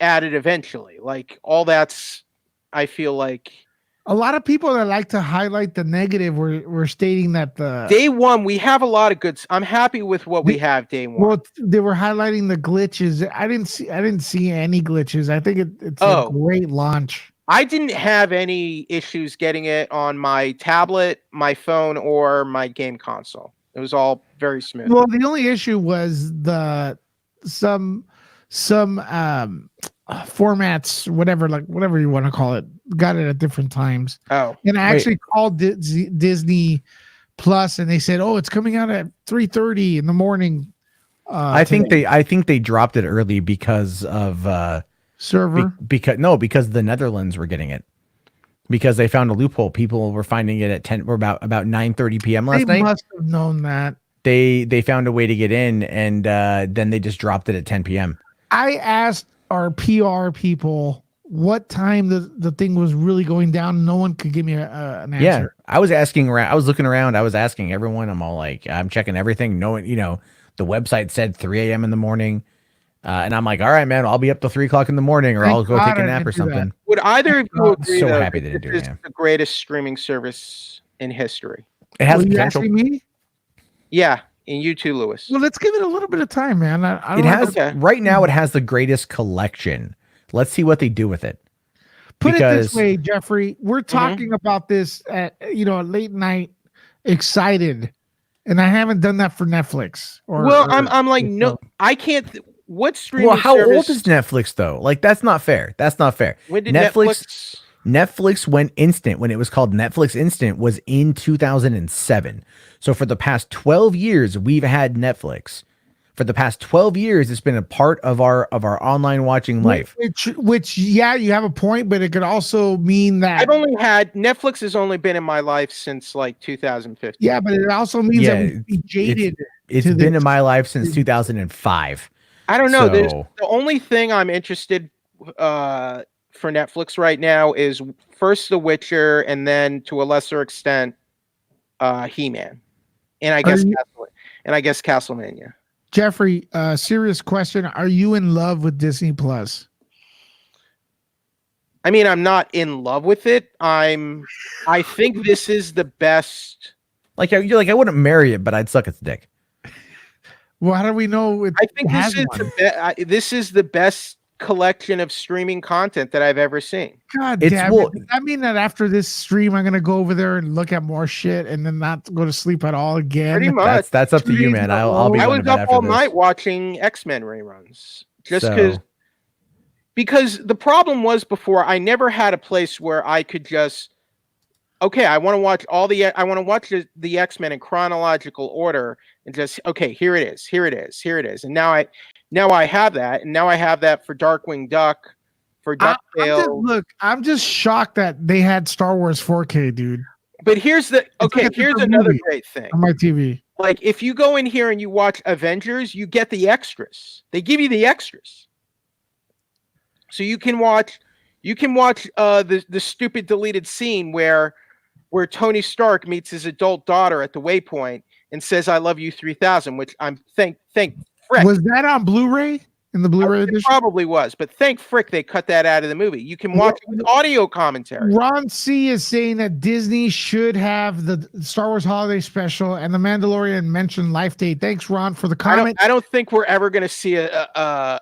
added eventually. Like all that's, I feel like A lot of people that like to highlight the negative were stating that the day one we have a lot of good. I'm happy with what we have day one. well, they were highlighting the glitches. I didn't see any glitches. I think it's a great launch. I didn't have any issues getting it on my tablet, my phone, or my game console. It was all very smooth. Well, the only issue was some formats, whatever you want to call it, got it at different times. Oh, And I actually called Disney Plus, and they said, "Oh, it's coming out at 3:30 in the morning." I think they dropped it early because of server. because the Netherlands were getting it. Because they found a loophole. People were finding it at 10 or about 9:30 p.m. last They night. must have known that. They found a way to get in, and then they just dropped it at 10 p.m. I asked our PR people what time the thing was really going down. No one could give me an answer. Yeah, I was asking around. I was looking around. I was asking everyone. I'm all like, I'm checking everything. Knowing, the website said 3 a.m. in the morning, and I'm like, all right, man, I'll be up till 3 o'clock in the morning, or Thank I'll go God take a I nap didn't or do something. would either of you I'm agree so though, happy they that didn't do this it, is the greatest streaming service in history? It has Were you potential. asking me? Yeah, and you too, Lewis. Well, let's give it a little bit of time, man. I It don't has Okay. right now. It has the greatest collection. Let's see what they do with it. put it this because- way, Jeffrey. We're talking about this at late night, excited, and I haven't done that for Netflix. I'm like, no, I can't. What streaming Well, how service? old is Netflix though? Like, that's not fair. That's not fair. When did Netflix went instant when it was called Netflix Instant was in 2007. So for the past 12 years, we've had Netflix. For the past 12 years, it's been a part of our online watching life. Which, yeah, you have a point, but it could also mean that I've only had Netflix has only been in my life since like 2015. yeah, but it also means that we be jaded. It's been in my life since 2005. I don't know. There's So, the only thing I'm interested for Netflix right now is first The Witcher, and then to a lesser extent, He-Man, and I guess Castlevania. Jeffrey, serious question: are you in love with Disney Plus? I mean, I'm not in love with it. I think this is the best. like, you're like, I wouldn't marry it, but I'd suck its dick. Well, how do we know? I think this is the best collection of streaming content that I've ever seen. God damn it. Does that mean that after this stream, I'm gonna go over there and look at more shit and then not go to sleep at all again? Pretty much. That's up to you, man. I'll be. I was up all night watching X-Men reruns because the problem was before I never had a place where I could just I want to watch the X-Men in chronological order and just here it is, and now I have that, and now I have that for Darkwing Duck, for DuckTales. I'm just shocked that they had Star Wars 4K, dude. But here's another great thing on my TV. Like if you go in here and you watch Avengers, you get the extras. They give you the extras, so you can watch the stupid deleted scene where Tony Stark meets his adult daughter at the Waypoint and says, "I love you 3000," which I'm thank frick. Was that on Blu-ray? In the Blu-ray edition? It probably was, but thank frick they cut that out of the movie. You can watch it with audio commentary. Ron C is saying that Disney should have the Star Wars Holiday Special and the Mandalorian mentioned life date. Thanks, Ron, for the comment. I don't think we're ever going to see a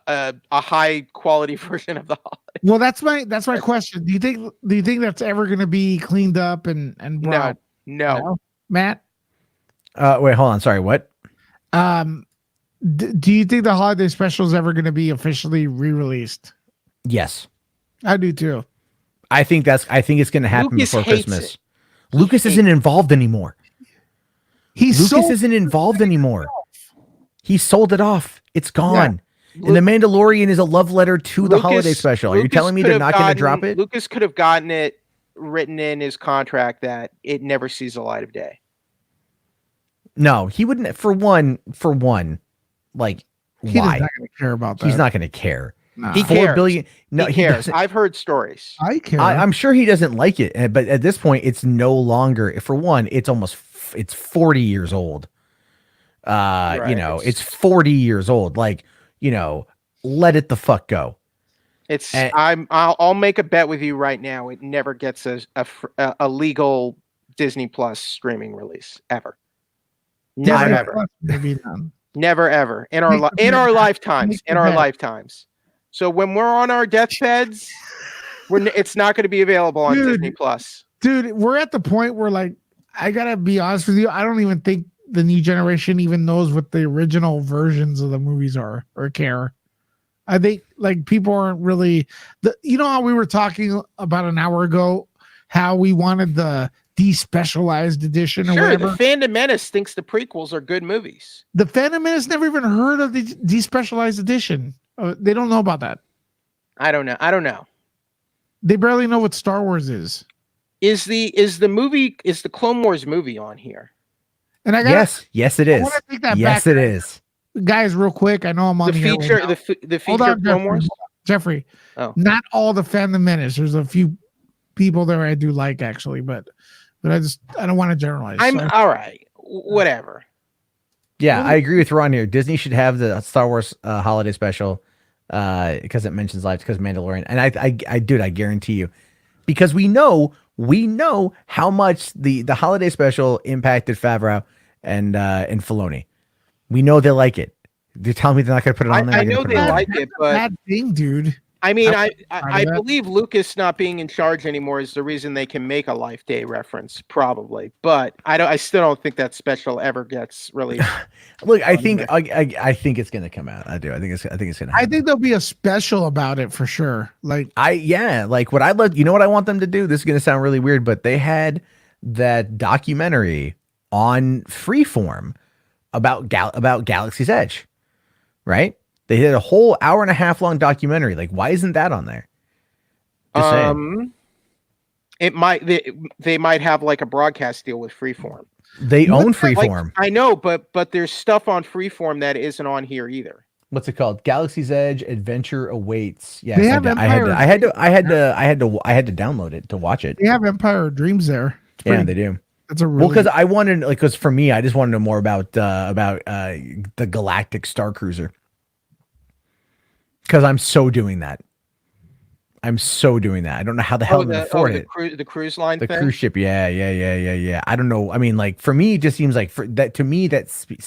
high quality version of the holiday. Well, that's my question. Do you think that's ever going to be cleaned up and brought? No. Matt? Wait, hold on. Sorry, what? Do you think the holiday special is ever going to be officially re-released? Yes, I do too. I think it's going to happen before Christmas. Lucas isn't involved anymore. He sold it off. It's gone. Yeah. And the Mandalorian is a love letter to the holiday special. Are you telling me they're not going to drop it? Lucas could have gotten it written in his contract that it never sees the light of day. No, he wouldn't. For one. Like, he's why? He's not going to care about that. He's not going to care. Nah. He cares. 4 billion. No, he cares. I've heard stories. I care. I'm sure he doesn't like it, but at this point, it's no longer. For one, it's 40 years old. Right. It's 40 years old. Like, let it the fuck go. I'll make a bet with you right now. It never gets a legal Disney Plus streaming release ever. Never ever. Maybe none. Never ever in our lifetimes. So when we're on our deathbeds, it's not going to be available on Disney Plus. Dude, we're at the point where, like, I gotta be honest with you, I don't even think the new generation even knows what the original versions of the movies are or care. I think like people aren't really how we were talking about an hour ago, how we wanted the despecialized edition or whatever. The Phantom Menace thinks the prequels are good movies. The Phantom Menace never even heard of the despecialized edition. They don't know about that. I don't know. They barely know what Star Wars is. Is the Clone Wars movie on here? And yes, it is. Yes, it is. Guys, real quick, I know I'm on the feature. The feature Clone Wars. Jeffrey. Oh. Not all the Phantom Menace. There's a few people there I do like actually, but I don't want to generalize. All right. Whatever. Yeah, I agree with Ron here. Disney should have the Star Wars holiday special because it mentions life, because Mandalorian. And I guarantee you, because we know how much the holiday special impacted Favreau and Filoni. We know they like it. They're telling me they're not going to put it on there. I know they like it, but bad thing, dude. I mean, I believe Lucas not being in charge anymore is the reason they can make a Life Day reference, probably. But I still don't think that special ever gets released. Look, I think it's going to come out. I do. I think it's going to happen. I think there'll be a special about it for sure. Like what I'd love. You know what I want them to do? This is going to sound really weird, but they had that documentary on Freeform about Galaxy's Edge. right? They did a whole hour and a half long documentary. Like, why isn't that on there? Just saying. It might they might have like a broadcast deal with Freeform. They own Freeform. Like, I know, but there's stuff on Freeform that isn't on here either. What's it called? Galaxy's Edge Adventure Awaits. Yes, They have I had to download it to watch it. They have Empire of Dreams there. Yeah, they do. That's a really because I wanted, like, because for me, I just want to know more about the Galactic Star Cruiser. Because I'm so doing that. I don't know how the hell I'm gonna afford it. The cruise line, the thing? Cruise ship. Yeah. I don't know. I mean, like, for me, it just seems like seems.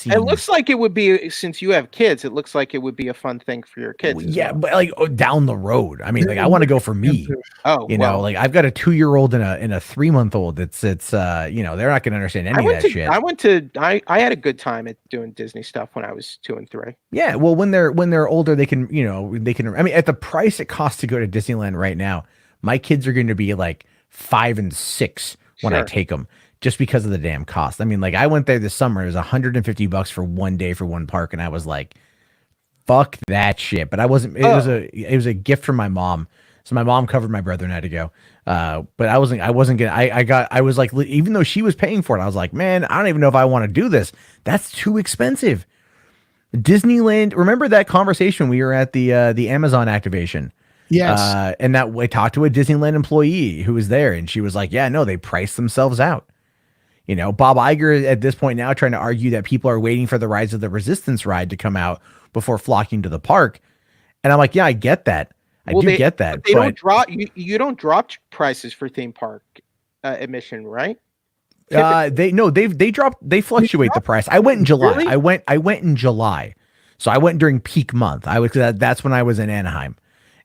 It looks like it would be, since you have kids. It looks like it would be a fun thing for your kids. Yeah, but like down the road. I mean, like, I want to go for me. Oh, you know, like, I've got a 2-year-old and a 3-month-old. It's you know, they're not gonna understand any of that shit. I had a good time at doing Disney stuff when I was 2 and 3. Yeah, well, when they're older, they can, I mean, at the price it costs to go to Disneyland right now, my kids are going to be like 5 and 6 when I take them, just because of the damn cost. I mean, like, I went there this summer. It was $150 for one day for one park, and I was like, fuck that shit. But I wasn't. It was a gift from my mom, so my mom covered my brother and I to go. But I wasn't gonna. I was like, even though she was paying for it, I was like, man, I don't even know if I want to do this. That's too expensive. Disneyland. Remember that conversation we were at the Amazon activation? Yes. And that we talked to a Disneyland employee who was there, and she was like, yeah, no, they priced themselves out. You know, Bob Iger at this point now trying to argue that people are waiting for the Rise of the Resistance ride to come out before flocking to the park. And I'm like, yeah, I get that. I get that. They don't drop you don't drop prices for theme park admission, right? They fluctuate the price. I went in July. Really? I went in July. So I went during peak month. That's when I was in Anaheim.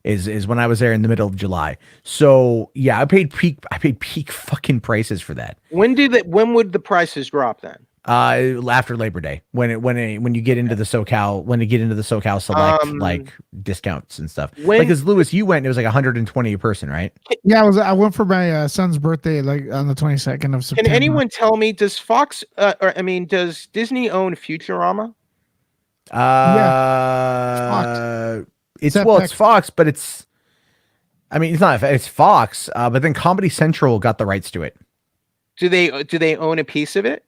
Is when I was there in the middle of July. So yeah, I paid peak fucking prices for that. When would the prices drop then? After Labor Day, when you get into the SoCal Select like discounts and stuff. Because Lewis, you went, it was like 120 a person, right? Yeah, I went for my son's birthday, like on the 22nd of September. Can anyone tell me, does does Disney own Futurama? Yeah. It's Fox, but it's Fox, but then Comedy Central got the rights to it. Do they own a piece of it?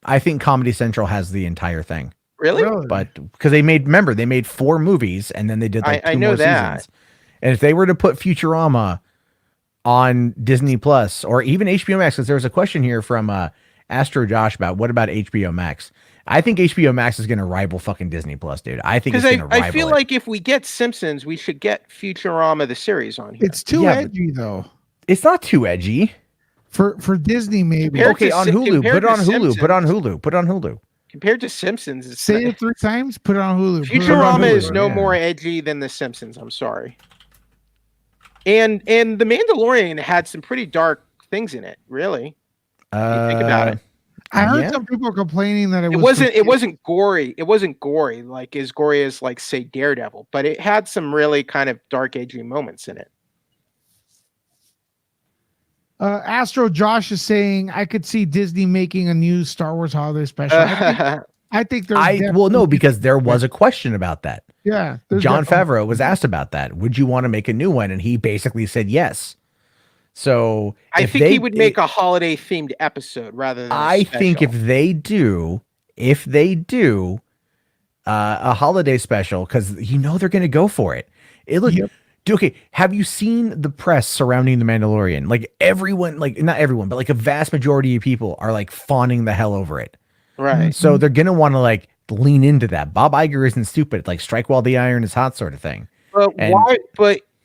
I think Comedy Central has the entire thing. Really? But because they made 4 movies, and then they did like 2 more seasons. And if they were to put Futurama on Disney Plus or even HBO Max, because there was a question here from Astro Josh about what about HBO Max? I think HBO Max is going to rival fucking Disney Plus, dude. I think it's going to rival. I feel like if we get Simpsons, we should get Futurama the series on here. It's too edgy though. It's not too edgy. For Disney, maybe. Okay, on Hulu. Put it on Hulu. Put it on Hulu. Compared to Simpsons, say it 3 times. Put it on Hulu. Futurama is no more edgy than the Simpsons. I'm sorry. And The Mandalorian had some pretty dark things in it. Really, think about it. I heard some people complaining that it wasn't gory. It wasn't gory, like as gory as, like, say, Daredevil, but it had some really kind of dark, edgy moments in it. Astro Josh is saying I could see Disney making a new Star Wars holiday special. I think because there was a question about that. Yeah, Jon Favreau was asked about that. Would you want to make a new one? And he basically said yes. So I think he would make a holiday themed episode rather than. I think if they do a holiday special, because they're going to go for it. Okay, have you seen the press surrounding The Mandalorian? Like, everyone, like, not everyone, but like a vast majority of people are like fawning the hell over it. Right. So they're going to want to like lean into that. Bob Iger isn't stupid. Like, strike while the iron is hot sort of thing. But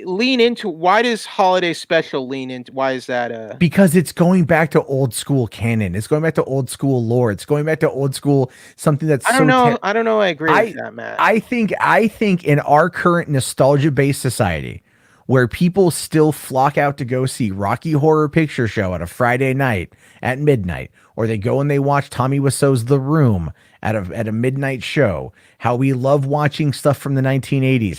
why does holiday special lean into, why is that because it's going back to old school canon. It's going back to old school lore. It's going back to old school something that's I don't know. I agree with that, Matt. I think in our current nostalgia based society, where people still flock out to go see Rocky Horror Picture Show on a Friday night at midnight, or they go and they watch Tommy Wiseau's The Room at a midnight show, how we love watching stuff from the 1980s,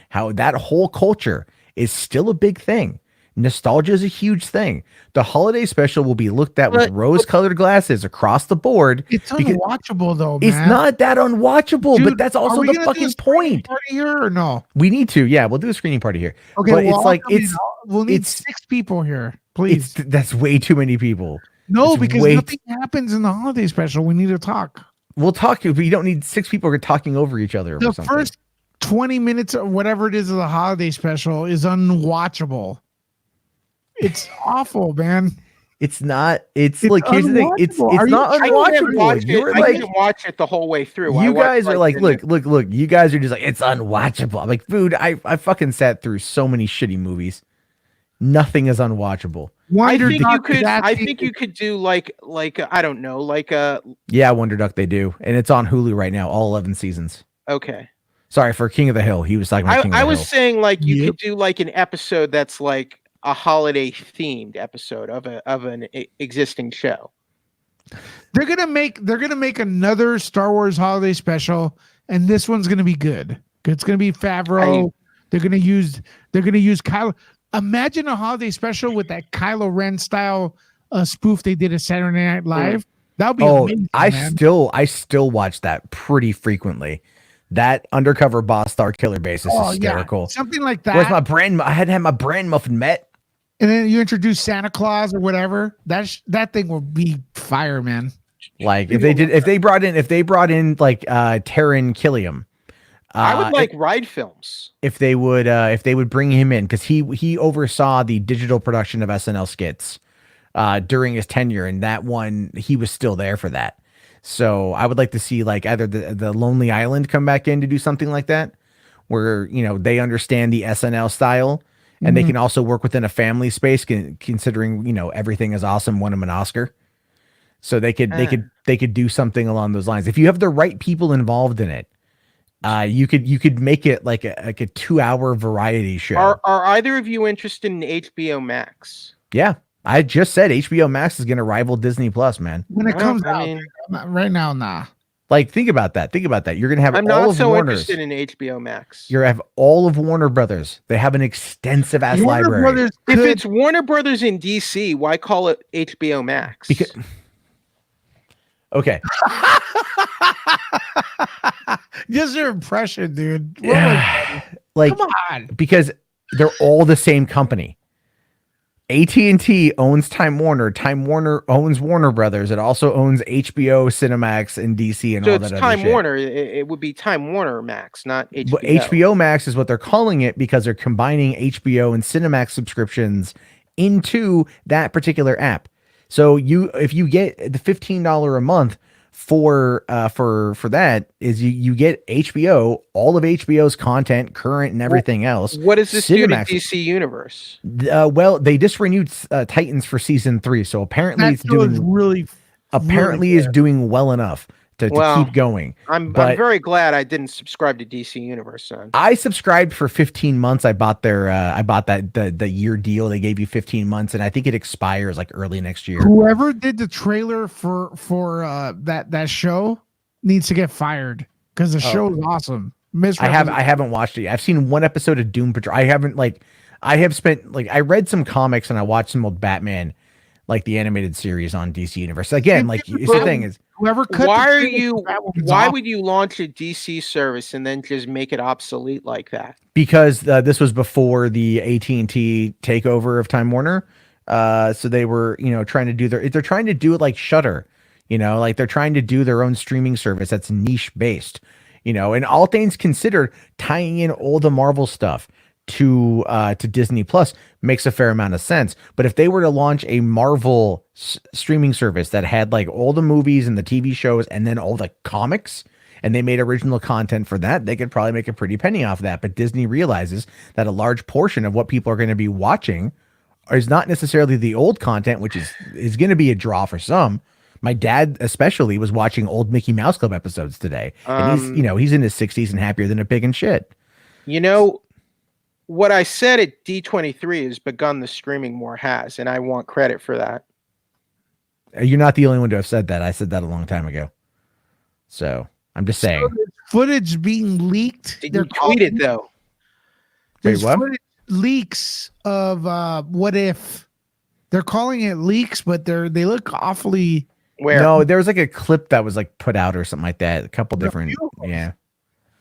how that whole culture is still a big thing. Nostalgia is a huge thing. The holiday special will be looked at with But- rose-colored glasses across the board. It's because unwatchable though, It's man. not that unwatchable, Dude, but that's are also we the gonna do a fucking screening point. party here or no? We need to, yeah, we'll do a screening party here. Okay, But well, it's like we'll need it's- 6 people here, please. that's way too many people. No, it's because way nothing happens in the holiday special. We need to talk. We'll talk, but you don't need 6 people who are talking over each other. The or something. first 20 minutes or whatever it is of the holiday special is unwatchable. It's awful, man. It's not. It's It's like here's the thing. It's unwatchable. Are you- not I didn't watch unwatchable. it. You're I like didn't watch it the whole way through. I you watched, guys are like, the- look. You guys are just like it's unwatchable. I'm like, dude, I fucking sat through so many shitty movies. Nothing is unwatchable. Wonder Duck is I actually- think you could do like I don't know, like Yeah, Wonder Duck they do, and it's on Hulu right now, all 11 seasons. okay. Sorry for King of the Hill. He was talking about King of I the was Hill. saying like you Yep. could do like an episode that's like a holiday themed episode of an existing show. They're gonna make another Star Wars holiday special, and this one's gonna be good. It's gonna be Favreau. They're gonna use Kylo. Imagine a holiday special with that Kylo Ren style spoof they did at Saturday Night Live. That would be amazing. I man. still watch that pretty frequently. That undercover boss star killer base is hysterical. Yeah. Something like that. Where's my brand? I hadn't had my brand muffin met. And then you introduce Santa Claus or whatever. That thing will be fire, man. Like if they brought in like Taron Killiam. I would like ride films. If they would bring him in, because he oversaw the digital production of SNL skits during his tenure, and that one he was still there for that. So I would like to see like either the Lonely Island come back in to do something like that, where they understand the SNL style, and they can also work within a family space, considering everything is awesome, won him an Oscar. So they could do something along those lines if you have the right people involved in it. You could make it like a 2-hour variety show. Are either of you interested in HBO Max? Yeah, I just said HBO Max is going to rival Disney Plus, man. When it comes I out, mean- right now, nah. Like, think about that. You're going to have I'm all not of so Warner's. interested in HBO Max. You're going to have all of Warner Brothers. They have an extensive ass Warner library. Brothers If could- it's Warner Brothers in DC, why call it HBO Max? Because okay, just your impression, dude. What yeah, like Come on. because they're all the same company. AT&T owns Time Warner. Time Warner owns Warner Brothers. It also owns HBO, Cinemax, and DC, and so all it's that other Time shit. Warner. It would be Time Warner Max, not HBO. But HBO Max is what they're calling it because they're combining HBO and Cinemax subscriptions into that particular app. So if you get the $15 a month for that is you get HBO, all of HBO's content, current and everything else. What does this do to Cinemax- DC Universe? Well, they just renewed Titans for season 3, so apparently that it's show is doing really is doing well enough to Well, keep going. I'm But- very glad I didn't subscribe to DC Universe, son. I subscribed for 15 months. I bought the year deal. They gave you 15 months, and I think it expires like early next year. whoever did the trailer for that show needs to get fired because the show is awesome. I haven't watched it yet. I've seen one episode of Doom Patrol. I read some comics and I watched some old Batman, like the animated series on DC Universe. Again, like it's the thing is, whoever cut Why the are trailer you? for that one's Why awesome. would you launch a DC service and then just make it obsolete like that? because this was before the AT&T takeover of Time Warner. So they were, trying to do they're trying to do it like Shudder, like they're trying to do their own streaming service that's niche based, and all things considered, tying in all the Marvel stuff to Disney Plus makes a fair amount of sense. But if they were to launch a Marvel streaming service that had like all the movies and the TV shows and then all the comics, and they made original content for that, they could probably make a pretty penny off that. But Disney realizes that a large portion of what people are going to be watching is not necessarily the old content, which is going to be a draw for some. My dad especially was watching old Mickey Mouse Club episodes today, and he's in his 60s and happier than a pig in shit. What I said at D23 is begun the streaming war has, and I want credit for that. You're not the only one to have said that. I said that a long time ago. So I'm just saying. Footage being leaked. Did you tweet it though? There's what? footage- leaks of What If. They're calling it leaks, but they look awfully. Where? No, there was like a clip that was like put out or something like that. A couple different, few? yeah.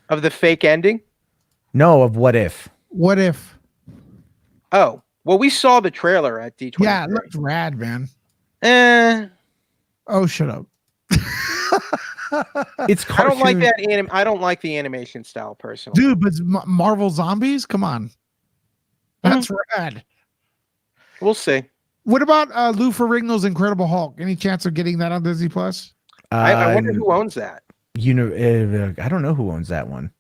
Of the fake ending? No, of What If. What If? Oh, well, we saw the trailer at D23. Yeah, it looked rad, man. Oh, shut up. It's I don't like cartoon. that I don't like the animation style personally. Dude, but Marvel Zombies? Come on. That's rad. We'll see. What about Lou Ferrigno's Incredible Hulk? Any chance of getting that on Disney Plus? I wonder who owns that. I don't know who owns that one.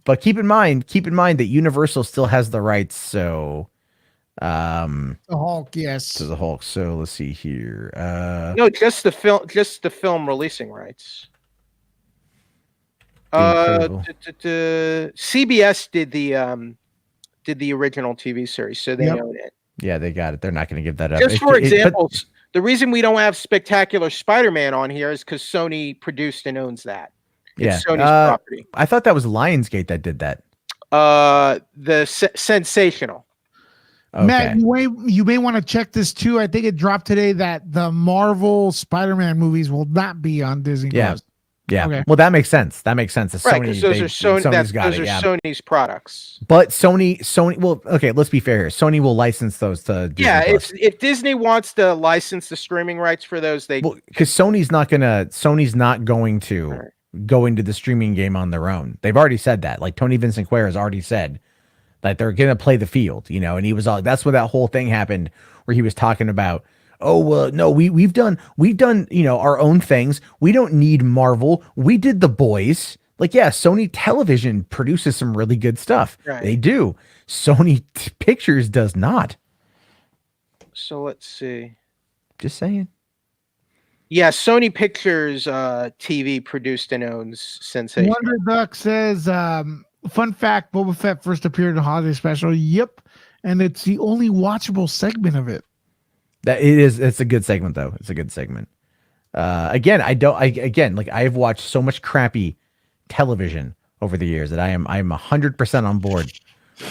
But keep in mind that Universal still has the rights, so The Hulk, yes. to the Hulk. So let's see here. No, just the film releasing rights. Incredible. CBS did the original TV series, so they Yep. own it. Yeah, they got it. They're not going to give that up. Just for but- example, the reason we don't have Spectacular Spider-Man on here is because Sony produced and owns that. It's Sony's property. I thought that was Lionsgate that did that. Sensational. Okay. Matt, you may want to check this too. I think it dropped today that the Marvel Spider-Man movies will not be on Disney Yeah. Plus. Yeah. Okay. Well, that makes sense. That makes sense. It's Right, Sony, because those are Sony's got those it. are Yeah. Sony's products. But Sony. Well, okay. Let's be fair here. Sony will license those to Disney Yeah, Plus. if Disney wants to license the streaming rights for those, Because Sony's not going to Right. go into the streaming game on their own. They've already said that. Like Tony Vincent Quer has already said that they're going to play the field, and he was all, that's where that whole thing happened where he was talking about, oh, well, no, we've done, our own things. We don't need Marvel. We did The Boys. Like, yeah, Sony Television produces some really good stuff. Right. They do. Sony Pictures does not. So let's see. Just saying. Yeah, Sony Pictures TV produced and owns Sensation. Wonder Duck says, fun fact, Boba Fett first appeared in the holiday special. Yep. And it's the only watchable segment of it. It's a good segment though. It's a good segment. Again, I've watched so much crappy television over the years that I'm 100% on board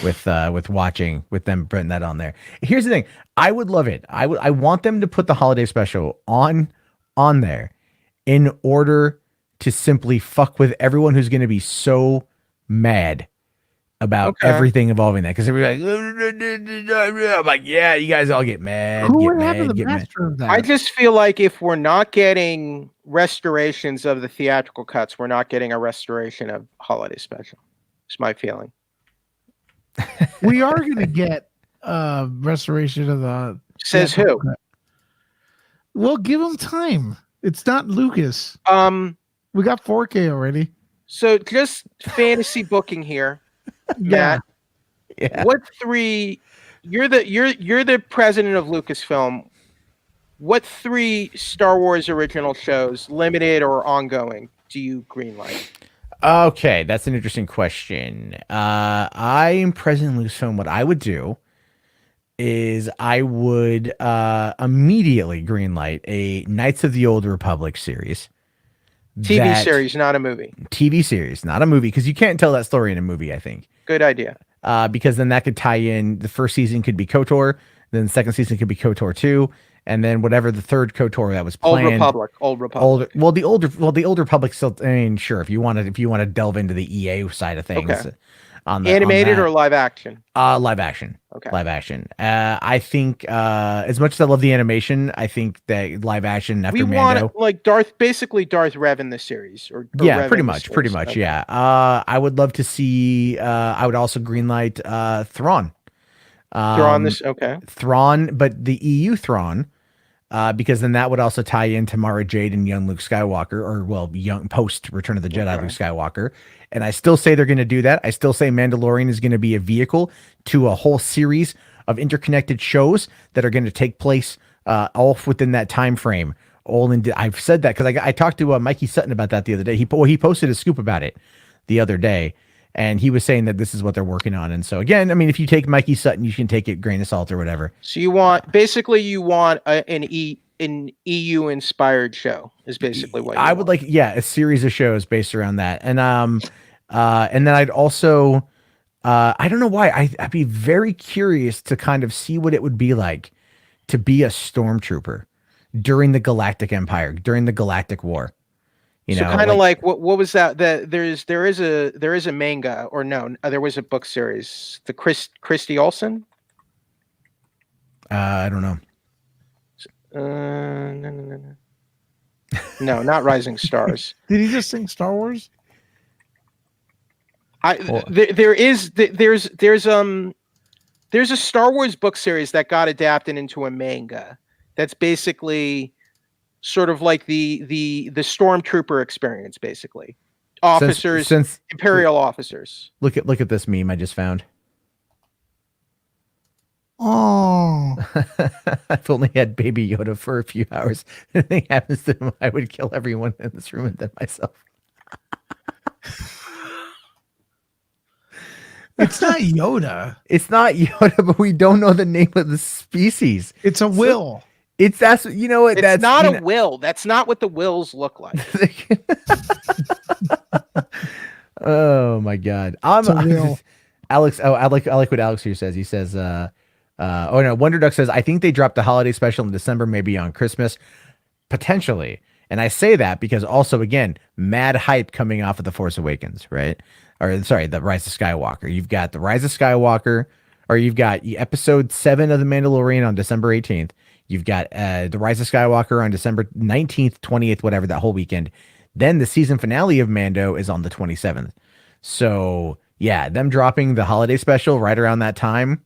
with watching, with them putting that on there. Here's the thing. I would love it. I want them to put the holiday special on there in order to simply fuck with everyone who's going to be so mad about everything involving that. Because I'm like, yeah, you guys all get mad. Who get would mad, have the get mad. master of that? I just feel like if we're not getting restorations of the theatrical cuts, we're not getting a restoration of holiday special. It's my feeling. We are going to get restoration of the. Says who? Well, give them time. It's not Lucas. We got 4K already. So just fantasy booking here, Matt. Yeah. What three? You're the president of Lucasfilm. What 3 Star Wars original shows, limited or ongoing, do you greenlight? Okay, that's an interesting question. I am president of Lucasfilm. What I would do is I would immediately greenlight a Knights of the Old Republic series. TV series, not a movie. TV series, not a movie, because you can't tell that story in a movie, I think. Good idea. Because then that could tie in. The first season could be KOTOR, then the second season could be KOTOR 2, and then whatever the third KOTOR that was planned. Old Republic. The Old Republic still. I mean, sure, if you want to delve into the EA side of things, Okay. on Animated that, or live action? live action. Okay. Live action. I think as much as I love the animation, I think that live action after We Mando. want like basically Darth Rev in the series, or Yeah, Rev pretty in the much. series. Okay. Yeah. I would love to see. I would also greenlight Thrawn. Thrawn this. Okay. Thrawn, but the EU Thrawn, because then that would also tie into Mara Jade and young Luke Skywalker, or young post Return of the Jedi Luke Skywalker. And I still say they're going to do that. I still say Mandalorian is going to be a vehicle to a whole series of interconnected shows that are going to take place all within that time frame. I've said that because I talked to Mikey Sutton about that the other day. He posted a scoop about it the other day, and he was saying that this is what they're working on. And so again, I mean, if you take Mikey Sutton, you can take it grain of salt or whatever. So you want an EU inspired show is basically what I would like. Yeah, a series of shows based around that, and then I'd also I don't know why. I'd be very curious to kind of see what it would be like to be a stormtrooper during the Galactic Empire, during the Galactic War. You So know, kind of like like what was that? There is a manga, or no, there was a book series. The Christy Olsen. I don't know. No, not Rising Stars. Did he just sing Star Wars? There's a Star Wars book series that got adapted into a manga. That's basically sort of like the stormtrooper experience, basically. Officers, Since Imperial officers. look at this meme I just found. Oh, I've only had Baby Yoda for a few hours. If anything happens to him, I would kill everyone in this room and then myself. it's not Yoda. It's not Yoda, but we don't know the name of the species. It's a will. That's you know what It's that's not you a will. That's not what the wills look like. Oh my god. It's a will. Alex, I like what Alex here says. He says oh no, Wonder Duck says I think they dropped the holiday special in December, maybe on Christmas, potentially. And I say that because also again, mad hype coming off of The Force Awakens, right? Or sorry, The Rise of Skywalker. You've got The Rise of Skywalker, or you've got episode 7 of The Mandalorian on December 18th. You've got The Rise of Skywalker on December 19th, 20th, whatever, that whole weekend. Then the season finale of Mando is on the 27th. So yeah, them dropping the holiday special right around that time,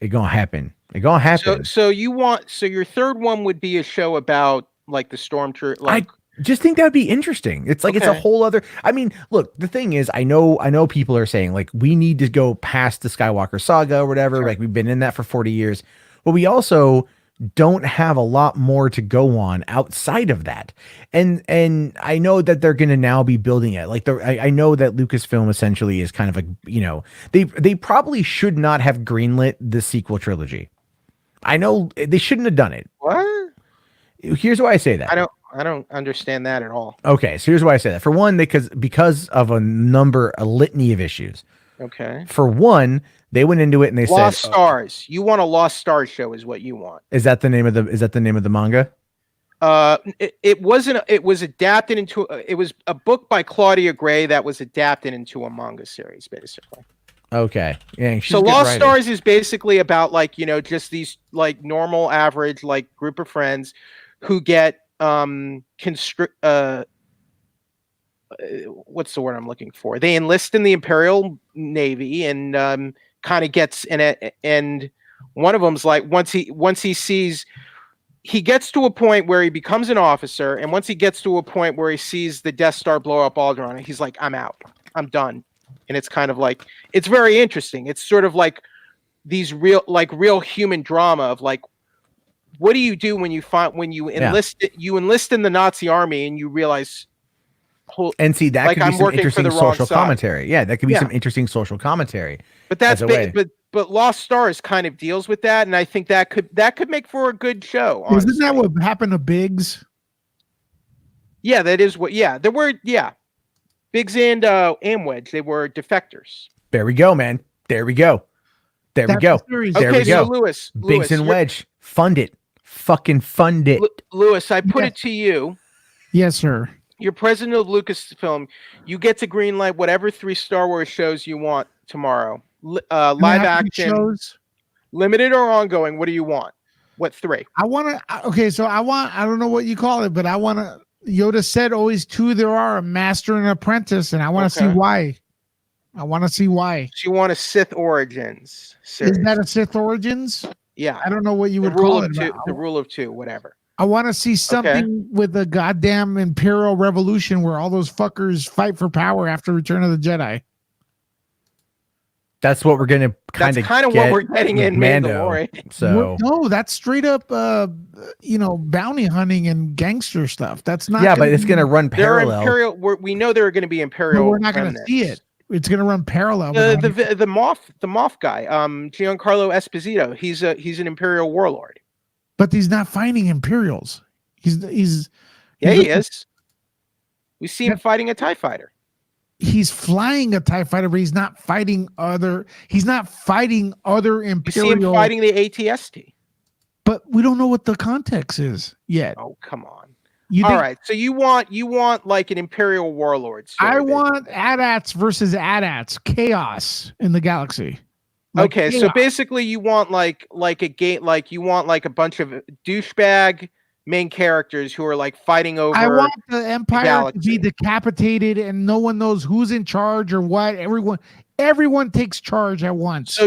it gonna happen. It gonna happen. So your third one would be a show about like the stormtrooper. Like, I just think that would be interesting. It's like it's a Okay. whole other. I mean, look, the thing is, I know people are saying like we need to go past the Skywalker saga or whatever. Sure. Like we've been in that for 40 years, but we also don't have a lot more to go on outside of that. And I know that they're going to now be building it. Like I know that Lucasfilm essentially is kind of a, you know, they probably should not have greenlit the sequel trilogy. I know they shouldn't have done it. what? Here's why I say that. I don't understand that at all. Okay, so here's why I say that. For one, because of a litany of issues. Okay. For one, they went into it and they Lost said, Stars. You want a Lost Stars show is what you want. "Is that the name of the manga?" It wasn't. It was adapted into. It was a book by Claudia Gray that was adapted into a manga series, basically. Okay, yeah. She's So a good Lost writer. Stars is basically about like just these like normal, average like group of friends who get what's the word I'm looking for? They enlist in the Imperial Navy and kind of gets in it. And one of them's like once he sees. He gets to a point where he becomes an officer, and once he gets to a point where he sees the Death Star blow up Alderaan, he's like, "I'm out. I'm done." And it's kind of like it's very interesting. It's sort of like these real human drama of like, what do you do when you enlist in the Nazi army and you realize, And see, that like, could be I'm some working for interesting the wrong social side. commentary. Yeah, that could be Yeah. some interesting social commentary. but that's as a way. but Lost Stars kind of deals with that, and I think that could make for a good show. Isn't that honestly. what happened to Biggs? Yeah, that is what. Yeah, there were. Yeah, Biggs and Wedge, they were defectors. There we go, man. There we go. There we That's go. the series. There Okay, we so go. Lewis, Biggs and you're- Wedge, fund it. Fucking fund it. Lewis, I put Yeah. it to you. Yes, sir. You're president of Lucasfilm. You get to greenlight whatever 3 Star Wars shows you want tomorrow. Do they Live have to be action, shows? limited or ongoing. What do you want? What 3? I want to. Okay, so I don't know what you call it, but I want to. Yoda said always 2 there are, a master and an apprentice, and I want to see Okay. why. I want to see why. So you want a Sith Origins series? Is that a Sith Origins? Yeah. I don't know what you The would call rule it. of 2. but The rule of 2. Whatever. I want to see something with the goddamn Imperial Revolution where all those fuckers fight for power after Return of the Jedi. That's what we're gonna That's kind of what we're getting in Mandalorian. So No, that's straight up, bounty hunting and gangster stuff. That's not. yeah, but it's gonna run There are parallel. Imperial. We know there are going to be But Imperial. we're not going to see it. It's going to run parallel. The with the Moff guy, Giancarlo Esposito. He's an Imperial warlord. but he's not fighting Imperials. He's Yeah, he looking- is. We see him fighting a TIE fighter. he's flying a TIE fighter, but he's not fighting other You see him Imperial. fighting the ATST. But we don't know what the context is yet. Oh, come on. You All think right. So you want like an Imperial warlord story, I want basically. AT-ATs versus AT-ATs, chaos in the galaxy. Like Okay, so chaos. basically you want like a game, like you want like a bunch of douchebag main characters who are like fighting over I want the Empire to galaxy. be decapitated and no one knows who's in charge or what. Everyone takes charge at once. So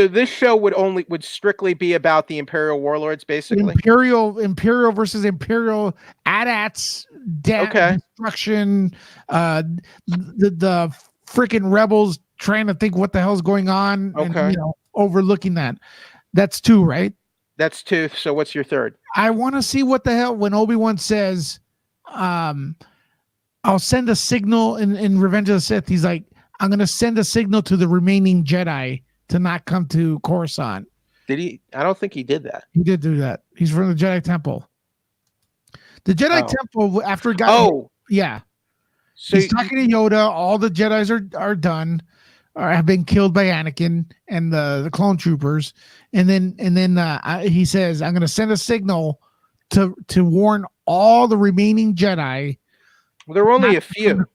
this show would strictly be about the Imperial warlords, basically. Imperial versus Imperial, AT-ATs, Okay. destruction, the freaking rebels trying to think what the hell's going on, Okay. and overlooking that. That's 2, right? That's 2. So what's your third? I want to see what the hell when Obi-Wan says, I'll send a signal in Revenge of the Sith. He's like, I'm going to send a signal to the remaining Jedi to not come to Coruscant. Did he? I don't think he did that. He did do that. He's from the Jedi Temple. The Jedi Temple, after it got... Oh. Yeah. So he's talking to Yoda. All the Jedis are done, or have been killed by Anakin and the clone troopers. And then he says, I'm going to send a signal to warn all the remaining Jedi. Well, there were only a few.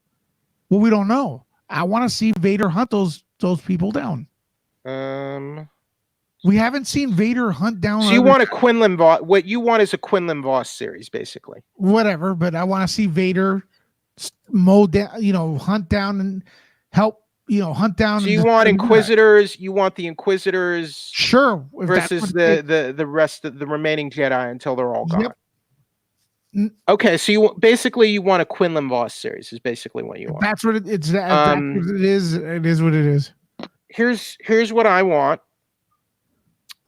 Well, we don't know. I want to see Vader hunt those people down. We haven't seen Vader hunt down. So you want a Quinlan Voss? What you want is a Quinlan Voss series, basically. Whatever, but I want to see Vader mow down, hunt down and help, hunt down. So you want Inquisitors? You want the Inquisitors? Sure. Versus the rest of the remaining Jedi until they're all gone. Yep. Okay, so you want a Quinlan Voss series is basically what you want. That's what it is. It is what it is. Here's what I want.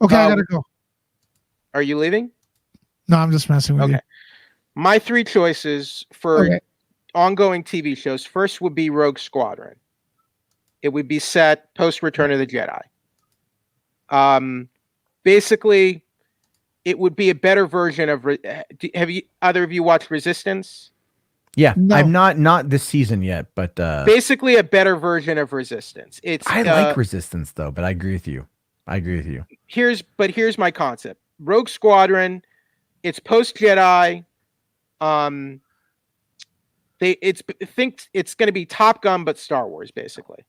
Okay, I gotta go. Are you leaving? No, I'm just messing with you. My 3 choices for ongoing TV shows. First would be Rogue Squadron. It would be set post Return of the Jedi. Basically, it would be a better version of. Have either of you watched Resistance? Yeah, no. I'm not this season yet, but basically a better version of Resistance. I like Resistance though, but I agree with you. Here's my concept. Rogue Squadron. It's post Jedi. Think it's going to be Top Gun but Star Wars basically.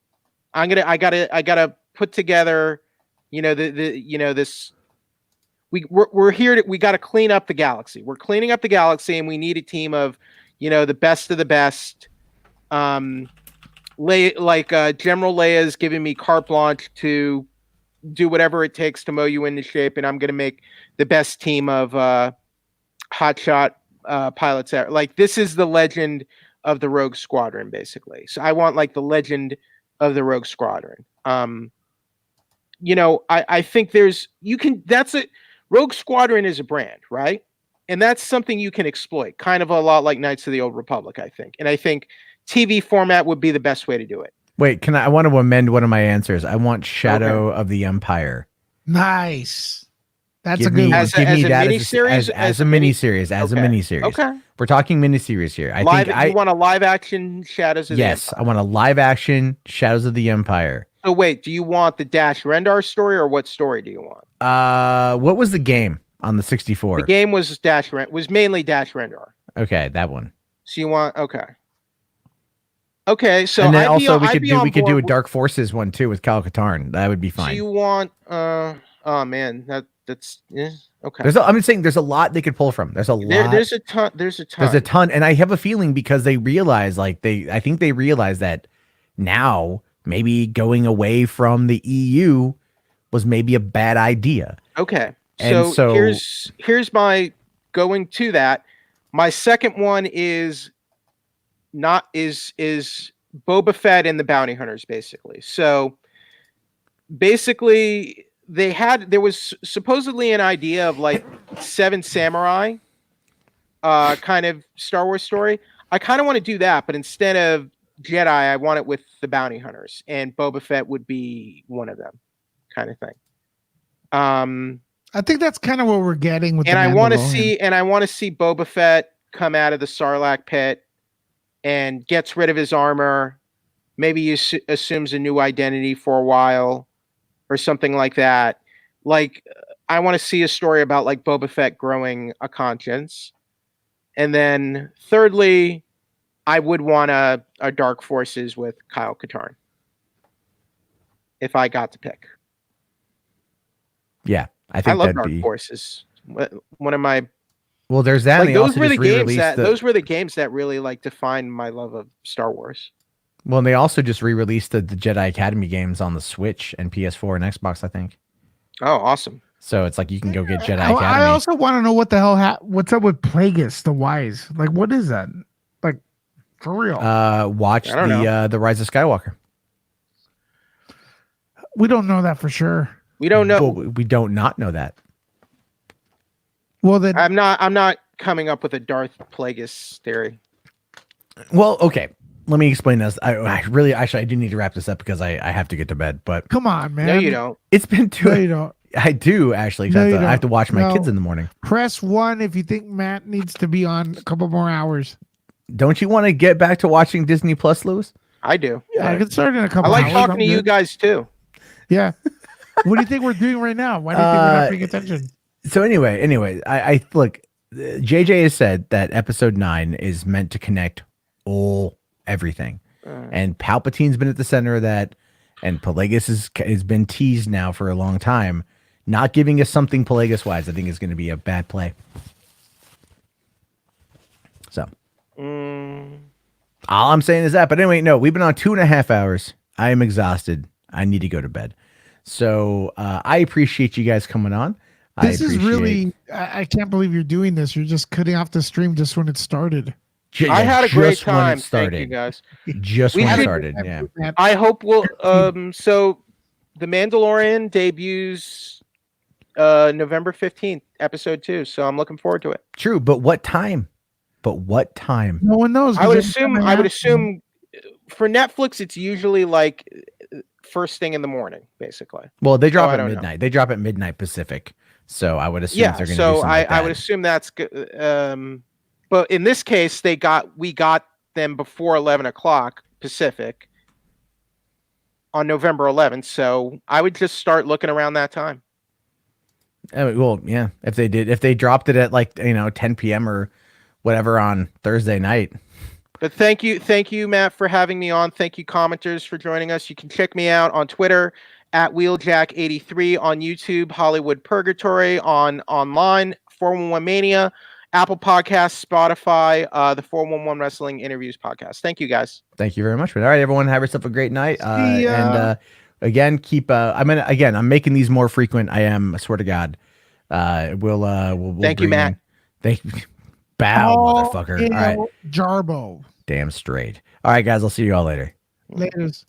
I gotta put together, this. We're here we got to clean up the galaxy. We're cleaning up the galaxy, and we need a team of, the best of the best. General Leia's giving me carte blanche to do whatever it takes to mow you into shape, and I'm going to make the best team of hotshot pilots there. Like, this is the legend of the Rogue Squadron, basically. So I want like the legend of the Rogue Squadron. I think that's it. Rogue Squadron is a brand, right? And that's something you can exploit, kind of a lot like Knights of the Old Republic, I think. And I think TV format would be the best way to do it. Wait, I want to amend one of my answers. I want Shadow of the Empire. Nice. That's give a good me, one. Give me that as a miniseries. Okay. We're talking miniseries here. You want a live action Shadows of the Empire? Yes, I want a live action Shadows of the Empire. So wait, do you want the Dash Rendar story, or what story do you want? What was the game on the 64? The game was mainly Dash Rendar. Okay, that one. So you want Okay, so and then we could do a Dark Forces one too with Kyle Katarn. That would be fine. So you want oh man, that's okay. I'm just saying there's a lot they could pull from. There's a lot. There's a ton, and I have a feeling because they realize I think they realize that now maybe going away from the EU was maybe a bad idea. Okay. So here's my going to that. My second one is Boba Fett and the Bounty Hunters, basically. So basically there was supposedly an idea of like 7 Samurai kind of Star Wars story. I kind of want to do that, but instead of Jedi, I want it with the Bounty Hunters, and Boba Fett would be one of them, kind of thing. I think that's kind of what we're getting with. And I want to see Boba Fett come out of the Sarlacc pit and gets rid of his armor maybe he assumes a new identity for a while or something like that. Like, I want to see a story about like Boba Fett growing a conscience. And then thirdly, I would want a Dark Forces with Kyle Katarn if I got to pick. Yeah, I I think love that'd Dark be. Forces. One of my Well, there's that. And like they those also were just the games re-released that the. those were the games that really like defined my love of Star Wars. Well, and they also just re-released the Jedi Academy games on the Switch and PS4 and Xbox, I think. Oh, awesome. So it's like you can go get Jedi I Academy. also want to know what the hell what's up with Plagueis the Wise. Like, what is that? Like, for real? Watch I don't know. the Rise of Skywalker. We don't know that for sure. We don't know. Well, we don't not know that. Well, then I'm not coming up with a Darth Plagueis theory. Well, okay. Let me explain this. I really, actually, I do need to wrap this up because I have to get to bed. But come on, man. No, you don't. it's been No, you don't. I do actually. 'Cause No, I, have you to, I have to don't. watch my No. kids in the morning. Press 1 if you think Matt needs to be on a couple more hours. Don't you want to get back to watching Disney Plus, Lewis? I do. Yeah, I can start in a I couple like hours. talking I'm to you good. guys too. Yeah. What do you think we're doing right now? Why do you think we're not paying attention? So anyway, I look. JJ has said that episode 9 is meant to connect all everything, and Palpatine's been at the center of that, and Plagueis has been teased now for a long time. Not giving us something Plagueis wise, I think, is going to be a bad play. So all I'm saying is that. But anyway, no, we've been on 2.5 hours. I am exhausted. I need to go to bed. So I appreciate you guys coming on. This is really, I can't believe you're doing this. You're just cutting off the stream just when it started. I had a great just when it time. Thank started. you guys. Just We when it should- started. Yeah. I hope we'll. So, The Mandalorian debuts November 15th, episode 2. So I'm looking forward to it. True, but what time? No one knows. I would 'cause assume for Netflix it's usually like first thing in the morning, basically. Well, they drop I at don't know. midnight. They drop at midnight Pacific. So I would assume Yeah. they're going to do So something like I that. would assume that's good. But in this case, we got them before 11 o'clock Pacific on November 11th. So I would just start looking around that time. Well, yeah. If they dropped it at 10 p.m. or whatever on Thursday night. But thank you, Matt, for having me on. Thank you, commenters, for joining us. You can check me out on Twitter at Wheeljack83, on YouTube, Hollywood Purgatory, online, 411 Mania, Apple Podcasts, Spotify, the 411 Wrestling Interviews podcast. Thank you, guys. Thank you very much. All right, everyone, have yourself a great night. See ya. And again, keep. I'm making these more frequent. I am. I swear to God. We'll Thank you, bring Matt. in- Thank you. Bow, motherfucker. All right. Jarbo. Damn straight. All right, guys. I'll see you all later. Laters.